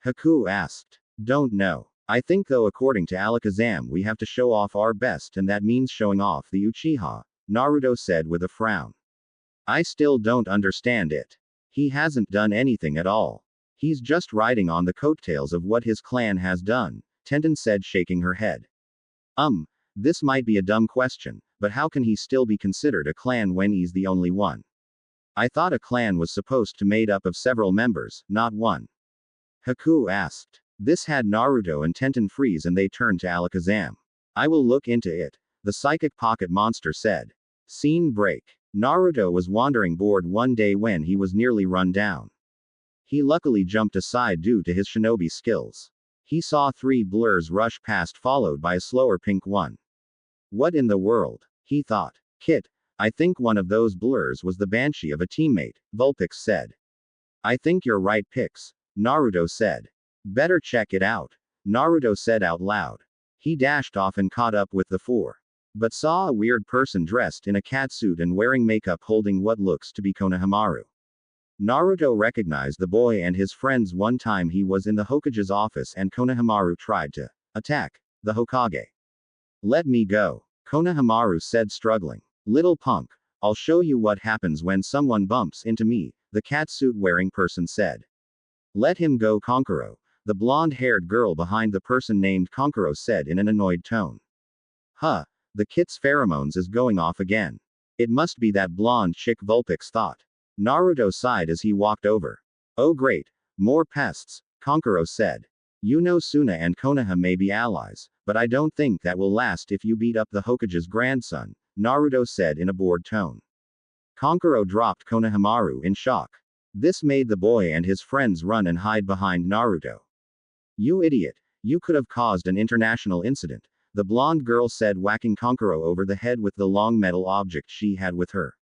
Haku asked. Don't know. I think though according to Alakazam we have to show off our best and that means showing off the Uchiha, Naruto said with a frown. I still don't understand it. He hasn't done anything at all. He's just riding on the coattails of what his clan has done, Tenten said, shaking her head. This might be a dumb question, but how can he still be considered a clan when he's the only one? I thought a clan was supposed to made up of several members, not one. Haku asked. This had Naruto and Tenten freeze and they turned to Alakazam. I will look into it, the psychic pocket monster said. Scene break. Naruto was wandering bored one day when he was nearly run down. He luckily jumped aside due to his shinobi skills. He saw 3 blurs rush past followed by a slower pink one. What in the world? He thought. Kit, I think one of those blurs was the banshee of a teammate, Vulpix said. I think you're right, Pix, Naruto said. Better check it out, Naruto said out loud. He dashed off and caught up with the 4. But saw a weird person dressed in a catsuit and wearing makeup holding what looks to be Konohamaru. Naruto recognized the boy and his friends one time he was in the Hokage's office and Konohamaru tried to attack the Hokage. Let me go, Konohamaru said, struggling. Little punk, I'll show you what happens when someone bumps into me, the catsuit wearing person said. Let him go, Konkoro, the blonde-haired girl behind the person named Konkoro said in an annoyed tone. Huh, the Kit's pheromones is going off again. It must be that blonde chick, Vulpix thought. Naruto sighed as he walked over. Oh great, more pests, Konkoro said. You know Suna and Konoha may be allies, but I don't think that will last if you beat up the Hokage's grandson, Naruto said in a bored tone. Konkoro dropped Konohamaru in shock. This made the boy and his friends run and hide behind Naruto. You idiot, you could have caused an international incident, the blonde girl said, whacking Konkoro over the head with the long metal object she had with her.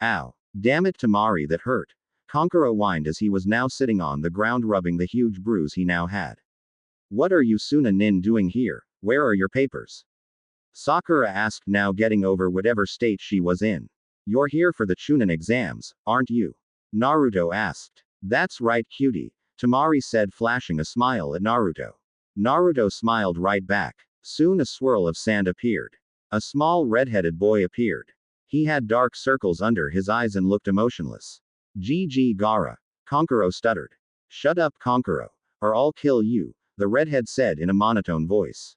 Ow. Damn it, Tamari, that hurt. Konkoro whined as he was now sitting on the ground rubbing the huge bruise he now had. What are you Suna Nin doing here? Where are your papers? Sakura asked, now getting over whatever state she was in. You're here for the Chunin exams, aren't you? Naruto asked. That's right, cutie, Tamari said, flashing a smile at Naruto. Naruto smiled right back. Soon a swirl of sand appeared. A small red-headed boy appeared. He had dark circles under his eyes and looked emotionless. GG Gaara, Konkoro stuttered. Shut up, Konkoro, or I'll kill you, the redhead said in a monotone voice.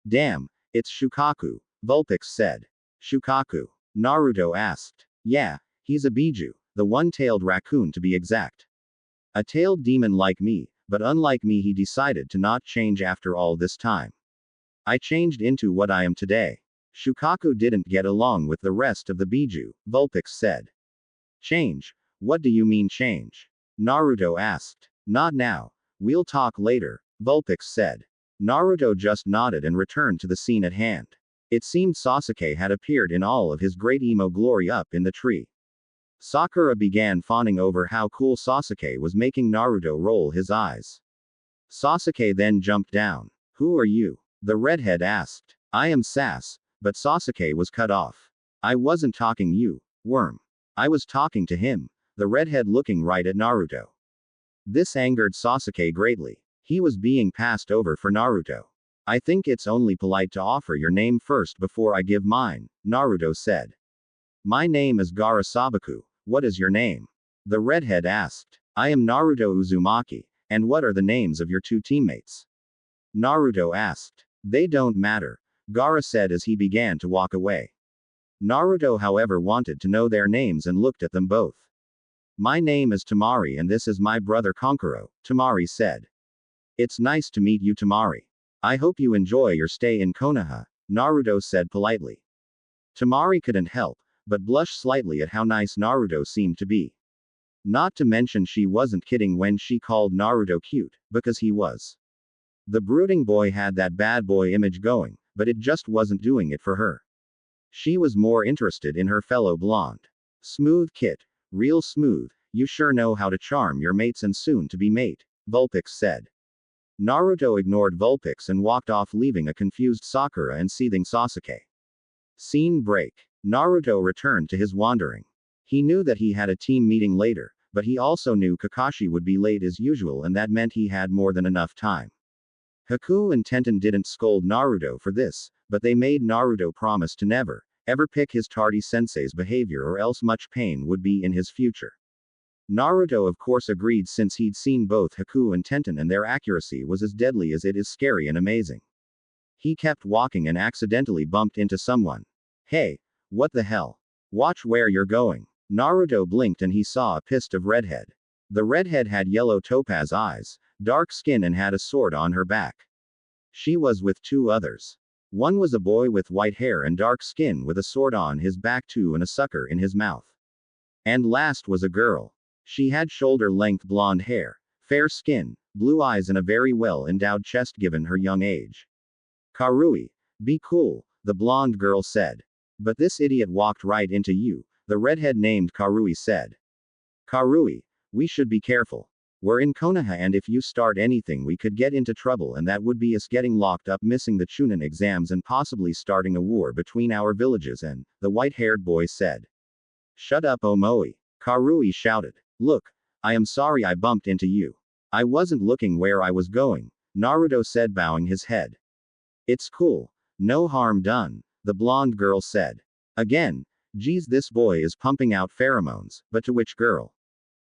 Damn, it's Shukaku, Vulpix said. Shukaku? Naruto asked. Yeah, he's a Biju, the one-tailed raccoon to be exact. A tailed demon like me, but unlike me he decided to not change after all this time. I changed into what I am today. Shukaku didn't get along with the rest of the Biju, Vulpix said. Change? What do you mean change? Naruto asked. Not now. We'll talk later, Vulpix said. Naruto just nodded and returned to the scene at hand. It seemed Sasuke had appeared in all of his great emo glory up in the tree. Sakura began fawning over how cool Sasuke was, making Naruto roll his eyes. Sasuke then jumped down. Who are you? The redhead asked. I am Sass. But Sasuke was cut off. I wasn't talking you, worm. I was talking to him, the redhead looking right at Naruto. This angered Sasuke greatly. He was being passed over for Naruto. I think it's only polite to offer your name first before I give mine, Naruto said. My name is Gaara Sabaku, what is your name? The redhead asked. I am Naruto Uzumaki, and what are the names of your 2 teammates? Naruto asked. They don't matter, Gaara said as he began to walk away. Naruto however wanted to know their names and looked at them both. My name is Tamari and this is my brother Konkoro, Tamari said. It's nice to meet you, Tamari. I hope you enjoy your stay in Konoha, Naruto said politely. Tamari couldn't help but blush slightly at how nice Naruto seemed to be. Not to mention she wasn't kidding when she called Naruto cute, because he was. The brooding boy had that bad boy image going, but it just wasn't doing it for her. She was more interested in her fellow blonde. Smooth Kit. Real smooth, you sure know how to charm your mates and soon to be mate, Vulpix said. Naruto ignored Vulpix and walked off, leaving a confused Sakura and seething Sasuke. Scene break. Naruto returned to his wandering. He knew that he had a team meeting later, but he also knew Kakashi would be late as usual and that meant he had more than enough time. Haku and Tenten didn't scold Naruto for this, but they made Naruto promise to never, ever pick his tardy sensei's behavior or else much pain would be in his future. Naruto of course agreed since he'd seen both Haku and Tenten and their accuracy was as deadly as it is scary and amazing. He kept walking and accidentally bumped into someone. Hey, what the hell? Watch where you're going. Naruto blinked and he saw a pissed of redhead. The redhead had yellow topaz eyes, dark skin and had a sword on her back. She was with two others. One was a boy with white hair and dark skin with a sword on his back too and a sucker in his mouth. And last was a girl. She had shoulder-length blonde hair, fair skin, blue eyes and a very well-endowed chest given her young age. Karui, be cool, the blonde girl said. But this idiot walked right into you, the redhead named Karui said. Karui, we should be careful. We're in Konoha and if you start anything we could get into trouble and that would be us getting locked up missing the Chunin exams and possibly starting a war between our villages and, the white-haired boy said. Shut up Omoi. Karui shouted. Look, I am sorry I bumped into you. I wasn't looking where I was going, Naruto said bowing his head. It's cool. No harm done, the blonde girl said. Again, geez this boy is pumping out pheromones, but to which girl?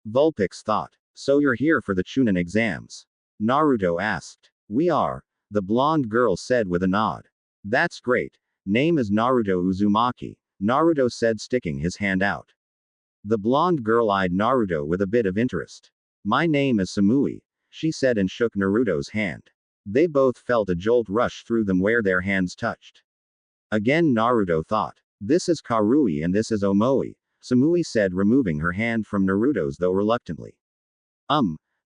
Vulpix thought. So you're here for the Chunin exams? Naruto asked. We are, the blonde girl said with a nod. That's great. Name is Naruto Uzumaki, Naruto said sticking his hand out. The blonde girl eyed Naruto with a bit of interest. My name is Samui, she said and shook Naruto's hand. They both felt a jolt rush through them where their hands touched. Again Naruto thought. This is Karui and this is Omoi, Samui said removing her hand from Naruto's though reluctantly.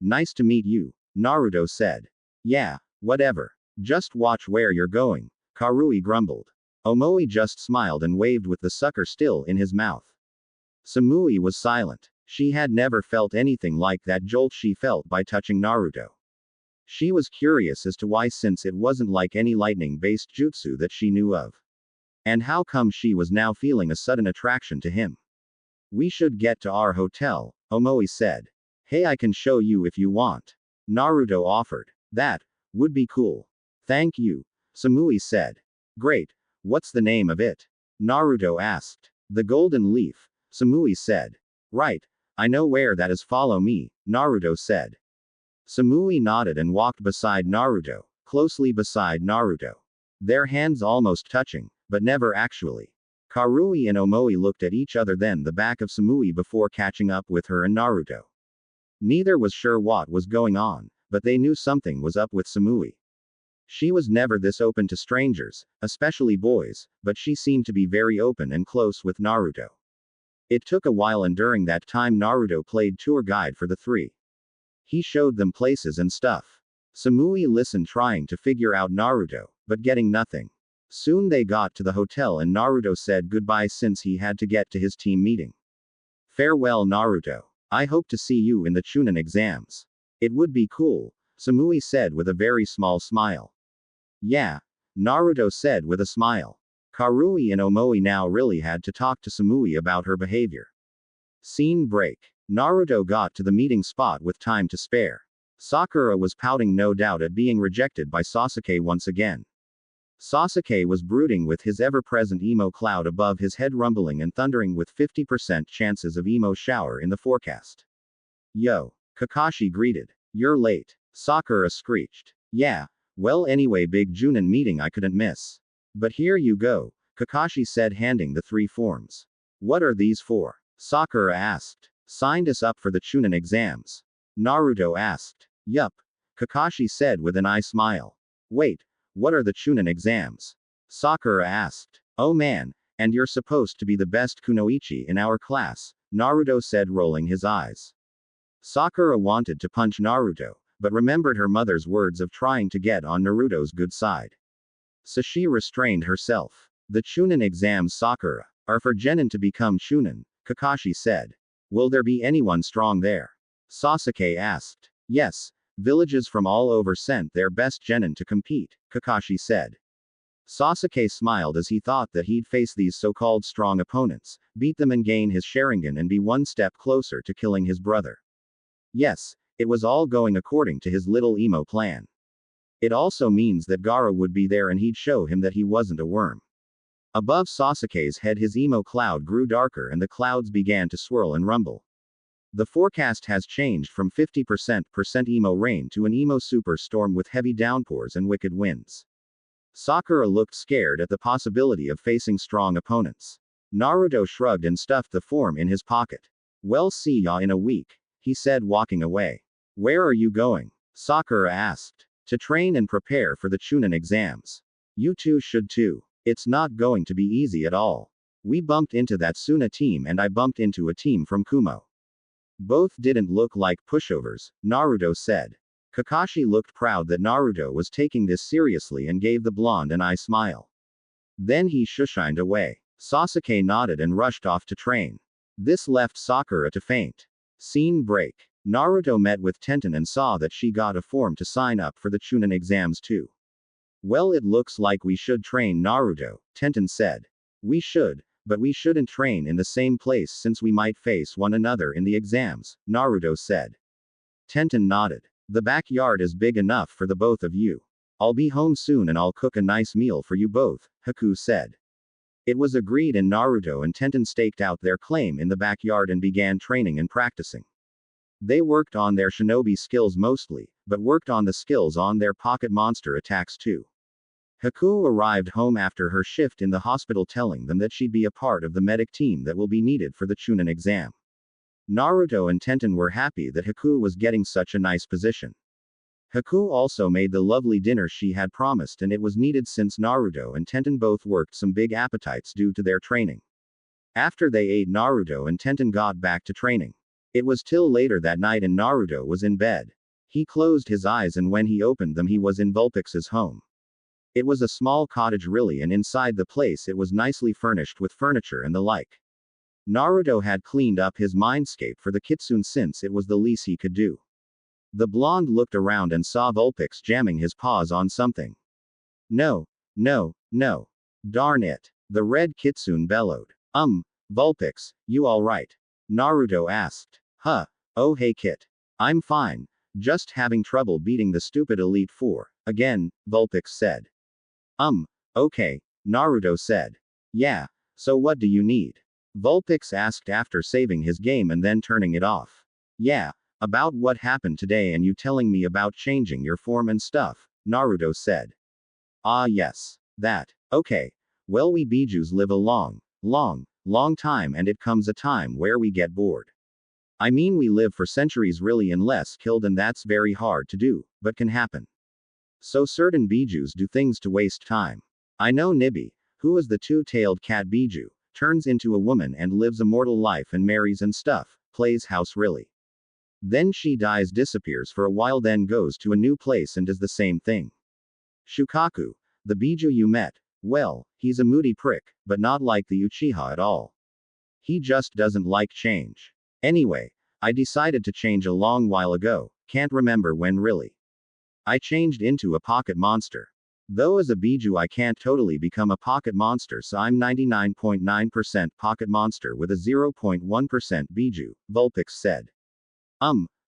Nice to meet you, Naruto said. Yeah, whatever. Just watch where you're going, Karui grumbled. Omoi just smiled and waved with the sucker still in his mouth. Samui was silent. She had never felt anything like that jolt she felt by touching Naruto. She was curious as to why since it wasn't like any lightning-based jutsu that she knew of. And how come she was now feeling a sudden attraction to him. We should get to our hotel, Omoi said. Hey I can show you if you want. Naruto offered. That would be cool. Thank you, Samui said. Great, what's the name of it? Naruto asked. The Golden Leaf, Samui said. Right, I know where that is follow me, Naruto said. Samui nodded and walked beside Naruto, closely beside Naruto. Their hands almost touching, but never actually. Karui and Omoi looked at each other then the back of Samui before catching up with her and Naruto. Neither was sure what was going on, but they knew something was up with Samui. She was never this open to strangers, especially boys, but she seemed to be very open and close with Naruto. It took a while and during that time Naruto played tour guide for the three. He showed them places and stuff. Samui listened trying to figure out Naruto, but getting nothing. Soon they got to the hotel and Naruto said goodbye since he had to get to his team meeting. Farewell Naruto. I hope to see you in the Chunin exams. It would be cool, Samui said with a very small smile. Yeah, Naruto said with a smile. Karui and Omoi now really had to talk to Samui about her behavior. Scene break. Naruto got to the meeting spot with time to spare. Sakura was pouting no doubt at being rejected by Sasuke once again. Sasuke was brooding with his ever-present emo cloud above his head rumbling and thundering with 50% chances of emo shower in the forecast. Yo, Kakashi greeted. You're late, Sakura screeched. Yeah, well anyway big Chunin meeting I couldn't miss. But here you go, Kakashi said handing the three forms. What are these for? Sakura asked. Signed us up for the Chunin exams. Naruto asked. Yup, Kakashi said with an eye smile. Wait, what are the Chunin exams? Sakura asked. Oh man, and you're supposed to be the best kunoichi in our class, Naruto said rolling his eyes. Sakura wanted to punch Naruto, but remembered her mother's words of trying to get on Naruto's good side. So she restrained herself. The Chunin exams Sakura are for genin to become Chunin, Kakashi said. Will there be anyone strong there? Sasuke asked. Yes, villages from all over sent their best genin to compete, Kakashi said. Sasuke smiled as he thought that he'd face these so-called strong opponents, beat them and gain his Sharingan and be one step closer to killing his brother. Yes, it was all going according to his little emo plan. It also means that Gaara would be there and he'd show him that he wasn't a worm. Above Sasuke's head his emo cloud grew darker and the clouds began to swirl and rumble. The forecast has changed from 50% emo rain to an emo superstorm with heavy downpours and wicked winds. Sakura looked scared at the possibility of facing strong opponents. Naruto shrugged and stuffed the form in his pocket. Well, see ya in a week, he said, walking away. Where are you going? Sakura asked. To train and prepare for the Chunin exams. You two should too. It's not going to be easy at all. We bumped into that Suna team and I bumped into a team from Kumo. Both didn't look like pushovers, Naruto said. Kakashi looked proud that Naruto was taking this seriously and gave the blonde an eye smile. Then he shushined away. Sasuke nodded and rushed off to train. This left Sakura to faint. Scene break. Naruto met with Tenten and saw that she got a form to sign up for the Chunin exams too. Well, it looks like we should train, Naruto, Tenten said. We should, but we shouldn't train in the same place since we might face one another in the exams, Naruto said. Tenten nodded. The backyard is big enough for the both of you. I'll be home soon and I'll cook a nice meal for you both, Haku said. It was agreed and Naruto and Tenten staked out their claim in the backyard and began training and practicing. They worked on their shinobi skills mostly, but worked on the skills on their pocket monster attacks too. Haku arrived home after her shift in the hospital telling them that she'd be a part of the medic team that will be needed for the Chunin exam. Naruto and Tenten were happy that Haku was getting such a nice position. Haku also made the lovely dinner she had promised and it was needed since Naruto and Tenten both worked some big appetites due to their training. After they ate, Naruto and Tenten got back to training. It was till later that night and Naruto was in bed. He closed his eyes and when he opened them he was in Vulpix's home. It was a small cottage really and inside the place it was nicely furnished with furniture and the like. Naruto had cleaned up his mindscape for the kitsune since it was the least he could do. The blonde looked around and saw Vulpix jamming his paws on something. No, no, no. Darn it. The red kitsune bellowed. Vulpix, you alright? Naruto asked. Huh. Oh hey kit. I'm fine. Just having trouble beating the stupid Elite Four, again, Vulpix said. Okay, Naruto said. Yeah, so what do you need? Vulpix asked after saving his game and then turning it off. Yeah, about what happened today and you telling me about changing your form and stuff, Naruto said. Ah yes, that. Okay. Well, we Bijus live a long time and it comes a time where we get bored. I mean, we live for centuries really unless killed and that's very hard to do, but can happen. So certain Bijus do things to waste time. I know Nibi, who is the two-tailed cat Biju, turns into a woman and lives a mortal life and marries and stuff, plays house really. Then she dies, disappears for a while, then goes to a new place and does the same thing. Shukaku, the Biju you met, well, he's a moody prick, but not like the Uchiha at all. He just doesn't like change. Anyway, I decided to change a long while ago, can't remember when really. I changed into a pocket monster. Though as a Biju I can't totally become a pocket monster, so I'm 99.9% pocket monster with a 0.1% Biju, Vulpix said.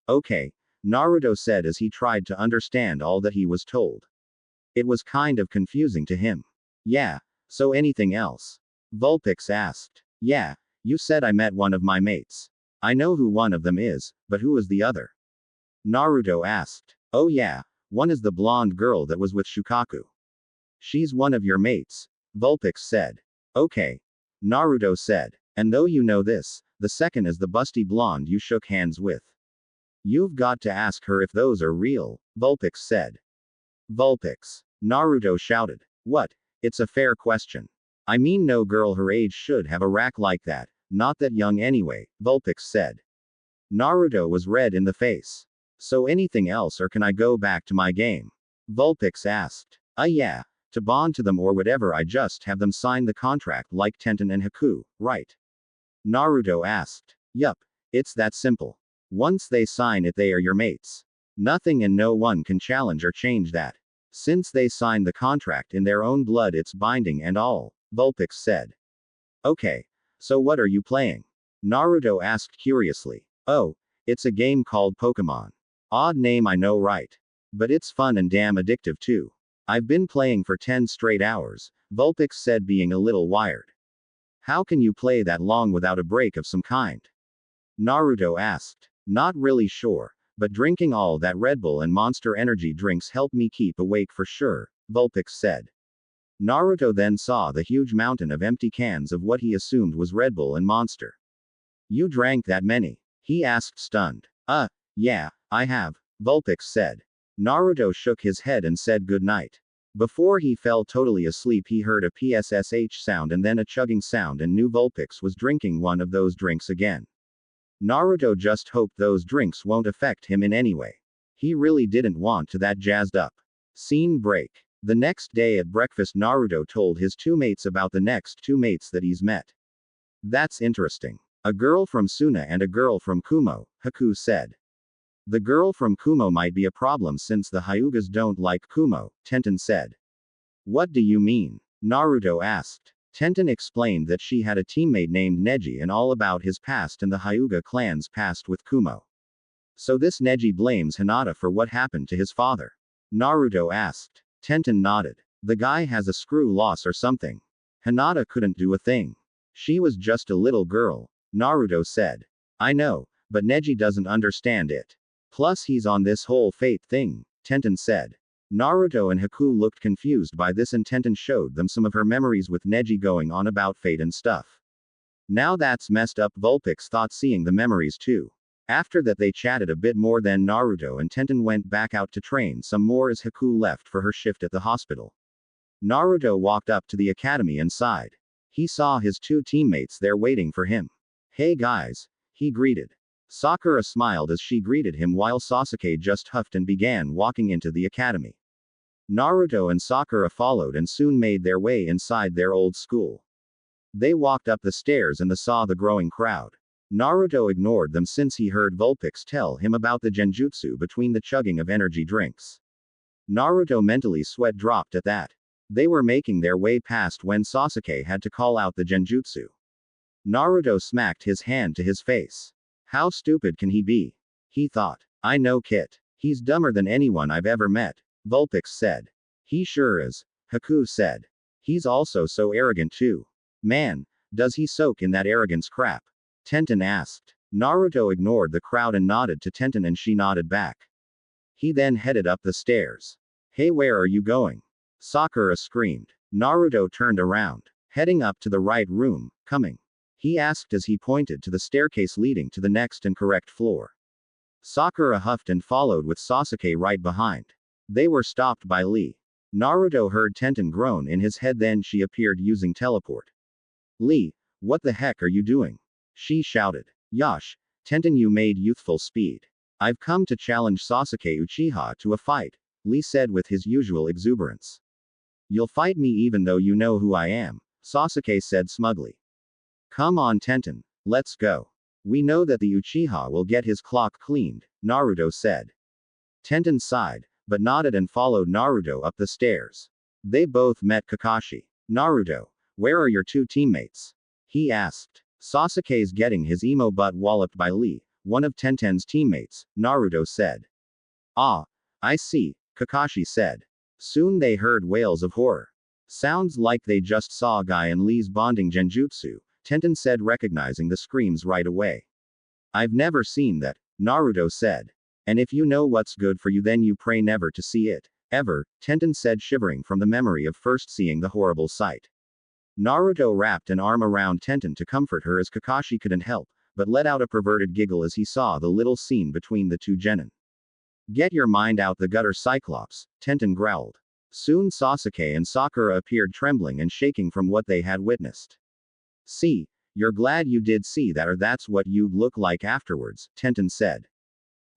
Okay, Naruto said as he tried to understand all that he was told. It was kind of confusing to him. Yeah, so anything else? Vulpix asked. Yeah, you said I met one of my mates. I know who one of them is, but who is the other? Naruto asked. Oh yeah, one is the blonde girl that was with Shukaku. She's one of your mates, Vulpix said. Okay. Naruto said. And though you know this, the second is the busty blonde you shook hands with. You've got to ask her if those are real, Vulpix said. Vulpix. Naruto shouted. What? It's a fair question. I mean, no girl her age should have a rack like that, not that young anyway, Vulpix said. Naruto was red in the face. So anything else or can I go back to my game? Vulpix asked. Yeah. To bond to them or whatever, I just have them sign the contract like Tenten and Haku, right? Naruto asked. Yup. It's that simple. Once they sign it they are your mates. Nothing and no one can challenge or change that. Since they signed the contract in their own blood it's binding and all, Vulpix said. Okay. So what are you playing? Naruto asked curiously. Oh, it's a game called Pokémon. Odd name I know, right? But it's fun and damn addictive too. I've been playing for 10 straight hours, Vulpix said, being a little wired. How can you play that long without a break of some kind? Naruto asked. Not really sure, but drinking all that Red Bull and Monster Energy drinks help me keep awake for sure, Vulpix said. Naruto then saw the huge mountain of empty cans of what he assumed was Red Bull and Monster. You drank that many? He asked stunned. Yeah, I have, Vulpix said. Naruto shook his head and said good night. Before he fell totally asleep he heard a PSSH sound and then a chugging sound and knew Vulpix was drinking one of those drinks again. Naruto just hoped those drinks won't affect him in any way. He really didn't want to that jazzed up. Scene break. The next day at breakfast Naruto told his two mates about the next two mates that he's met. That's interesting. A girl from Suna and a girl from Kumo, Haku said. The girl from Kumo might be a problem since the Hyugas don't like Kumo, Tenten said. What do you mean? Naruto asked. Tenten explained that she had a teammate named Neji and all about his past and the Hyuga clan's past with Kumo. So this Neji blames Hinata for what happened to his father. Naruto asked. Tenten nodded. The guy has a screw loss or something. Hinata couldn't do a thing. She was just a little girl, Naruto said. I know, but Neji doesn't understand it. Plus he's on this whole fate thing, Tenten said. Naruto and Haku looked confused by this and Tenten showed them some of her memories with Neji going on about fate and stuff. Now that's messed up, Vulpix thought, seeing the memories too. After that they chatted a bit more, then Naruto and Tenten went back out to train some more as Haku left for her shift at the hospital. Naruto walked up to the academy and sighed. He saw his two teammates there waiting for him. Hey guys, he greeted. Sakura smiled as she greeted him while Sasuke just huffed and began walking into the academy. Naruto and Sakura followed and soon made their way inside their old school. They walked up the stairs and saw the growing crowd. Naruto ignored them since he heard Vulpix tell him about the genjutsu between the chugging of energy drinks. Naruto mentally sweat dropped at that. They were making their way past when Sasuke had to call out the genjutsu. Naruto smacked his hand to his face. How stupid can he be? He thought. I know Kit. He's dumber than anyone I've ever met, Vulpix said. He sure is, Haku said. He's also so arrogant too. Man, does he soak in that arrogance crap? Tenten asked. Naruto ignored the crowd and nodded to Tenten and she nodded back. He then headed up the stairs. Hey, where are you going? Sakura screamed. Naruto turned around. Heading up to the right room, coming. He asked as he pointed to the staircase leading to the next and correct floor. Sakura huffed and followed with Sasuke right behind. They were stopped by Lee. Naruto heard Tenten groan in his head, then she appeared using teleport. Lee, what the heck are you doing? She shouted. Yosh, Tenten, you made youthful speed. I've come to challenge Sasuke Uchiha to a fight, Lee said with his usual exuberance. You'll fight me even though you know who I am, Sasuke said smugly. Come on Tenten, let's go. We know that the Uchiha will get his clock cleaned, Naruto said. Tenten sighed, but nodded and followed Naruto up the stairs. They both met Kakashi. Naruto, where are your two teammates? He asked. Sasuke's getting his emo butt walloped by Lee, one of Tenten's teammates, Naruto said. Ah, I see, Kakashi said. Soon they heard wails of horror. Sounds like they just saw Guy and Lee's bonding genjutsu, Tenten said, recognizing the screams right away. I've never seen that, Naruto said. And if you know what's good for you then you pray never to see it, ever, Tenten said, shivering from the memory of first seeing the horrible sight. Naruto wrapped an arm around Tenten to comfort her as Kakashi couldn't help but let out a perverted giggle as he saw the little scene between the two genin. Get your mind out the gutter, Cyclops, Tenten growled. Soon Sasuke and Sakura appeared, trembling and shaking from what they had witnessed. See, you're glad you did see that, or that's what you'd look like afterwards, Tenten said.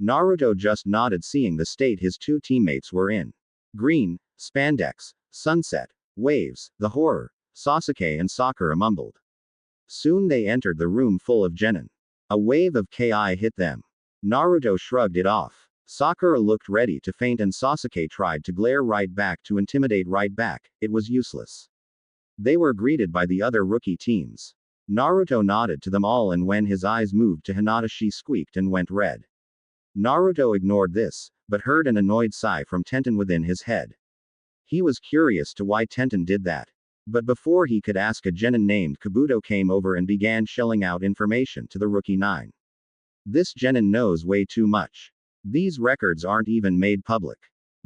Naruto just nodded, seeing the state his two teammates were in. Green, spandex, sunset, waves, the horror, Sasuke and Sakura mumbled. Soon they entered the room full of genin. A wave of ki hit them. Naruto shrugged it off. Sakura looked ready to faint and Sasuke tried to glare right back to intimidate right back. It was useless. They were greeted by the other rookie teams. Naruto nodded to them all, and when his eyes moved to Hinata she squeaked and went red. Naruto ignored this, but heard an annoyed sigh from Tenten within his head. He was curious to why Tenten did that. But before he could ask, a genin named Kabuto came over and began shelling out information to the rookie 9. This genin knows way too much. These records aren't even made public.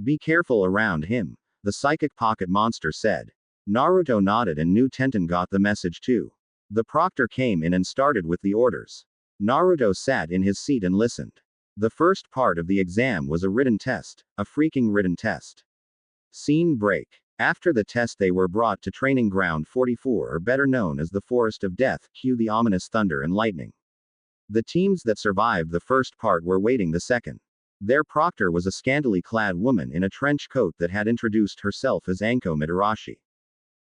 Be careful around him, the psychic pocket monster said. Naruto nodded and knew Tenten got the message too. The proctor came in and started with the orders. Naruto sat in his seat and listened. The first part of the exam was a written test, a freaking written test. Scene break. After the test they were brought to training ground 44, or better known as the Forest of Death, cue the ominous thunder and lightning. The teams that survived the first part were waiting the second. Their proctor was a scantily clad woman in a trench coat that had introduced herself as Anko Midarashi.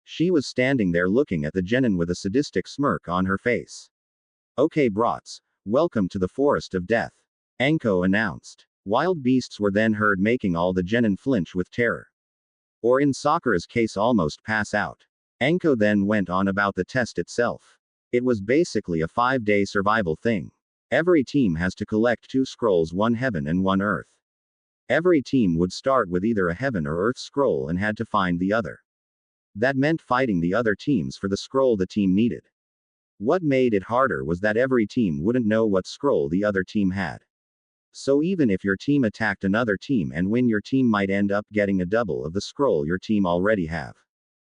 She was standing there looking at the genin with a sadistic smirk on her face. Okay brats, welcome to the Forest of Death, Anko announced. Wild beasts were then heard making all the genin flinch with terror. Or in Sakura's case almost pass out. Anko then went on about the test itself. It was basically a 5-day survival thing. Every team has to collect 2 scrolls, 1 heaven and 1 earth. Every team would start with either a heaven or earth scroll and had to find the other. That meant fighting the other teams for the scroll the team needed. What made it harder was that every team wouldn't know what scroll the other team had. So even if your team attacked another team and win, your team might end up getting a double of the scroll your team already have.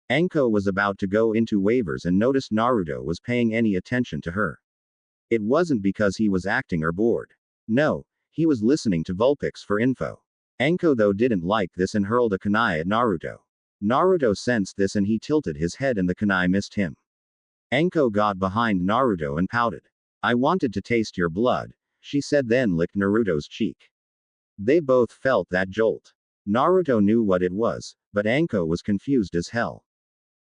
Anko was about to go into waivers and noticed Naruto was paying any attention to her. It wasn't because he was acting or bored. No, he was listening to Vulpix for info. Anko though didn't like this and hurled a kunai at Naruto. Naruto sensed this and he tilted his head and the kunai missed him. Anko got behind Naruto and pouted. I wanted to taste your blood, she said, then licked Naruto's cheek. They both felt that jolt. Naruto knew what it was, but Anko was confused as hell.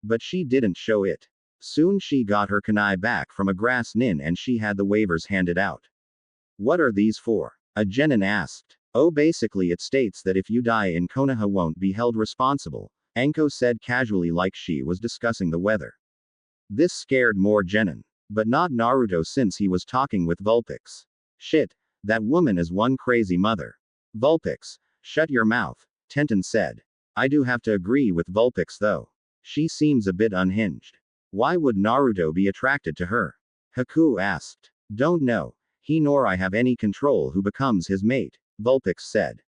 But she didn't show it. Soon she got her kunai back from a grass nin and she had the waivers handed out. What are these for? A genin asked. Oh, basically it states that if you die in Konoha won't be held responsible, Anko said casually like she was discussing the weather. This scared more genin. But not Naruto since he was talking with Vulpix. Shit, that woman is one crazy mother. Vulpix, shut your mouth, Tenten said. I do have to agree with Vulpix though. She seems a bit unhinged. Why would Naruto be attracted to her? Haku asked. Don't know. He nor I have any control who becomes his mate, Vulpix said.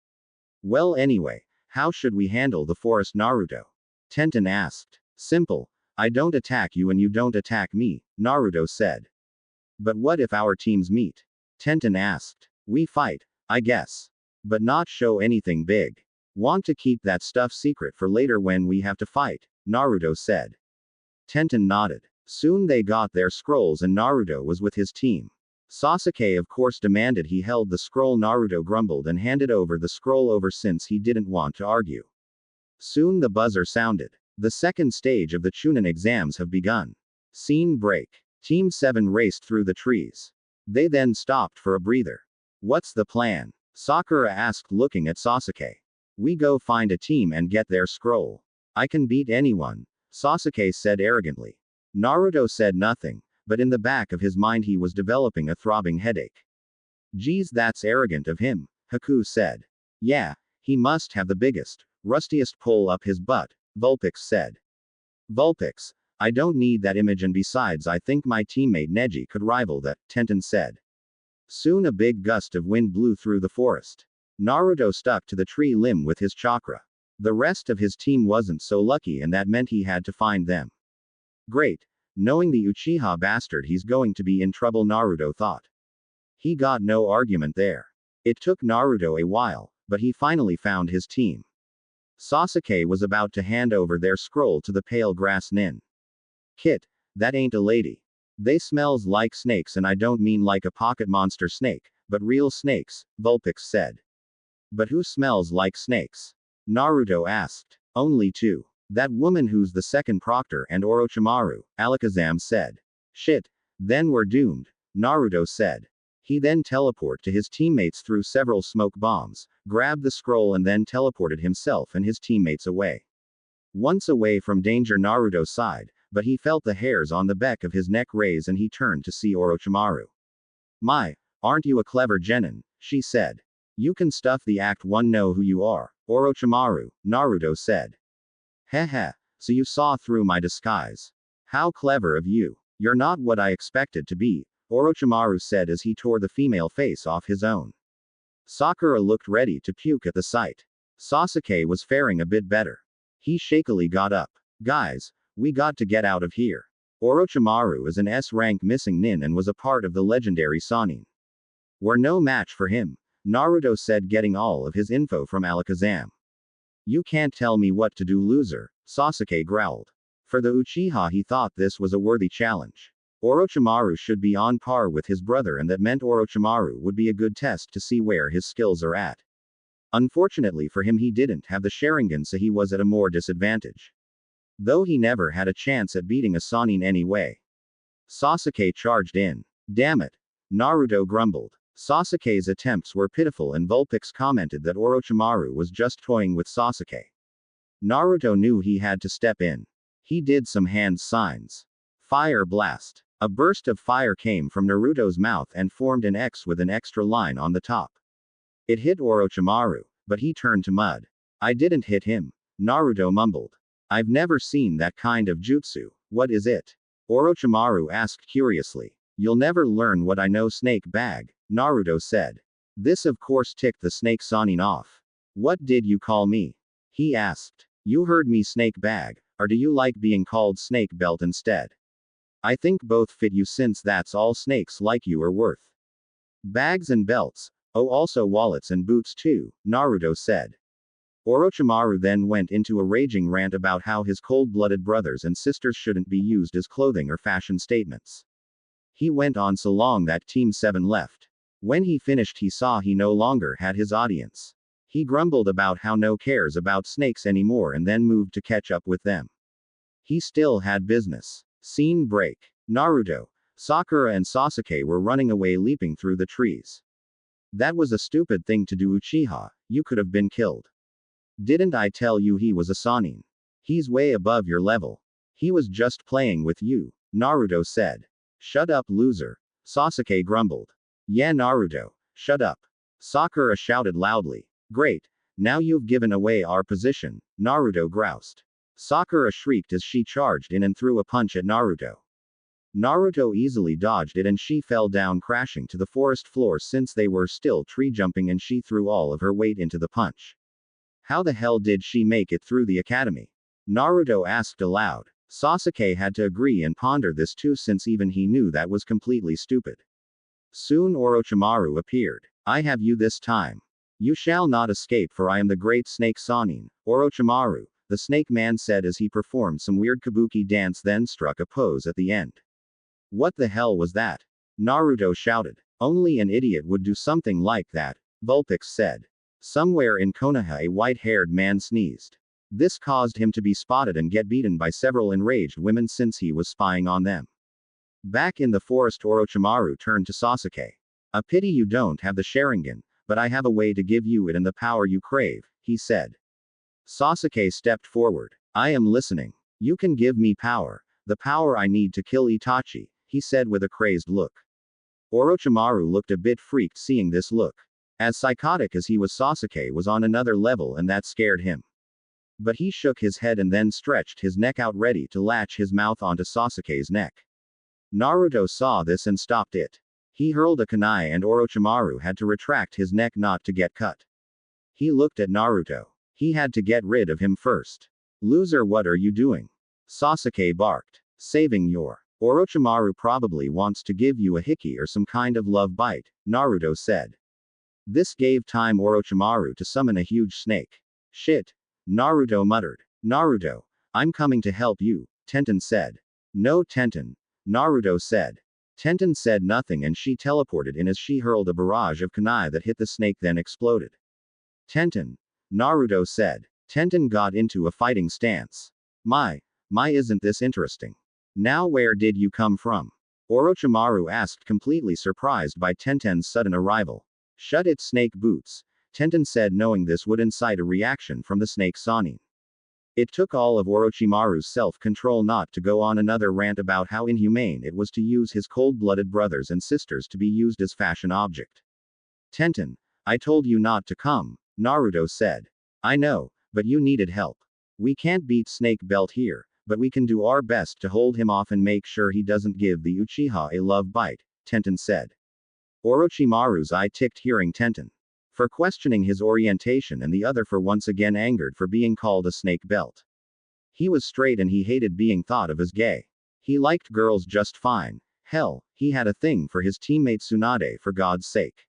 Well anyway, how should we handle the forest, Naruto? Tenten asked. Simple. I don't attack you and you don't attack me, Naruto said. But what if our teams meet? Tenten asked. We fight, I guess. But not show anything big. Want to keep that stuff secret for later when we have to fight, Naruto said. Tenten nodded. Soon they got their scrolls and Naruto was with his team. Sasuke of course demanded he held the scroll. Naruto grumbled and handed over the scroll over since he didn't want to argue. Soon the buzzer sounded. The second stage of the Chunin exams have begun. Scene break. Team 7 raced through the trees. They then stopped for a breather. What's the plan? Sakura asked looking at Sasuke. We go find a team and get their scroll. I can beat anyone, Sasuke said arrogantly. Naruto said nothing, but in the back of his mind he was developing a throbbing headache. Geez, that's arrogant of him, Haku said. Yeah, he must have the biggest, rustiest pole up his butt, Vulpix said. Vulpix, I don't need that image and besides I think my teammate Neji could rival that, Tenten said. Soon a big gust of wind blew through the forest. Naruto stuck to the tree limb with his chakra. The rest of his team wasn't so lucky and that meant he had to find them. Great. Knowing the Uchiha bastard he's going to be in trouble, Naruto thought. He got no argument there. It took Naruto a while, but he finally found his team. Sasuke was about to hand over their scroll to the pale grass nin. Kit, that ain't a lady. They smells like snakes and I don't mean like a pocket monster snake, but real snakes, Vulpix said. But who smells like snakes? Naruto asked. Only 2. That woman who's the second proctor and Orochimaru, Alakazam said. Shit, then we're doomed, Naruto said. He then teleported to his teammates through several smoke bombs, grabbed the scroll and then teleported himself and his teammates away. Once away from danger, Naruto sighed, but he felt the hairs on the back of his neck raise and he turned to see Orochimaru. My, aren't you a clever genin, she said. You can stuff the Act 1, know who you are, Orochimaru, Naruto said. Heh, so you saw through my disguise. How clever of you. You're not what I expected to be, Orochimaru said as he tore the female face off his own. Sakura looked ready to puke at the sight. Sasuke was faring a bit better. He shakily got up. Guys, we got to get out of here. Orochimaru is an S-rank missing nin and was a part of the legendary Sannin. We're no match for him, Naruto said, getting all of his info from Alakazam. You can't tell me what to do, loser, Sasuke growled. For the Uchiha, he thought this was a worthy challenge. Orochimaru should be on par with his brother, and that meant Orochimaru would be a good test to see where his skills are at. Unfortunately for him, he didn't have the Sharingan, so he was at a more disadvantage. Though he never had a chance at beating a Sannin anyway. Sasuke charged in. Damn it, Naruto grumbled. Sasuke's attempts were pitiful, and Vulpix commented that Orochimaru was just toying with Sasuke. Naruto knew he had to step in. He did some hand signs. Fire blast. A burst of fire came from Naruto's mouth and formed an X with an extra line on the top. It hit Orochimaru, but he turned to mud. I didn't hit him, Naruto mumbled. I've never seen that kind of jutsu. What is it? Orochimaru asked curiously. You'll never learn what I know, snake bag, Naruto said. This of course ticked the snake Sannin off. What did you call me? He asked. You heard me, snake bag, or do you like being called snake belt instead? I think both fit you, since that's all snakes like you are worth. Bags and belts, oh also wallets and boots too, Naruto said. Orochimaru then went into a raging rant about how his cold-blooded brothers and sisters shouldn't be used as clothing or fashion statements. He went on so long that Team 7 left. When he finished, he saw he no longer had his audience. He grumbled about how no cares about snakes anymore and then moved to catch up with them. He still had business. Scene break. Naruto, Sakura and Sasuke were running away, leaping through the trees. That was a stupid thing to do, Uchiha, you could have been killed. Didn't I tell you he was a Sannin? He's way above your level. He was just playing with you, Naruto said. Shut up, loser, Sasuke grumbled. Yeah, Naruto, shut up. Sakura shouted loudly. Great, now you've given away our position, Naruto groused. Sakura shrieked as she charged in and threw a punch at Naruto. Naruto easily dodged it and she fell down, crashing to the forest floor, since they were still tree jumping, and she threw all of her weight into the punch. How the hell did she make it through the academy? Naruto asked aloud. Sasuke had to agree and ponder this too, since even he knew that was completely stupid. Soon Orochimaru appeared. I have you this time. You shall not escape, for I am the great snake Sannin, Orochimaru, the snake man said as he performed some weird kabuki dance, then struck a pose at the end. What the hell was that? Naruto shouted. Only an idiot would do something like that, Vulpix said. Somewhere in Konoha, a white-haired man sneezed. This caused him to be spotted and get beaten by several enraged women, since he was spying on them. Back in the forest, Orochimaru turned to Sasuke. A pity you don't have the Sharingan, but I have a way to give you it and the power you crave, he said. Sasuke stepped forward. I am listening. You can give me power. The power I need to kill Itachi, he said with a crazed look. Orochimaru looked a bit freaked seeing this look. As psychotic as he was, Sasuke was on another level, and that scared him. But he shook his head and then stretched his neck out, ready to latch his mouth onto Sasuke's neck. Naruto saw this and stopped it. He hurled a kunai and Orochimaru had to retract his neck not to get cut. He looked at Naruto. He had to get rid of him first. Loser, what are you doing? Sasuke barked. Saving your. Orochimaru probably wants to give you a hickey or some kind of love bite, Naruto said. This gave time Orochimaru to summon a huge snake. Shit, Naruto muttered. Naruto, I'm coming to help you, Tenten said. No, Tenten, Naruto said. Tenten said nothing and she teleported in as she hurled a barrage of kunai that hit the snake then exploded. Tenten, Naruto said. Tenten got into a fighting stance. My, isn't this interesting? Now where did you come from? Orochimaru asked, completely surprised by Tenten's sudden arrival. Shut it, snake boots, Tenten said, knowing this would incite a reaction from the snake Sannin. It took all of Orochimaru's self-control not to go on another rant about how inhumane it was to use his cold-blooded brothers and sisters to be used as fashion object. Tenten, I told you not to come, Naruto said. I know, but you needed help. We can't beat Snake Belt here, but we can do our best to hold him off and make sure he doesn't give the Uchiha a love bite, Tenten said. Orochimaru's eye ticked hearing Tenten. For questioning his orientation and the other for once again angered for being called a snake belt. He was straight and he hated being thought of as gay. He liked girls just fine. Hell, he had a thing for his teammate Tsunade for God's sake.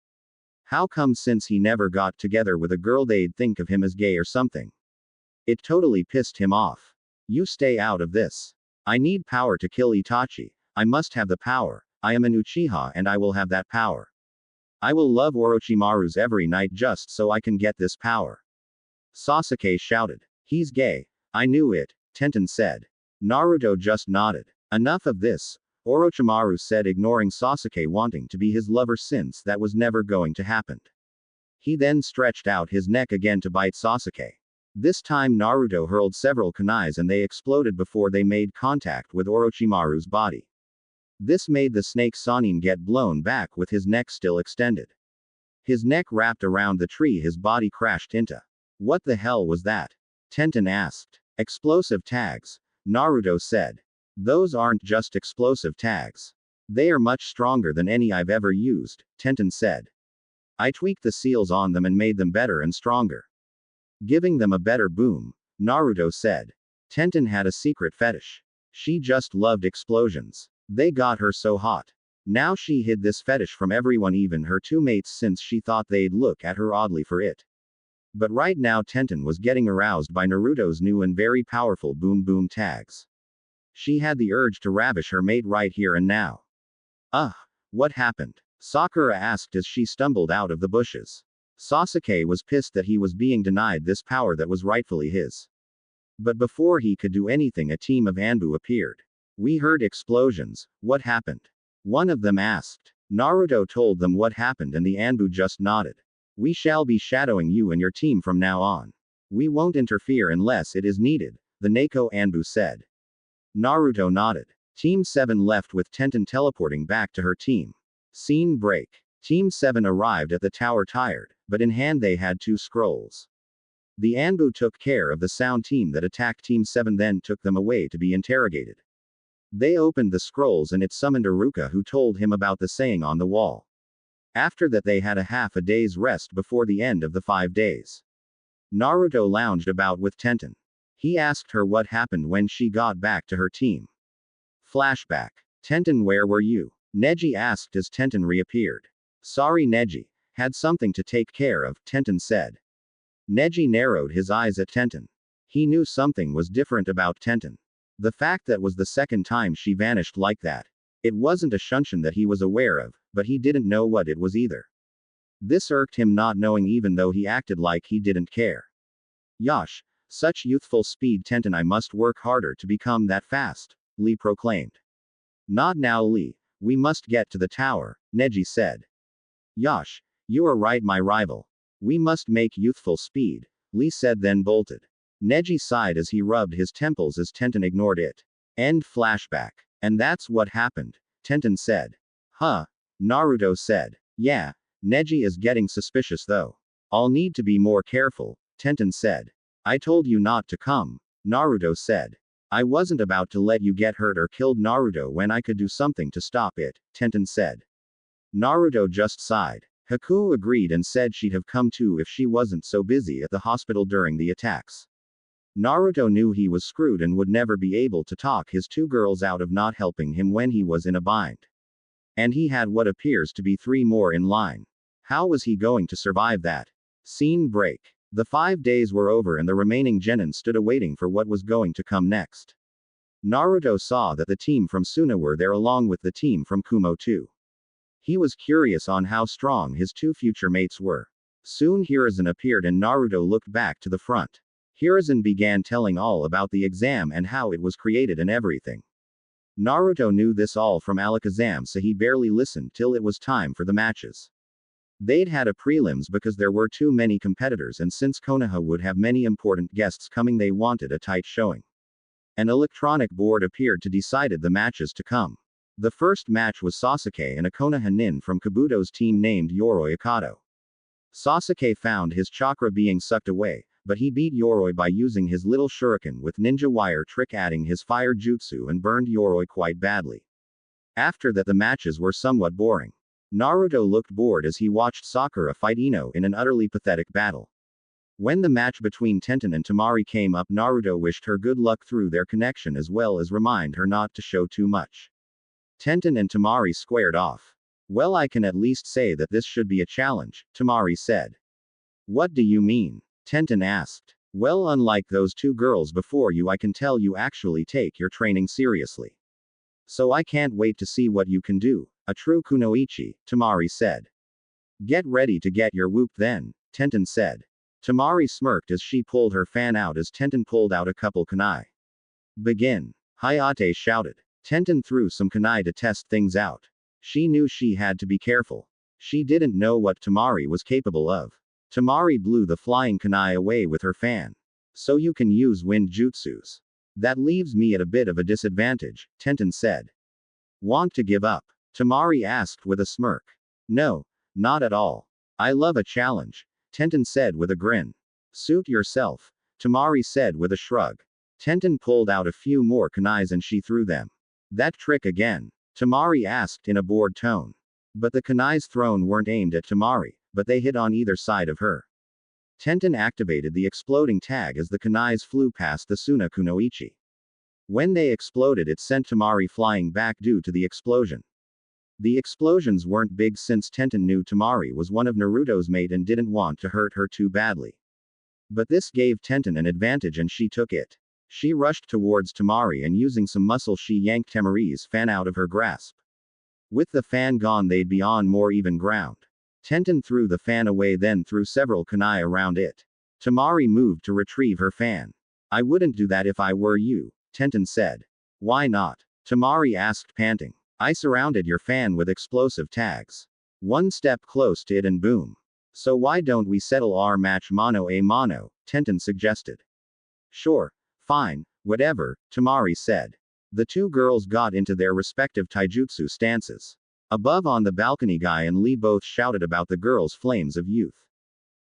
How come since he never got together with a girl they'd think of him as gay or something? It totally pissed him off. You stay out of this. I need power to kill Itachi. I must have the power. I am an Uchiha and I will have that power. I will love Orochimaru's every night just so I can get this power. Sasuke shouted. He's gay. I knew it, Tenten said. Naruto just nodded. Enough of this, Orochimaru said, ignoring Sasuke wanting to be his lover since that was never going to happen. He then stretched out his neck again to bite Sasuke. This time Naruto hurled several kunais and they exploded before they made contact with Orochimaru's body. This made the snake Sannin get blown back with his neck still extended. His neck wrapped around the tree his body crashed into. What the hell was that? Tenten asked. Explosive tags, Naruto said. Those aren't just explosive tags. They are much stronger than any I've ever used, Tenten said. I tweaked the seals on them and made them better and stronger. Giving them a better boom, Naruto said. Tenten had a secret fetish. She just loved explosions. They got her so hot. Now she hid this fetish from everyone, even her two mates, since she thought they'd look at her oddly for it. But right now Tenten was getting aroused by Naruto's new and very powerful boom boom tags. She had the urge to ravish her mate right here and now. What happened? Sakura asked as she stumbled out of the bushes. Sasuke was pissed that he was being denied this power that was rightfully his. But before he could do anything, a team of Anbu appeared. We heard explosions. What happened? One of them asked. Naruto told them what happened and the Anbu just nodded. We shall be shadowing you and your team from now on. We won't interfere unless it is needed, the Neko Anbu said. Naruto nodded. Team 7 left with Tenten teleporting back to her team. Scene break. Team 7 arrived at the tower tired, but in hand they had 2 scrolls. The Anbu took care of the sound team that attacked Team 7, then took them away to be interrogated. They opened the scrolls and it summoned Iruka, who told him about the saying on the wall. After that they had a half a day's rest before the end of the 5 days. Naruto lounged about with Tenten. He asked her what happened when she got back to her team. Flashback. Tenten, where were you? Neji asked as Tenten reappeared. Sorry Neji, had something to take care of, Tenten said. Neji narrowed his eyes at Tenten. He knew something was different about Tenten. The fact that was the second time she vanished like that. It wasn't a shunshin that he was aware of, but he didn't know what it was either. This irked him, not knowing, even though he acted like he didn't care. Yosh, such youthful speed Tenten, I must work harder to become that fast, Lee proclaimed. Not now Lee, we must get to the tower, Neji said. Yosh, you are right my rival. We must make youthful speed, Lee said, then bolted. Neji sighed as he rubbed his temples as Tenten ignored it. End flashback. And that's what happened, Tenten said. Huh. Naruto said. Yeah, Neji is getting suspicious though. I'll need to be more careful, Tenten said. I told you not to come, Naruto said. I wasn't about to let you get hurt or killed Naruto when I could do something to stop it, Tenten said. Naruto just sighed. Haku agreed and said she'd have come too if she wasn't so busy at the hospital during the attacks. Naruto knew he was screwed and would never be able to talk his 2 girls out of not helping him when he was in a bind. And he had what appears to be 3 more in line. How was he going to survive that? Scene break. The 5 days were over and the remaining genin stood awaiting for what was going to come next. Naruto saw that the team from Suna were there along with the team from Kumo too. He was curious on how strong his 2 future mates were. Soon Hiruzen appeared and Naruto looked back to the front. Hiruzen began telling all about the exam and how it was created and everything. Naruto knew this all from Alakazam, so he barely listened till it was time for the matches. They'd had a prelims because there were too many competitors, and since Konoha would have many important guests coming, they wanted a tight showing. An electronic board appeared to decide the matches to come. The first match was Sasuke and a Konoha nin from Kabuto's team named Yoroi Akato. Sasuke found his chakra being sucked away, but he beat Yoroi by using his little shuriken with ninja wire trick, adding his fire jutsu, and burned Yoroi quite badly. After that, the matches were somewhat boring. Naruto looked bored as he watched Sakura fight Ino in an utterly pathetic battle. When the match between Tenten and Tamari came up, Naruto wished her good luck through their connection as well as remind her not to show too much. Tenten and Tamari squared off. Well, I can at least say that this should be a challenge, Tamari said. What do you mean? Tenten asked. Well, unlike those two girls before you, I can tell you actually take your training seriously. So I can't wait to see what you can do, a true kunoichi, Tamari said. Get ready to get your whoop then, Tenten said. Tamari smirked as she pulled her fan out as Tenten pulled out a couple kunai. Begin. Hayate shouted. Tenten threw some kunai to test things out. She knew she had to be careful. She didn't know what Tamari was capable of. Tamari blew the flying kunai away with her fan. So you can use wind jutsus. That leaves me at a bit of a disadvantage, Tenten said. Want to give up? Tamari asked with a smirk. No, not at all. I love a challenge, Tenten said with a grin. Suit yourself, Tamari said with a shrug. Tenten pulled out a few more kunais and she threw them. That trick again? Tamari asked in a bored tone. But the kunais thrown weren't aimed at Tamari, but they hit on either side of her. Tenten activated the exploding tag as the kunais flew past the Suna kunoichi. When they exploded, it sent Tamari flying back due to the explosion. The explosions weren't big since Tenten knew Tamari was one of Naruto's mate and didn't want to hurt her too badly. But this gave Tenten an advantage and she took it. She rushed towards Tamari and using some muscle she yanked Tamari's fan out of her grasp. With the fan gone, they'd be on more even ground. Tenten threw the fan away, then threw several kunai around it. Tamari moved to retrieve her fan. I wouldn't do that if I were you, Tenten said. Why not? Tamari asked, panting. I surrounded your fan with explosive tags. One step close to it and boom. So why don't we settle our match mano a mano, Tenten suggested. Sure. Fine, whatever, Tamari said. The two girls got into their respective taijutsu stances. Above on the balcony, Guy and Lee both shouted about the girls' flames of youth.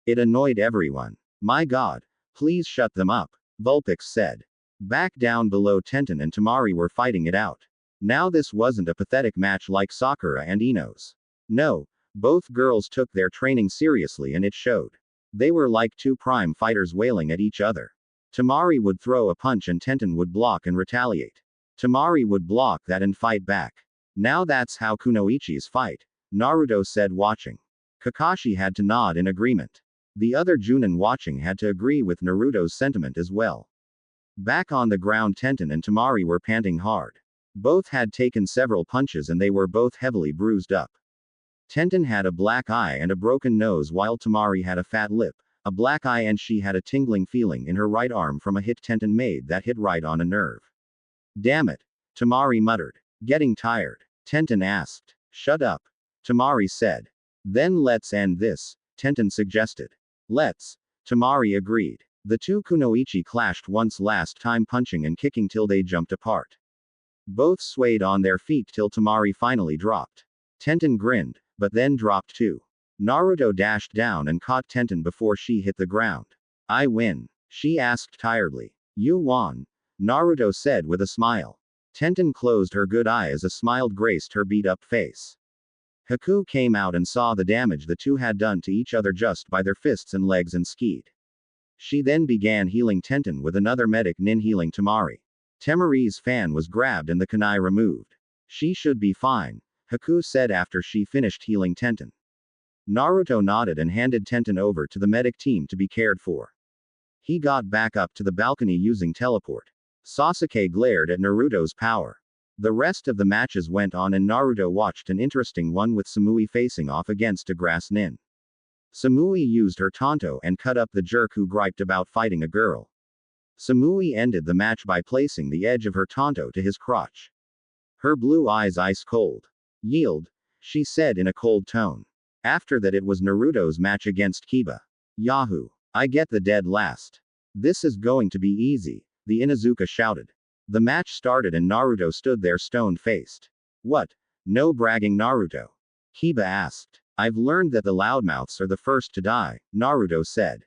It annoyed everyone. My god, please shut them up, Vulpix said. Back down below, Tenten and Tamari were fighting it out. Now this wasn't a pathetic match like Sakura and Ino's. No, both girls took their training seriously and it showed. They were like two prime fighters wailing at each other. Tamari would throw a punch and Tenten would block and retaliate. Tamari would block that and fight back. Now that's how kunoichis fight, Naruto said watching. Kakashi had to nod in agreement. The other Chunin watching had to agree with Naruto's sentiment as well. Back on the ground, Tenten and Tamari were panting hard. Both had taken several punches and they were both heavily bruised up. Tenten had a black eye and a broken nose while Tamari had a fat lip, a black eye, and she had a tingling feeling in her right arm from a hit Tenten made that hit right on a nerve. Damn it, Tamari muttered. Getting tired? Tenten asked. Shut up, Tamari said. Then let's end this, Tenten suggested. Let's. Tamari agreed. The two kunoichi clashed once last time, punching and kicking till they jumped apart. Both swayed on their feet till Tamari finally dropped. Tenten grinned, but then dropped too. Naruto dashed down and caught Tenten before she hit the ground. I win, she asked tiredly. You won, Naruto said with a smile. Tenten closed her good eye as a smile graced her beat-up face. Haku came out and saw the damage the two had done to each other just by their fists and legs and skied. She then began healing Tenten with another medic nin healing Tamari. Temari's fan was grabbed and the kunai removed. She should be fine, Haku said after she finished healing Tenten. Naruto nodded and handed Tenten over to the medic team to be cared for. He got back up to the balcony using teleport. Sasuke glared at Naruto's power. The rest of the matches went on and Naruto watched an interesting one with Samui facing off against a grass nin. Samui used her Tonto and cut up the jerk who griped about fighting a girl. Samui ended the match by placing the edge of her Tonto to his crotch. Her blue eyes ice cold. Yield, she said in a cold tone. After that it was Naruto's match against Kiba. Yahoo! I get the dead last. This is going to be easy, the Inuzuka shouted. The match started and Naruto stood there stone-faced. What? No bragging, Naruto? Kiba asked. I've learned that the loudmouths are the first to die, Naruto said.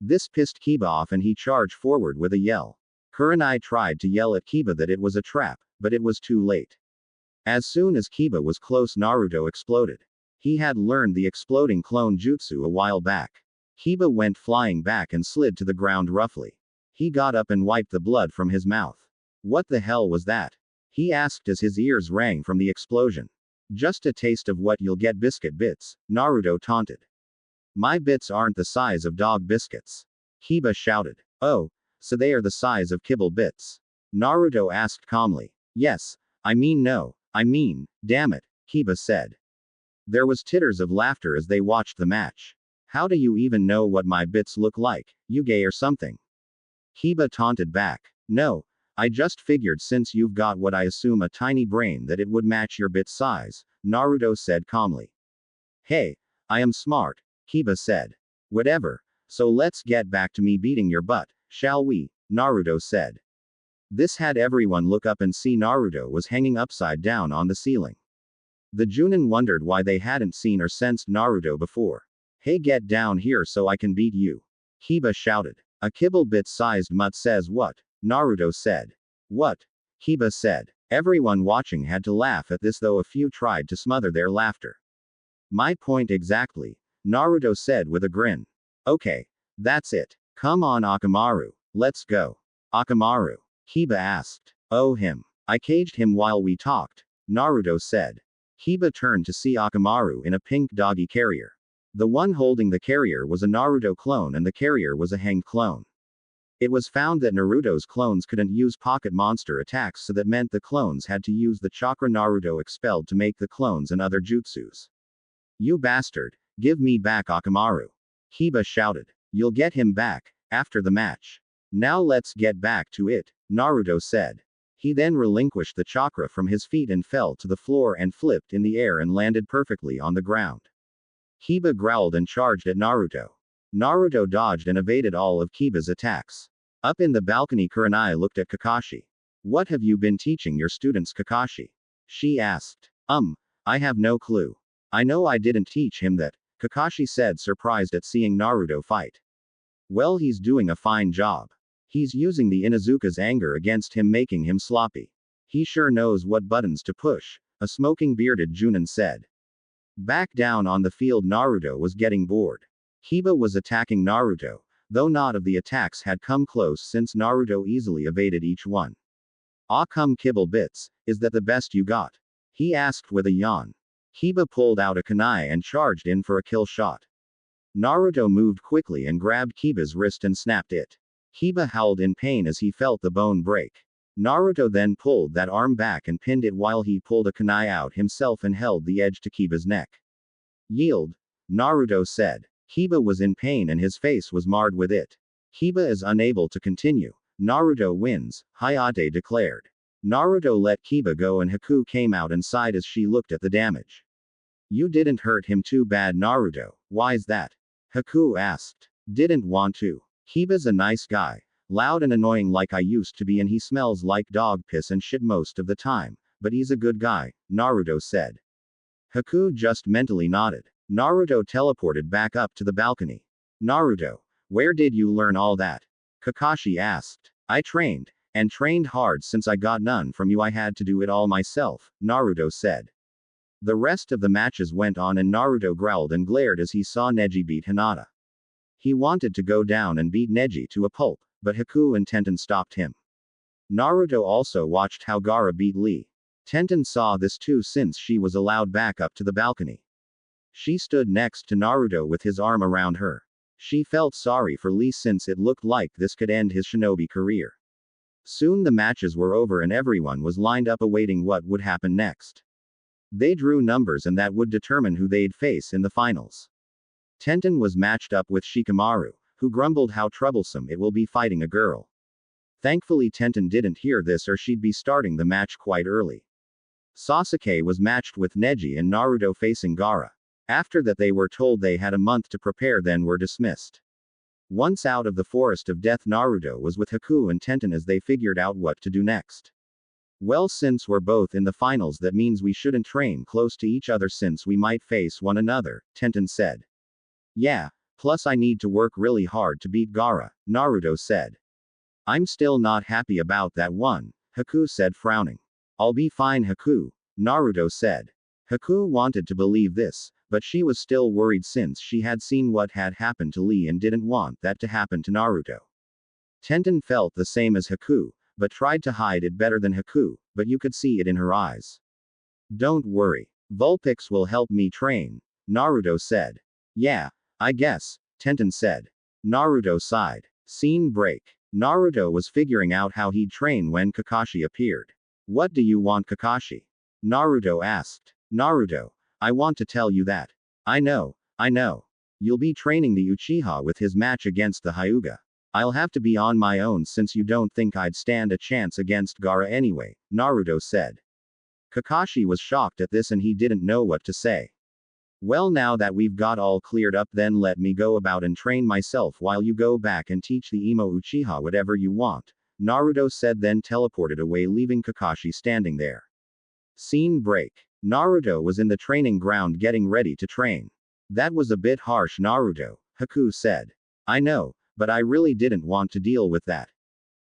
This pissed Kiba off and he charged forward with a yell. Kurenai tried to yell at Kiba that it was a trap, but it was too late. As soon as Kiba was close, Naruto exploded. He had learned the exploding clone jutsu a while back. Kiba went flying back and slid to the ground roughly. He got up and wiped the blood from his mouth. What the hell was that? He asked as his ears rang from the explosion. Just a taste of what you'll get, biscuit bits, Naruto taunted. My bits aren't the size of dog biscuits. Kiba shouted. Oh, so they are the size of kibble bits? Naruto asked calmly. Yes, no, damn it, Kiba said. There was titters of laughter as they watched the match. How do you even know what my bits look like, you gay or something? Kiba taunted back. No, I just figured since you've got what I assume a tiny brain that it would match your bit size, Naruto said calmly. Hey, I am smart, Kiba said. Whatever, so let's get back to me beating your butt, shall we? Naruto said. This had everyone look up and see Naruto was hanging upside down on the ceiling. The Chunin wondered why they hadn't seen or sensed Naruto before. Hey, get down here so I can beat you, Kiba shouted. A kibble bit-sized mutt says what? Naruto said. What? Kiba said. Everyone watching had to laugh at this, though a few tried to smother their laughter. My point exactly, Naruto said with a grin. Okay, that's it. Come on, Orochimaru, let's go. Orochimaru? Kiba asked. Oh, him. I caged him while we talked, Naruto said. Kiba turned to see Orochimaru in a pink doggy carrier. The one holding the carrier was a Naruto clone and the carrier was a hanged clone. It was found that Naruto's clones couldn't use pocket monster attacks, so that meant the clones had to use the chakra Naruto expelled to make the clones and other jutsus. You bastard, give me back Orochimaru, Kiba shouted. You'll get him back, after the match. Now let's get back to it, Naruto said. He then relinquished the chakra from his feet and fell to the floor and flipped in the air and landed perfectly on the ground. Kiba growled and charged at Naruto. Naruto dodged and evaded all of Kiba's attacks. Up in the balcony, Kurenai looked at Kakashi. What have you been teaching your students, Kakashi? She asked. I have no clue. I know I didn't teach him that, Kakashi said, surprised at seeing Naruto fight. Well, he's doing a fine job. He's using the Inuzuka's anger against him, making him sloppy. He sure knows what buttons to push, a smoking bearded Chunin said. Back down on the field, Naruto was getting bored. Kiba was attacking Naruto, though not of the attacks had come close since Naruto easily evaded each one. Ah, come kibble bits, is that the best you got? He asked with a yawn. Kiba pulled out a kunai and charged in for a kill shot. Naruto moved quickly and grabbed Kiba's wrist and snapped it. Kiba howled in pain as he felt the bone break. Naruto then pulled that arm back and pinned it while he pulled a kunai out himself and held the edge to Kiba's neck. Yield, Naruto said. Kiba was in pain and his face was marred with it. Kiba is unable to continue. Naruto wins, Hayate declared. Naruto let Kiba go and Haku came out and sighed as she looked at the damage. You didn't hurt him too bad, Naruto, why's that? Haku asked. Didn't want to. Kiba's a nice guy. Loud and annoying like I used to be, and he smells like dog piss and shit most of the time, but he's a good guy, Naruto said. Haku just mentally nodded. Naruto teleported back up to the balcony. Naruto, where did you learn all that? Kakashi asked. I trained, and trained hard. Since I got none from you, I had to do it all myself, Naruto said. The rest of the matches went on and Naruto growled and glared as he saw Neji beat Hinata. He wanted to go down and beat Neji to a pulp, but Haku and Tenten stopped him. Naruto also watched how Gaara beat Lee. Tenten saw this too since she was allowed back up to the balcony. She stood next to Naruto with his arm around her. She felt sorry for Lee since it looked like this could end his shinobi career. Soon the matches were over and everyone was lined up awaiting what would happen next. They drew numbers and that would determine who they'd face in the finals. Tenten was matched up with Shikamaru, who grumbled how troublesome it will be fighting a girl. Thankfully Tenten didn't hear this or she'd be starting the match quite early. Sasuke was matched with Neji and Naruto facing Gaara. After that they were told they had a month to prepare, then were dismissed. Once out of the forest of death, Naruto was with Haku and Tenten as they figured out what to do next. Well, since we're both in the finals, that means we shouldn't train close to each other since we might face one another, Tenten said. Yeah, plus I need to work really hard to beat Gaara, Naruto said. I'm still not happy about that one, Haku said frowning. I'll be fine, Haku, Naruto said. Haku wanted to believe this, but she was still worried since she had seen what had happened to Lee and didn't want that to happen to Naruto. Tenten felt the same as Haku, but tried to hide it better than Haku, but you could see it in her eyes. Don't worry. Vulpix will help me train, Naruto said. Yeah, I guess, Tenten said. Naruto sighed. Scene break. Naruto was figuring out how he'd train when Kakashi appeared. What do you want, Kakashi? Naruto asked. Naruto, I want to tell you that. I know. You'll be training the Uchiha with his match against the Hyuga. I'll have to be on my own since you don't think I'd stand a chance against Gaara anyway, Naruto said. Kakashi was shocked at this and he didn't know what to say. Well, now that we've got all cleared up, then let me go about and train myself while you go back and teach the emo Uchiha whatever you want, Naruto said, then teleported away, leaving Kakashi standing there. Scene break. Naruto was in the training ground getting ready to train. That was a bit harsh, Naruto, Haku said. I know, but I really didn't want to deal with that.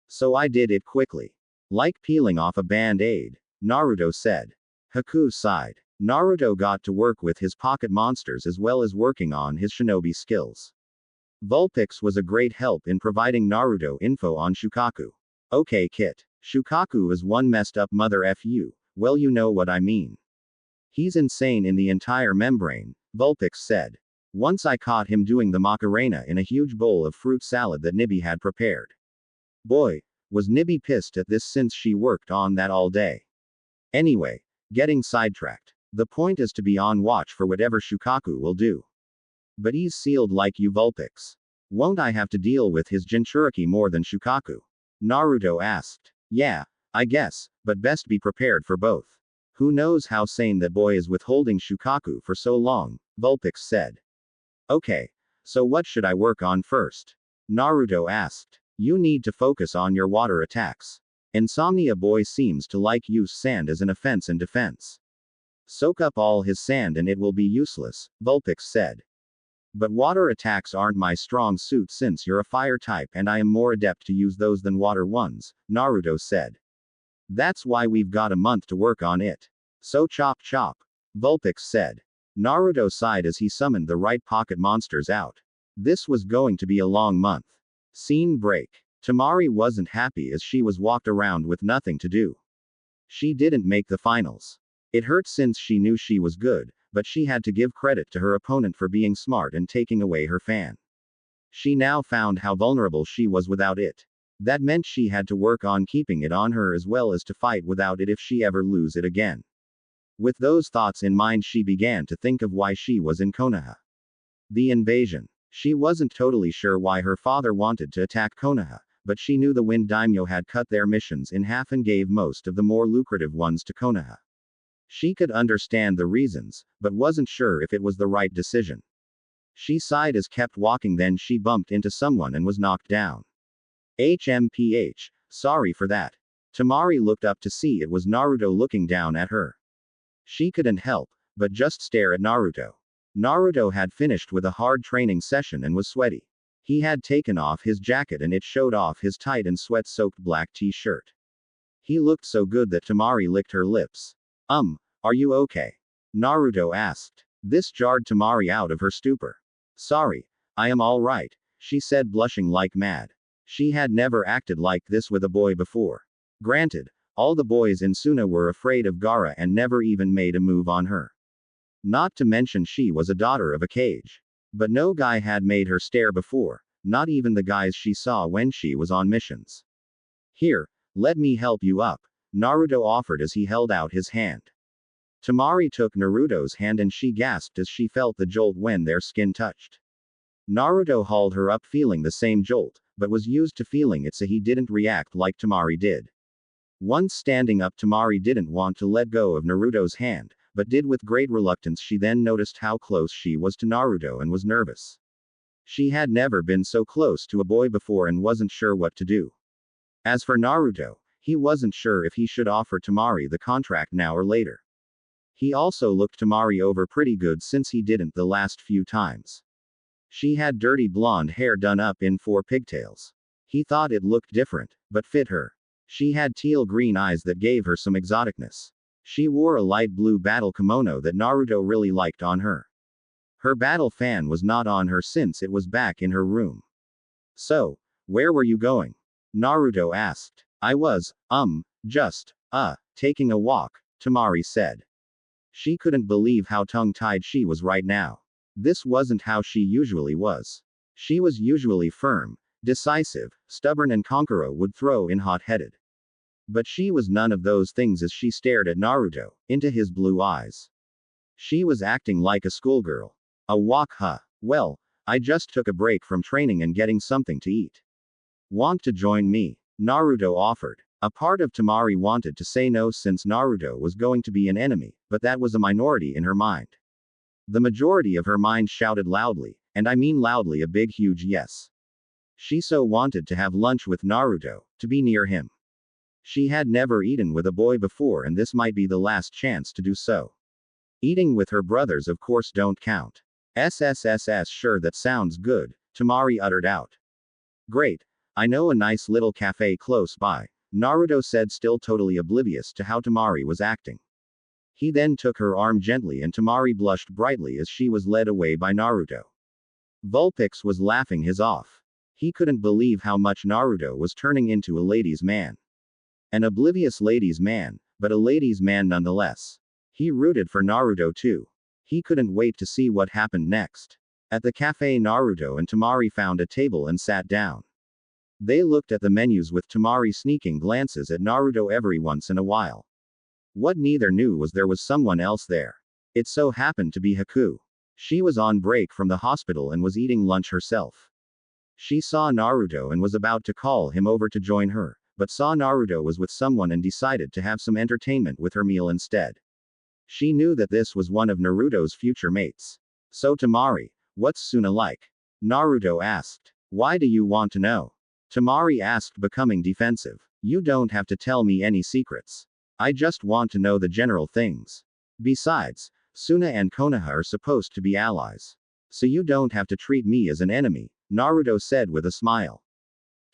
So I did it quickly. Like peeling off a band-aid, Naruto said. Haku sighed. Naruto got to work with his pocket monsters as well as working on his shinobi skills. Vulpix was a great help in providing Naruto info on Shukaku. Okay, Kit. Shukaku is one messed up mother fu, well, you know what I mean. He's insane in the entire membrane, Vulpix said. Once I caught him doing the Macarena in a huge bowl of fruit salad that Nibby had prepared. Boy, was Nibby pissed at this since she worked on that all day. Anyway, getting sidetracked. The point is to be on watch for whatever Shukaku will do. But he's sealed like you, Vulpix. Won't I have to deal with his Jinchuriki more than Shukaku? Naruto asked. Yeah, I guess, but best be prepared for both. Who knows how sane that boy is withholding Shukaku for so long, Vulpix said. Okay, so what should I work on first? Naruto asked. You need to focus on your water attacks. Insomnia boy seems to like use sand as an offense and defense. Soak up all his sand and it will be useless, Vulpix said. But water attacks aren't my strong suit since you're a fire type and I am more adept to use those than water ones, Naruto said. That's why we've got a month to work on it. So chop chop, Vulpix said. Naruto sighed as he summoned the right pocket monsters out. This was going to be a long month. Scene break. Tamari wasn't happy as she was walked around with nothing to do. She didn't make the finals. It hurt since she knew she was good, but she had to give credit to her opponent for being smart and taking away her fan. She now found how vulnerable she was without it. That meant she had to work on keeping it on her as well as to fight without it if she ever lose it again. With those thoughts in mind, she began to think of why she was in Konoha. The invasion. She wasn't totally sure why her father wanted to attack Konoha, but she knew the Wind Daimyo had cut their missions in half and gave most of the more lucrative ones to Konoha. She could understand the reasons, but wasn't sure if it was the right decision. She sighed as kept walking, then she bumped into someone and was knocked down. HMPH, sorry for that. Tamari looked up to see it was Naruto looking down at her. She couldn't help but just stare at Naruto. Naruto had finished with a hard training session and was sweaty. He had taken off his jacket and it showed off his tight and sweat-soaked black t-shirt. He looked so good that Tamari licked her lips. Are you okay? Naruto asked. This jarred Tamari out of her stupor. Sorry, I am all right, she said, blushing like mad. She had never acted like this with a boy before. Granted, all the boys in Suna were afraid of Gaara and never even made a move on her. Not to mention she was a daughter of a cage. But no guy had made her stare before, not even the guys she saw when she was on missions. Here, let me help you up, Naruto offered as he held out his hand. Tamari took Naruto's hand and she gasped as she felt the jolt when their skin touched. Naruto hauled her up feeling the same jolt, but was used to feeling it so he didn't react like Tamari did. Once standing up, Tamari didn't want to let go of Naruto's hand, but did with great reluctance. She then noticed how close she was to Naruto and was nervous. She had never been so close to a boy before and wasn't sure what to do. As for Naruto, he wasn't sure if he should offer Tamari the contract now or later. He also looked Tamari over pretty good since he didn't the last few times. She had dirty blonde hair done up in 4 pigtails. He thought it looked different, but fit her. She had teal green eyes that gave her some exoticness. She wore a light blue battle kimono that Naruto really liked on her. Her battle fan was not on her since it was back in her room. So, where were you going? Naruto asked. I was, just, taking a walk, Tamari said. She couldn't believe how tongue-tied she was right now. This wasn't how she usually was. She was usually firm, decisive, stubborn and Kankuro would throw in hot-headed. But she was none of those things as she stared at Naruto, into his blue eyes. She was acting like a schoolgirl. A walk, huh? Well, I just took a break from training and getting something to eat. Want to join me? Naruto offered. A part of Tamari wanted to say no since Naruto was going to be an enemy, but that was a minority in her mind. The majority of her mind shouted loudly, and I mean loudly a big huge yes. She so wanted to have lunch with Naruto, to be near him. She had never eaten with a boy before and this might be the last chance to do so. Eating with her brothers of course don't count. SSSS sure that sounds good, Tamari uttered out. Great. I know a nice little cafe close by, Naruto said still totally oblivious to how Tamari was acting. He then took her arm gently and Tamari blushed brightly as she was led away by Naruto. Vulpix was laughing his off. He couldn't believe how much Naruto was turning into a ladies' man. An oblivious ladies' man, but a ladies' man nonetheless. He rooted for Naruto too. He couldn't wait to see what happened next. At the cafe Naruto and Tamari found a table and sat down. They looked at the menus with Tamari sneaking glances at Naruto every once in a while. What neither knew was there was someone else there. It so happened to be Haku. She was on break from the hospital and was eating lunch herself. She saw Naruto and was about to call him over to join her, but saw Naruto was with someone and decided to have some entertainment with her meal instead. She knew that this was one of Naruto's future mates. So Tamari, what's Suna like? Naruto asked. Why do you want to know? Tamari asked, becoming defensive. You don't have to tell me any secrets. I just want to know the general things. Besides, Suna and Konoha are supposed to be allies. So you don't have to treat me as an enemy, Naruto said with a smile.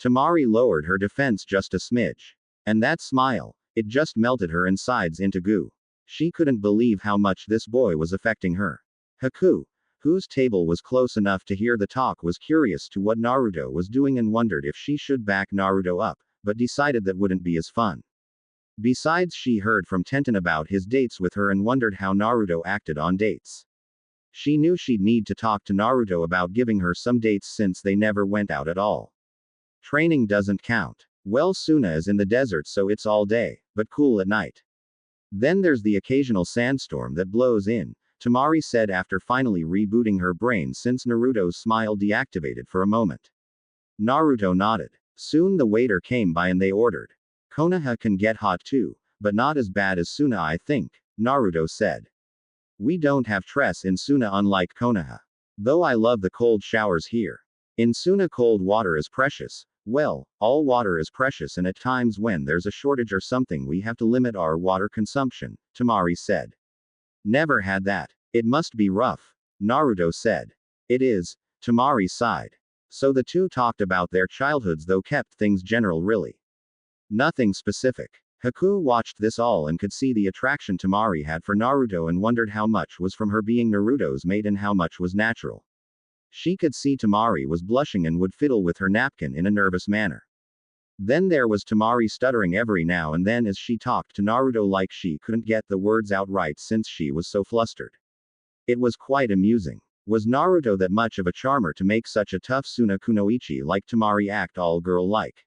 Tamari lowered her defense just a smidge. And that smile, it just melted her insides into goo. She couldn't believe how much this boy was affecting her. Haku, whose table was close enough to hear the talk, was curious to what Naruto was doing and wondered if she should back Naruto up, but decided that wouldn't be as fun. Besides, she heard from Tenten about his dates with her and wondered how Naruto acted on dates. She knew she'd need to talk to Naruto about giving her some dates since they never went out at all. Training doesn't count. Well, Suna is in the desert so it's all day, but cool at night. Then there's the occasional sandstorm that blows in, Tamari said after finally rebooting her brain since Naruto's smile deactivated for a moment. Naruto nodded. Soon the waiter came by and they ordered. Konoha can get hot too, but not as bad as Suna I think, Naruto said. We don't have stress in Suna unlike Konoha. Though I love the cold showers here. In Suna cold water is precious. Well, all water is precious and at times when there's a shortage or something we have to limit our water consumption, Tamari said. Never had that. It must be rough, Naruto said. It is, Tamari sighed. So the two talked about their childhoods though kept things general really. Nothing specific. Haku watched this all and could see the attraction Tamari had for Naruto and wondered how much was from her being Naruto's mate and how much was natural. She could see Tamari was blushing and would fiddle with her napkin in a nervous manner. Then there was Tamari stuttering every now and then as she talked to Naruto like she couldn't get the words out right since she was so flustered. It was quite amusing. Was Naruto that much of a charmer to make such a tough Suna kunoichi like Tamari act all girl-like?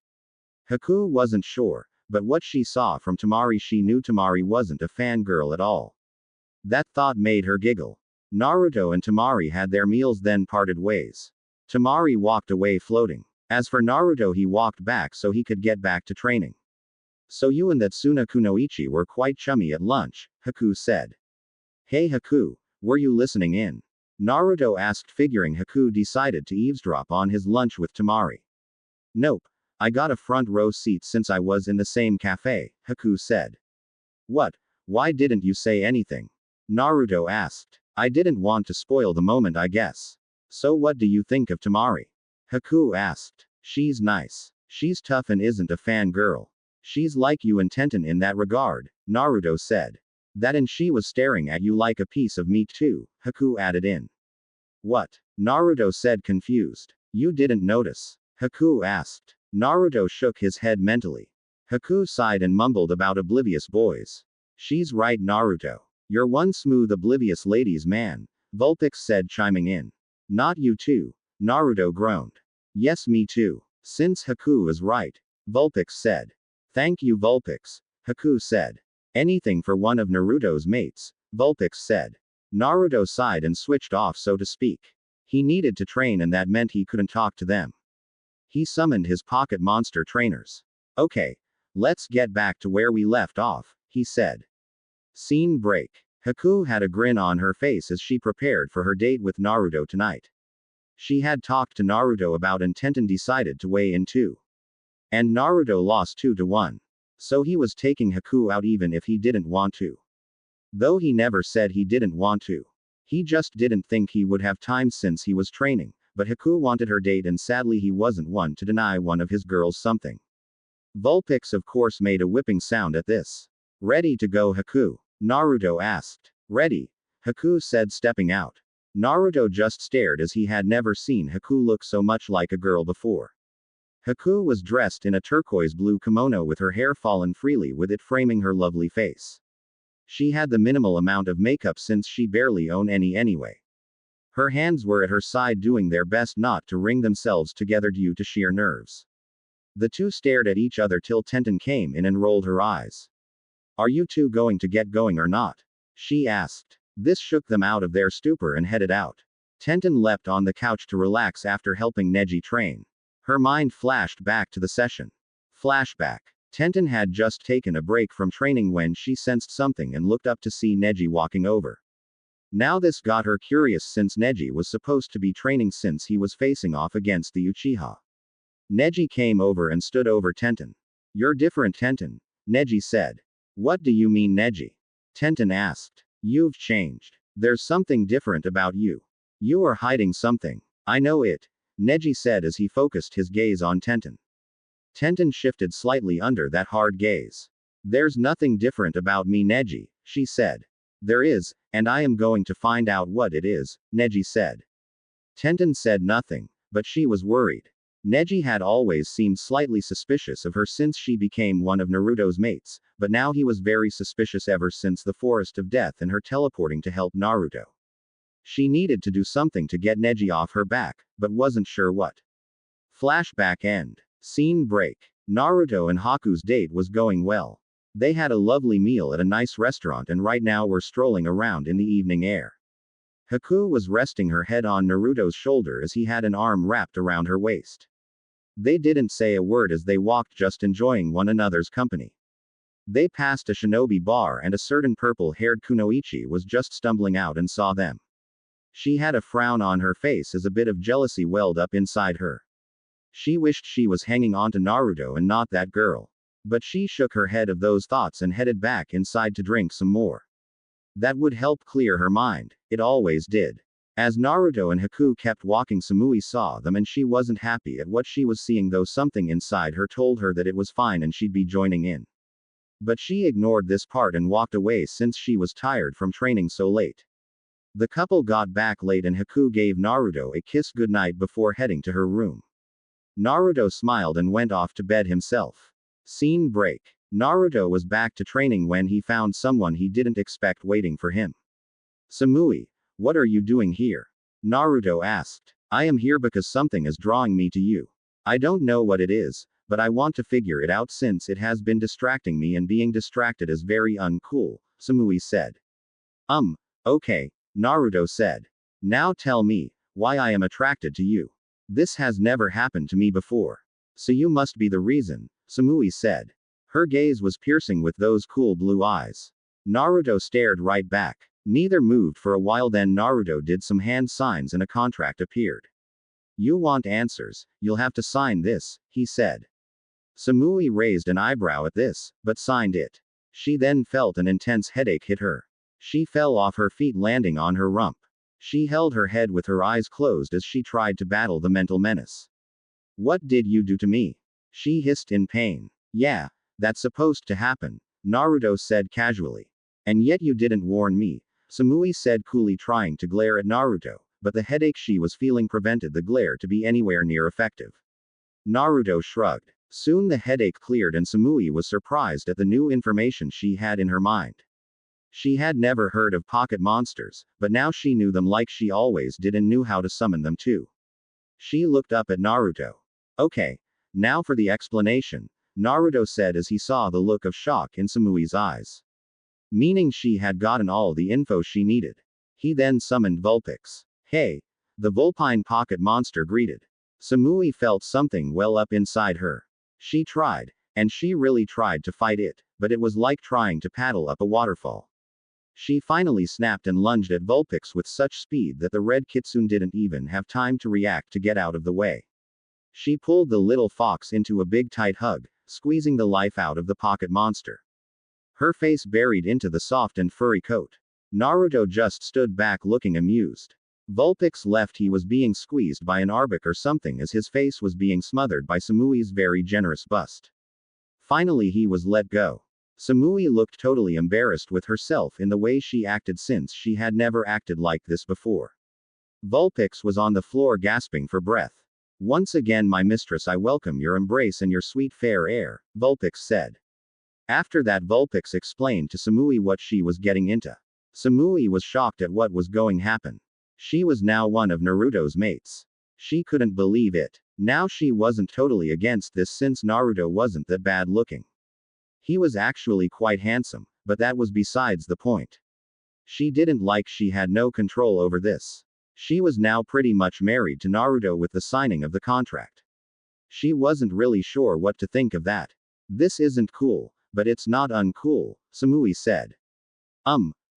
Haku wasn't sure, but what she saw from Tamari she knew Tamari wasn't a fangirl at all. That thought made her giggle. Naruto and Tamari had their meals then parted ways. Tamari walked away floating. As for Naruto he walked back so he could get back to training. So you and that Suna kunoichi were quite chummy at lunch, Haku said. Hey Haku, were you listening in? Naruto asked figuring Haku decided to eavesdrop on his lunch with Tamari. Nope. I got a front row seat since I was in the same cafe, Haku said. What? Why didn't you say anything? Naruto asked. I didn't want to spoil the moment I guess. So what do you think of Tamari? Haku asked. She's nice. She's tough and isn't a fangirl. She's like you and Tenten in that regard, Naruto said. That and she was staring at you like a piece of meat too, Haku added in. What? Naruto said confused. You didn't notice? Haku asked. Naruto shook his head mentally. Haku sighed and mumbled about oblivious boys. She's right, Naruto. You're one smooth oblivious ladies man, Vulpix said, chiming in. Not you too, Naruto groaned. Yes, me too. Since Haku is right, Vulpix said. Thank you, Vulpix, Haku said. Anything for one of Naruto's mates, Vulpix said. Naruto sighed and switched off, so to speak. He needed to train, and that meant he couldn't talk to them. He summoned his pocket monster trainers. Okay, let's get back to where we left off, he said. Scene break. Haku had a grin on her face as she prepared for her date with Naruto tonight. She had talked to Naruto about and Tenten decided to weigh in too. And Naruto lost 2-1. So he was taking Haku out even if he didn't want to. Though he never said he didn't want to. He just didn't think he would have time since he was training, but Haku wanted her date and sadly he wasn't one to deny one of his girls something. Vulpix of course made a whipping sound at this. Ready to go, Haku? Naruto asked. Ready, Haku said, stepping out. Naruto just stared as he had never seen Haku look so much like a girl before. Haku was dressed in a turquoise blue kimono with her hair fallen freely with it framing her lovely face. She had the minimal amount of makeup since she barely owned any anyway. Her hands were at her side doing their best not to wring themselves together due to sheer nerves. The two stared at each other till Tenten came in and rolled her eyes. Are you two going to get going or not? She asked. This shook them out of their stupor and headed out. Tenten leapt on the couch to relax after helping Neji train. Her mind flashed back to the session. Flashback. Tenten had just taken a break from training when she sensed something and looked up to see Neji walking over. Now this got her curious since Neji was supposed to be training since he was facing off against the Uchiha. Neji came over and stood over Tenten. You're different, Tenten, Neji said. What do you mean, Neji? Tenten asked. You've changed. There's something different about you. You are hiding something. I know it, Neji said as he focused his gaze on Tenten. Tenten shifted slightly under that hard gaze. There's nothing different about me, Neji, she said. There is, and I am going to find out what it is, Neji said. Tenten said nothing, but she was worried. Neji had always seemed slightly suspicious of her since she became one of Naruto's mates, but now he was very suspicious ever since the Forest of Death and her teleporting to help Naruto. She needed to do something to get Neji off her back, but wasn't sure what. Flashback end. Scene break. Naruto and Haku's date was going well. They had a lovely meal at a nice restaurant and right now were strolling around in the evening air. Haku was resting her head on Naruto's shoulder as he had an arm wrapped around her waist. They didn't say a word as they walked, just enjoying one another's company. They passed a shinobi bar and a certain purple-haired kunoichi was just stumbling out and saw them. She had a frown on her face as a bit of jealousy welled up inside her. She wished she was hanging on to Naruto and not that girl. But she shook her head of those thoughts and headed back inside to drink some more. That would help clear her mind. It always did. As Naruto and Haku kept walking, Samui saw them and she wasn't happy at what she was seeing, though something inside her told her that it was fine and she'd be joining in. But she ignored this part and walked away since she was tired from training so late. The couple got back late and Haku gave Naruto a kiss goodnight before heading to her room. Naruto smiled and went off to bed himself. Scene break. Naruto was back to training when he found someone he didn't expect waiting for him. Samui, what are you doing here? Naruto asked. I am here because something is drawing me to you. I don't know what it is, but I want to figure it out since it has been distracting me and being distracted is very uncool, Samui said. Okay, Naruto said. Now tell me, why I am attracted to you. This has never happened to me before. So you must be the reason, Samui said. Her gaze was piercing with those cool blue eyes. Naruto stared right back. Neither moved for a while, then Naruto did some hand signs and a contract appeared. You want answers, you'll have to sign this, he said. Samui raised an eyebrow at this, but signed it. She then felt an intense headache hit her. She fell off her feet, landing on her rump. She held her head with her eyes closed as she tried to battle the mental menace. What did you do to me? She hissed in pain. Yeah, that's supposed to happen, Naruto said casually. And yet you didn't warn me, Samui said coolly, trying to glare at Naruto, but the headache she was feeling prevented the glare to be anywhere near effective. Naruto shrugged. Soon the headache cleared and Samui was surprised at the new information she had in her mind. She had never heard of pocket monsters, but now she knew them like she always did and knew how to summon them too. She looked up at Naruto. Okay, now for the explanation, Naruto said as he saw the look of shock in Samui's eyes. Meaning she had gotten all the info she needed. He then summoned Vulpix. Hey! The Vulpine pocket monster greeted. Samui felt something well up inside her. She tried, and she really tried to fight it, but it was like trying to paddle up a waterfall. She finally snapped and lunged at Vulpix with such speed that the red kitsune didn't even have time to react to get out of the way. She pulled the little fox into a big tight hug, squeezing the life out of the pocket monster. Her face buried into the soft and furry coat. Naruto just stood back looking amused. Vulpix left he was being squeezed by an arbic or something as his face was being smothered by Samui's very generous bust. Finally he was let go. Samui looked totally embarrassed with herself in the way she acted since she had never acted like this before. Vulpix was on the floor gasping for breath. Once again my mistress, I welcome your embrace and your sweet fair air, Vulpix said. After that Vulpix explained to Samui what she was getting into. Samui was shocked at what was going to happen. She was now one of Naruto's mates. She couldn't believe it. Now she wasn't totally against this since Naruto wasn't that bad looking. He was actually quite handsome, but that was besides the point. She didn't like she had no control over this. She was now pretty much married to Naruto with the signing of the contract. She wasn't really sure what to think of that. This isn't cool, but it's not uncool, Samui said.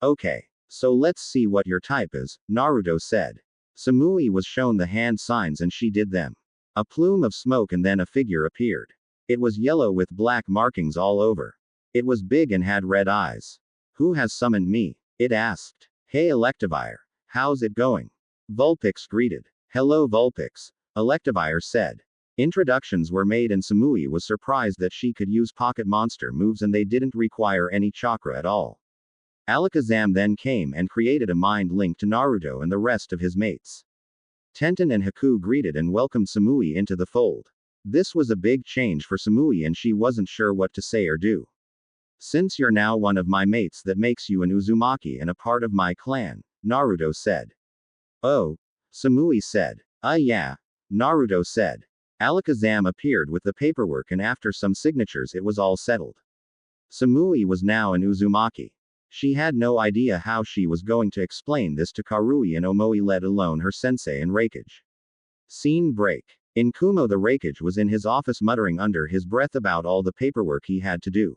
Okay. So let's see what your type is, Naruto said. Samui was shown the hand signs and she did them. A plume of smoke and then a figure appeared. It was yellow with black markings all over. It was big and had red eyes. Who has summoned me? It asked. Hey Electivire. How's it going? Vulpix greeted. Hello Vulpix. Electivire said. Introductions were made and Samui was surprised that she could use pocket monster moves and they didn't require any chakra at all. Alakazam then came and created a mind link to Naruto and the rest of his mates. Tenten and Haku greeted and welcomed Samui into the fold. This was a big change for Samui and she wasn't sure what to say or do. Since you're now one of my mates, that makes you an Uzumaki and a part of my clan, Naruto said. Oh, Samui said. Yeah, Naruto said. Alakazam appeared with the paperwork and after some signatures it was all settled. Samui was now an Uzumaki. She had no idea how she was going to explain this to Karui and Omoi, let alone her sensei and Raikage. Scene break. In Kumo, the Raikage was in his office muttering under his breath about all the paperwork he had to do.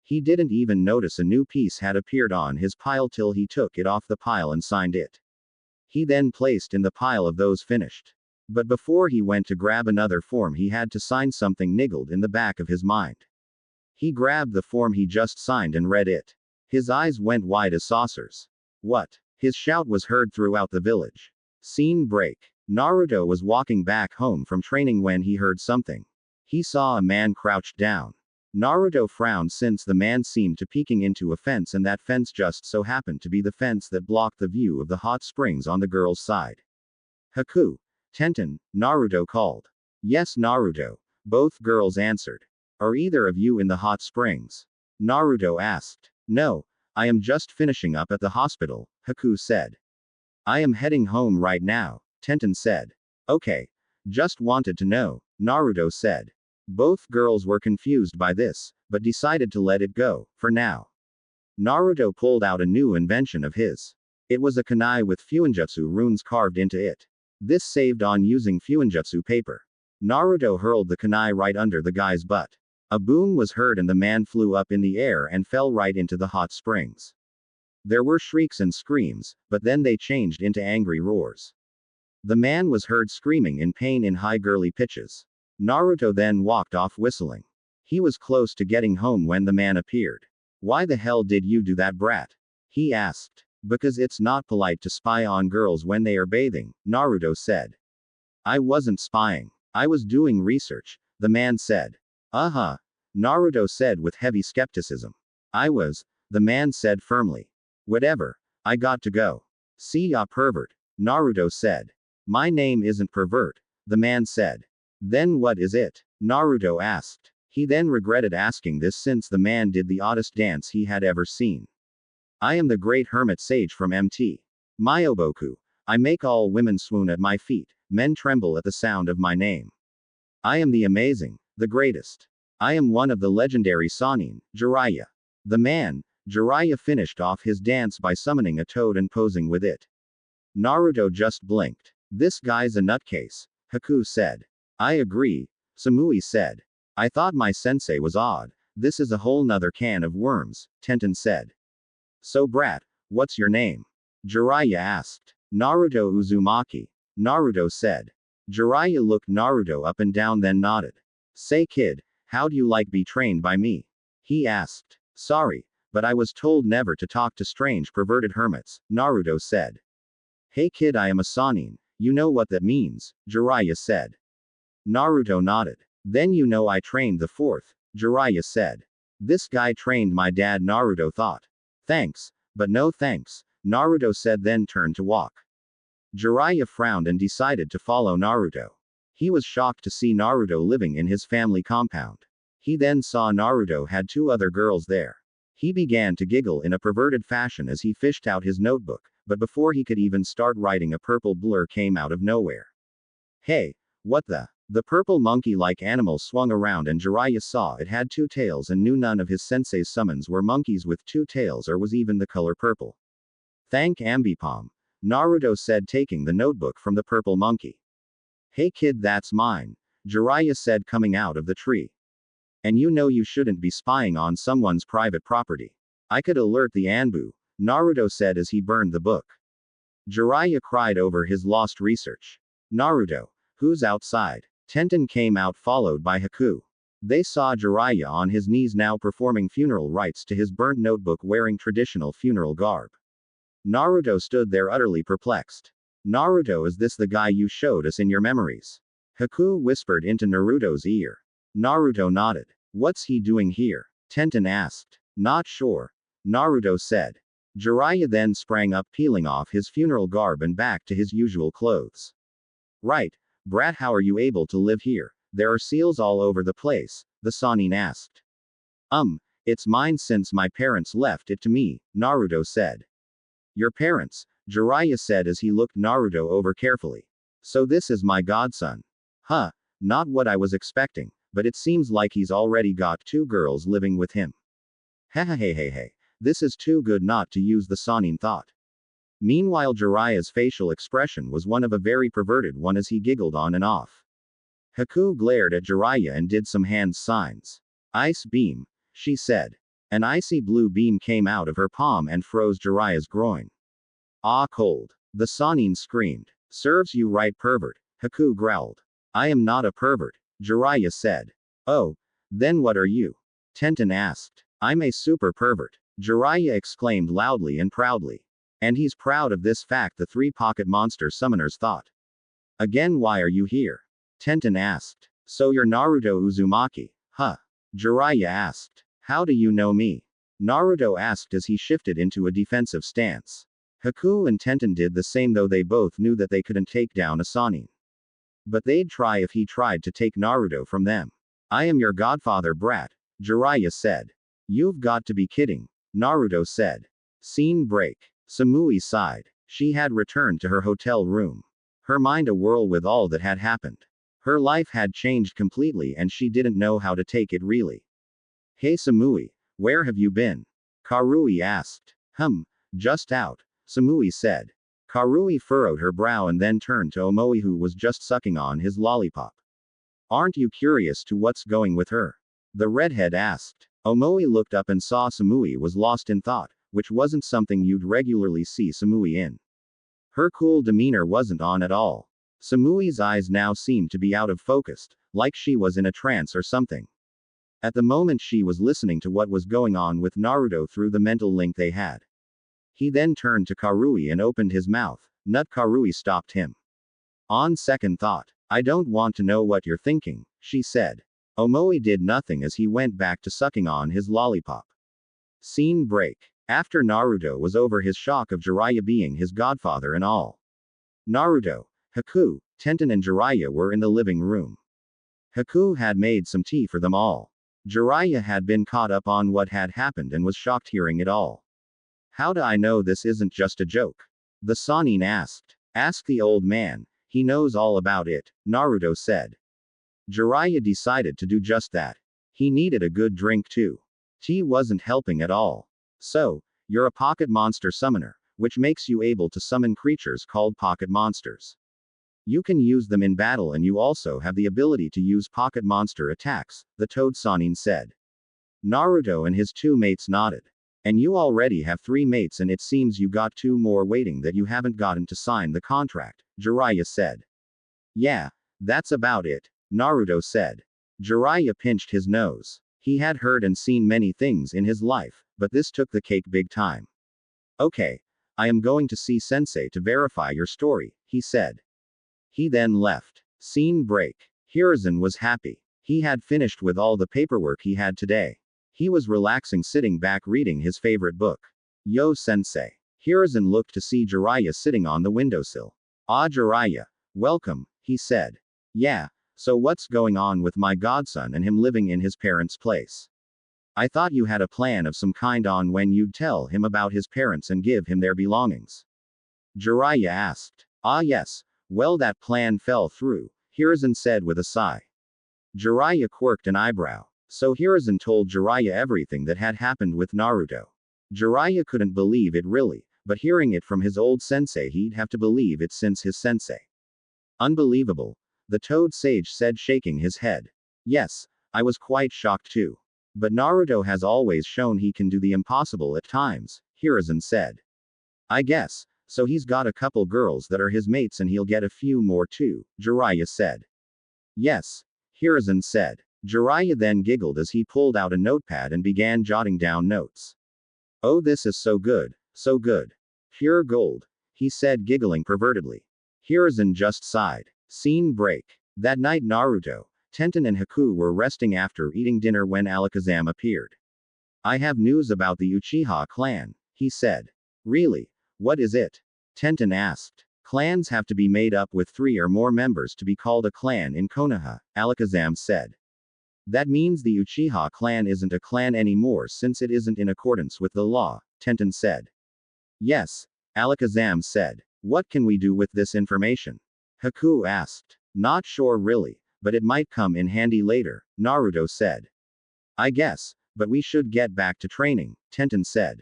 He didn't even notice a new piece had appeared on his pile till he took it off the pile and signed it. He then placed in the pile of those finished. But before he went to grab another form he had to sign something niggled in the back of his mind. He grabbed the form he just signed and read it. His eyes went wide as saucers. What? His shout was heard throughout the village. Scene break. Naruto was walking back home from training when he heard something. He saw a man crouched down. Naruto frowned since the man seemed to peeking into a fence and that fence just so happened to be the fence that blocked the view of the hot springs on the girl's side. Haku. Tenten, Naruto called. Yes Naruto. Both girls answered. Are either of you in the hot springs? Naruto asked. No, I am just finishing up at the hospital, Haku said. I am heading home right now, Tenten said. Okay. Just wanted to know, Naruto said. Both girls were confused by this, but decided to let it go, for now. Naruto pulled out a new invention of his. It was a kunai with fuinjutsu runes carved into it. This saved on using fuinjutsu paper. Naruto hurled the kunai right under the guy's butt. A boom was heard and the man flew up in the air and fell right into the hot springs. There were shrieks and screams, but then they changed into angry roars. The man was heard screaming in pain in high girly pitches. Naruto then walked off whistling. He was close to getting home when the man appeared. Why the hell did you do that, brat? He asked. Because it's not polite to spy on girls when they are bathing, Naruto said. I wasn't spying. I was doing research, the man said. Naruto said with heavy skepticism. I was. the man said firmly. Whatever. I got to go. See ya, pervert. Naruto said. My name isn't pervert, the man said. Then what is it? Naruto asked. He then regretted asking this since the man did the oddest dance he had ever seen. I am the great hermit sage from MT. Myoboku. I make all women swoon at my feet, men tremble at the sound of my name. I am the amazing, the greatest. I am one of the legendary Sannin, Jiraiya. The man, Jiraiya finished off his dance by summoning a toad and posing with it. Naruto just blinked. This guy's a nutcase, Haku said. I agree, Samui said. I thought my sensei was odd. This is a whole nother can of worms, Tenten said. So brat, what's your name? Jiraiya asked. Naruto Uzumaki. Naruto said. Jiraiya looked Naruto up and down then nodded. Say kid, how'd you like be trained by me? He asked. Sorry, but I was told never to talk to strange perverted hermits, Naruto said. Hey kid, I am a Sannin, you know what that means, Jiraiya said. Naruto nodded. Then you know I trained the fourth, Jiraiya said. This guy trained my dad, Naruto thought. Thanks, but no thanks, Naruto said then turned to walk. Jiraiya frowned and decided to follow Naruto. He was shocked to see Naruto living in his family compound. He then saw Naruto had two other girls there. He began to giggle in a perverted fashion as he fished out his notebook, but before he could even start writing, a purple blur came out of nowhere. Hey, what the? The purple monkey-like animal swung around and Jiraiya saw it had two tails and knew none of his sensei's summons were monkeys with two tails or was even the color purple. Thank Ambipom, Naruto said taking the notebook from the purple monkey. Hey kid, that's mine, Jiraiya said coming out of the tree. And you know you shouldn't be spying on someone's private property. I could alert the Anbu, Naruto said as he burned the book. Jiraiya cried over his lost research. Naruto, who's outside? Tenten came out followed by Haku. They saw Jiraiya on his knees now performing funeral rites to his burnt notebook wearing traditional funeral garb. Naruto stood there utterly perplexed. Naruto, is this the guy you showed us in your memories? Haku whispered into Naruto's ear. Naruto nodded. What's he doing here? Tenten asked. Not sure, Naruto said. Jiraiya then sprang up peeling off his funeral garb and back to his usual clothes. Right, brat, how are you able to live here? There are seals all over the place, the Sannin asked. It's mine since my parents left it to me, Naruto said. Your parents, Jiraiya said as he looked Naruto over carefully. So this is my godson. Huh, not what I was expecting, but it seems like he's already got two girls living with him. Hey, this is too good not to use, the Sannin thought. Meanwhile, Jiraiya's facial expression was one of a very perverted one as he giggled on and off. Haku glared at Jiraiya and did some hand signs. Ice beam, she said. An icy blue beam came out of her palm and froze Jiraiya's groin. Ah, cold. The Sannin screamed. Serves you right, pervert, Haku growled. I am not a pervert, Jiraiya said. Oh, then what are you? Tenten asked. I'm a super pervert, Jiraiya exclaimed loudly and proudly. And he's proud of this fact, the three pocket monster summoners thought. Again, why are you here? Tenten asked. So you're Naruto Uzumaki, huh? Jiraiya asked. How do you know me? Naruto asked as he shifted into a defensive stance. Haku and Tenten did the same, though they both knew that they couldn't take down a Sannin. But they'd try if he tried to take Naruto from them. I am your godfather, brat, Jiraiya said. You've got to be kidding, Naruto said. Scene break. Samui sighed. She had returned to her hotel room. Her mind a whirl with all that had happened. Her life had changed completely and she didn't know how to take it really. Hey Samui, where have you been? Karui asked. Just out, Samui said. Karui furrowed her brow and then turned to Omoi, who was just sucking on his lollipop. Aren't you curious to what's going with her? The redhead asked. Omoi looked up and saw Samui was lost in thought, which wasn't something you'd regularly see Samui in. Her cool demeanor wasn't on at all. Samui's eyes now seemed to be out of focus, like she was in a trance or something. At the moment she was listening to what was going on with Naruto through the mental link they had. He then turned to Karui and opened his mouth. Nut Karui stopped him. On second thought, I don't want to know what you're thinking, she said. Omoi did nothing as he went back to sucking on his lollipop. Scene break. After Naruto was over his shock of Jiraiya being his godfather and all. Naruto, Haku, Tenten and Jiraiya were in the living room. Haku had made some tea for them all. Jiraiya had been caught up on what had happened and was shocked hearing it all. How do I know this isn't just a joke? The Sannin asked. Ask the old man, he knows all about it, Naruto said. Jiraiya decided to do just that. He needed a good drink too. Tea wasn't helping at all. So, you're a pocket monster summoner, which makes you able to summon creatures called pocket monsters. You can use them in battle and you also have the ability to use pocket monster attacks, the Toad Sannin said. Naruto and his two mates nodded. And you already have 3 mates and it seems you got 2 more waiting that you haven't gotten to sign the contract, Jiraiya said. Yeah, that's about it, Naruto said. Jiraiya pinched his nose. He had heard and seen many things in his life, but this took the cake big time. Okay, I am going to see Sensei to verify your story, he said. He then left. Scene break. Hiruzen was happy. He had finished with all the paperwork he had today. He was relaxing sitting back reading his favorite book. Yo Sensei. Hiruzen looked to see Jiraiya sitting on the windowsill. Ah Jiraiya. Welcome, he said. Yeah, so what's going on with my godson and him living in his parents' place? I thought you had a plan of some kind on when you'd tell him about his parents and give him their belongings. Jiraiya asked. Ah yes, well that plan fell through, Hiruzen said with a sigh. Jiraiya quirked an eyebrow. So Hiruzen told Jiraiya everything that had happened with Naruto. Jiraiya couldn't believe it really, but hearing it from his old sensei he'd have to believe it since his sensei. Unbelievable, the Toad Sage said shaking his head. Yes, I was quite shocked too. But Naruto has always shown he can do the impossible at times, Hiruzen said. I guess, so he's got a couple girls that are his mates and he'll get a few more too, Jiraiya said. Yes, Hiruzen said. Jiraiya then giggled as he pulled out a notepad and began jotting down notes. Oh this is so good, so good. Pure gold, he said giggling pervertedly. Hiruzen just sighed. Scene break. That night Naruto, Tenten and Haku were resting after eating dinner when Alakazam appeared. I have news about the Uchiha clan, he said. Really? What is it? Tenten asked. Clans have to be made up with 3 or more members to be called a clan in Konoha, Alakazam said. That means the Uchiha clan isn't a clan anymore since it isn't in accordance with the law, Tenten said. Yes, Alakazam said. What can we do with this information? Haku asked. Not sure really, but it might come in handy later, Naruto said. I guess, but we should get back to training, Tenten said.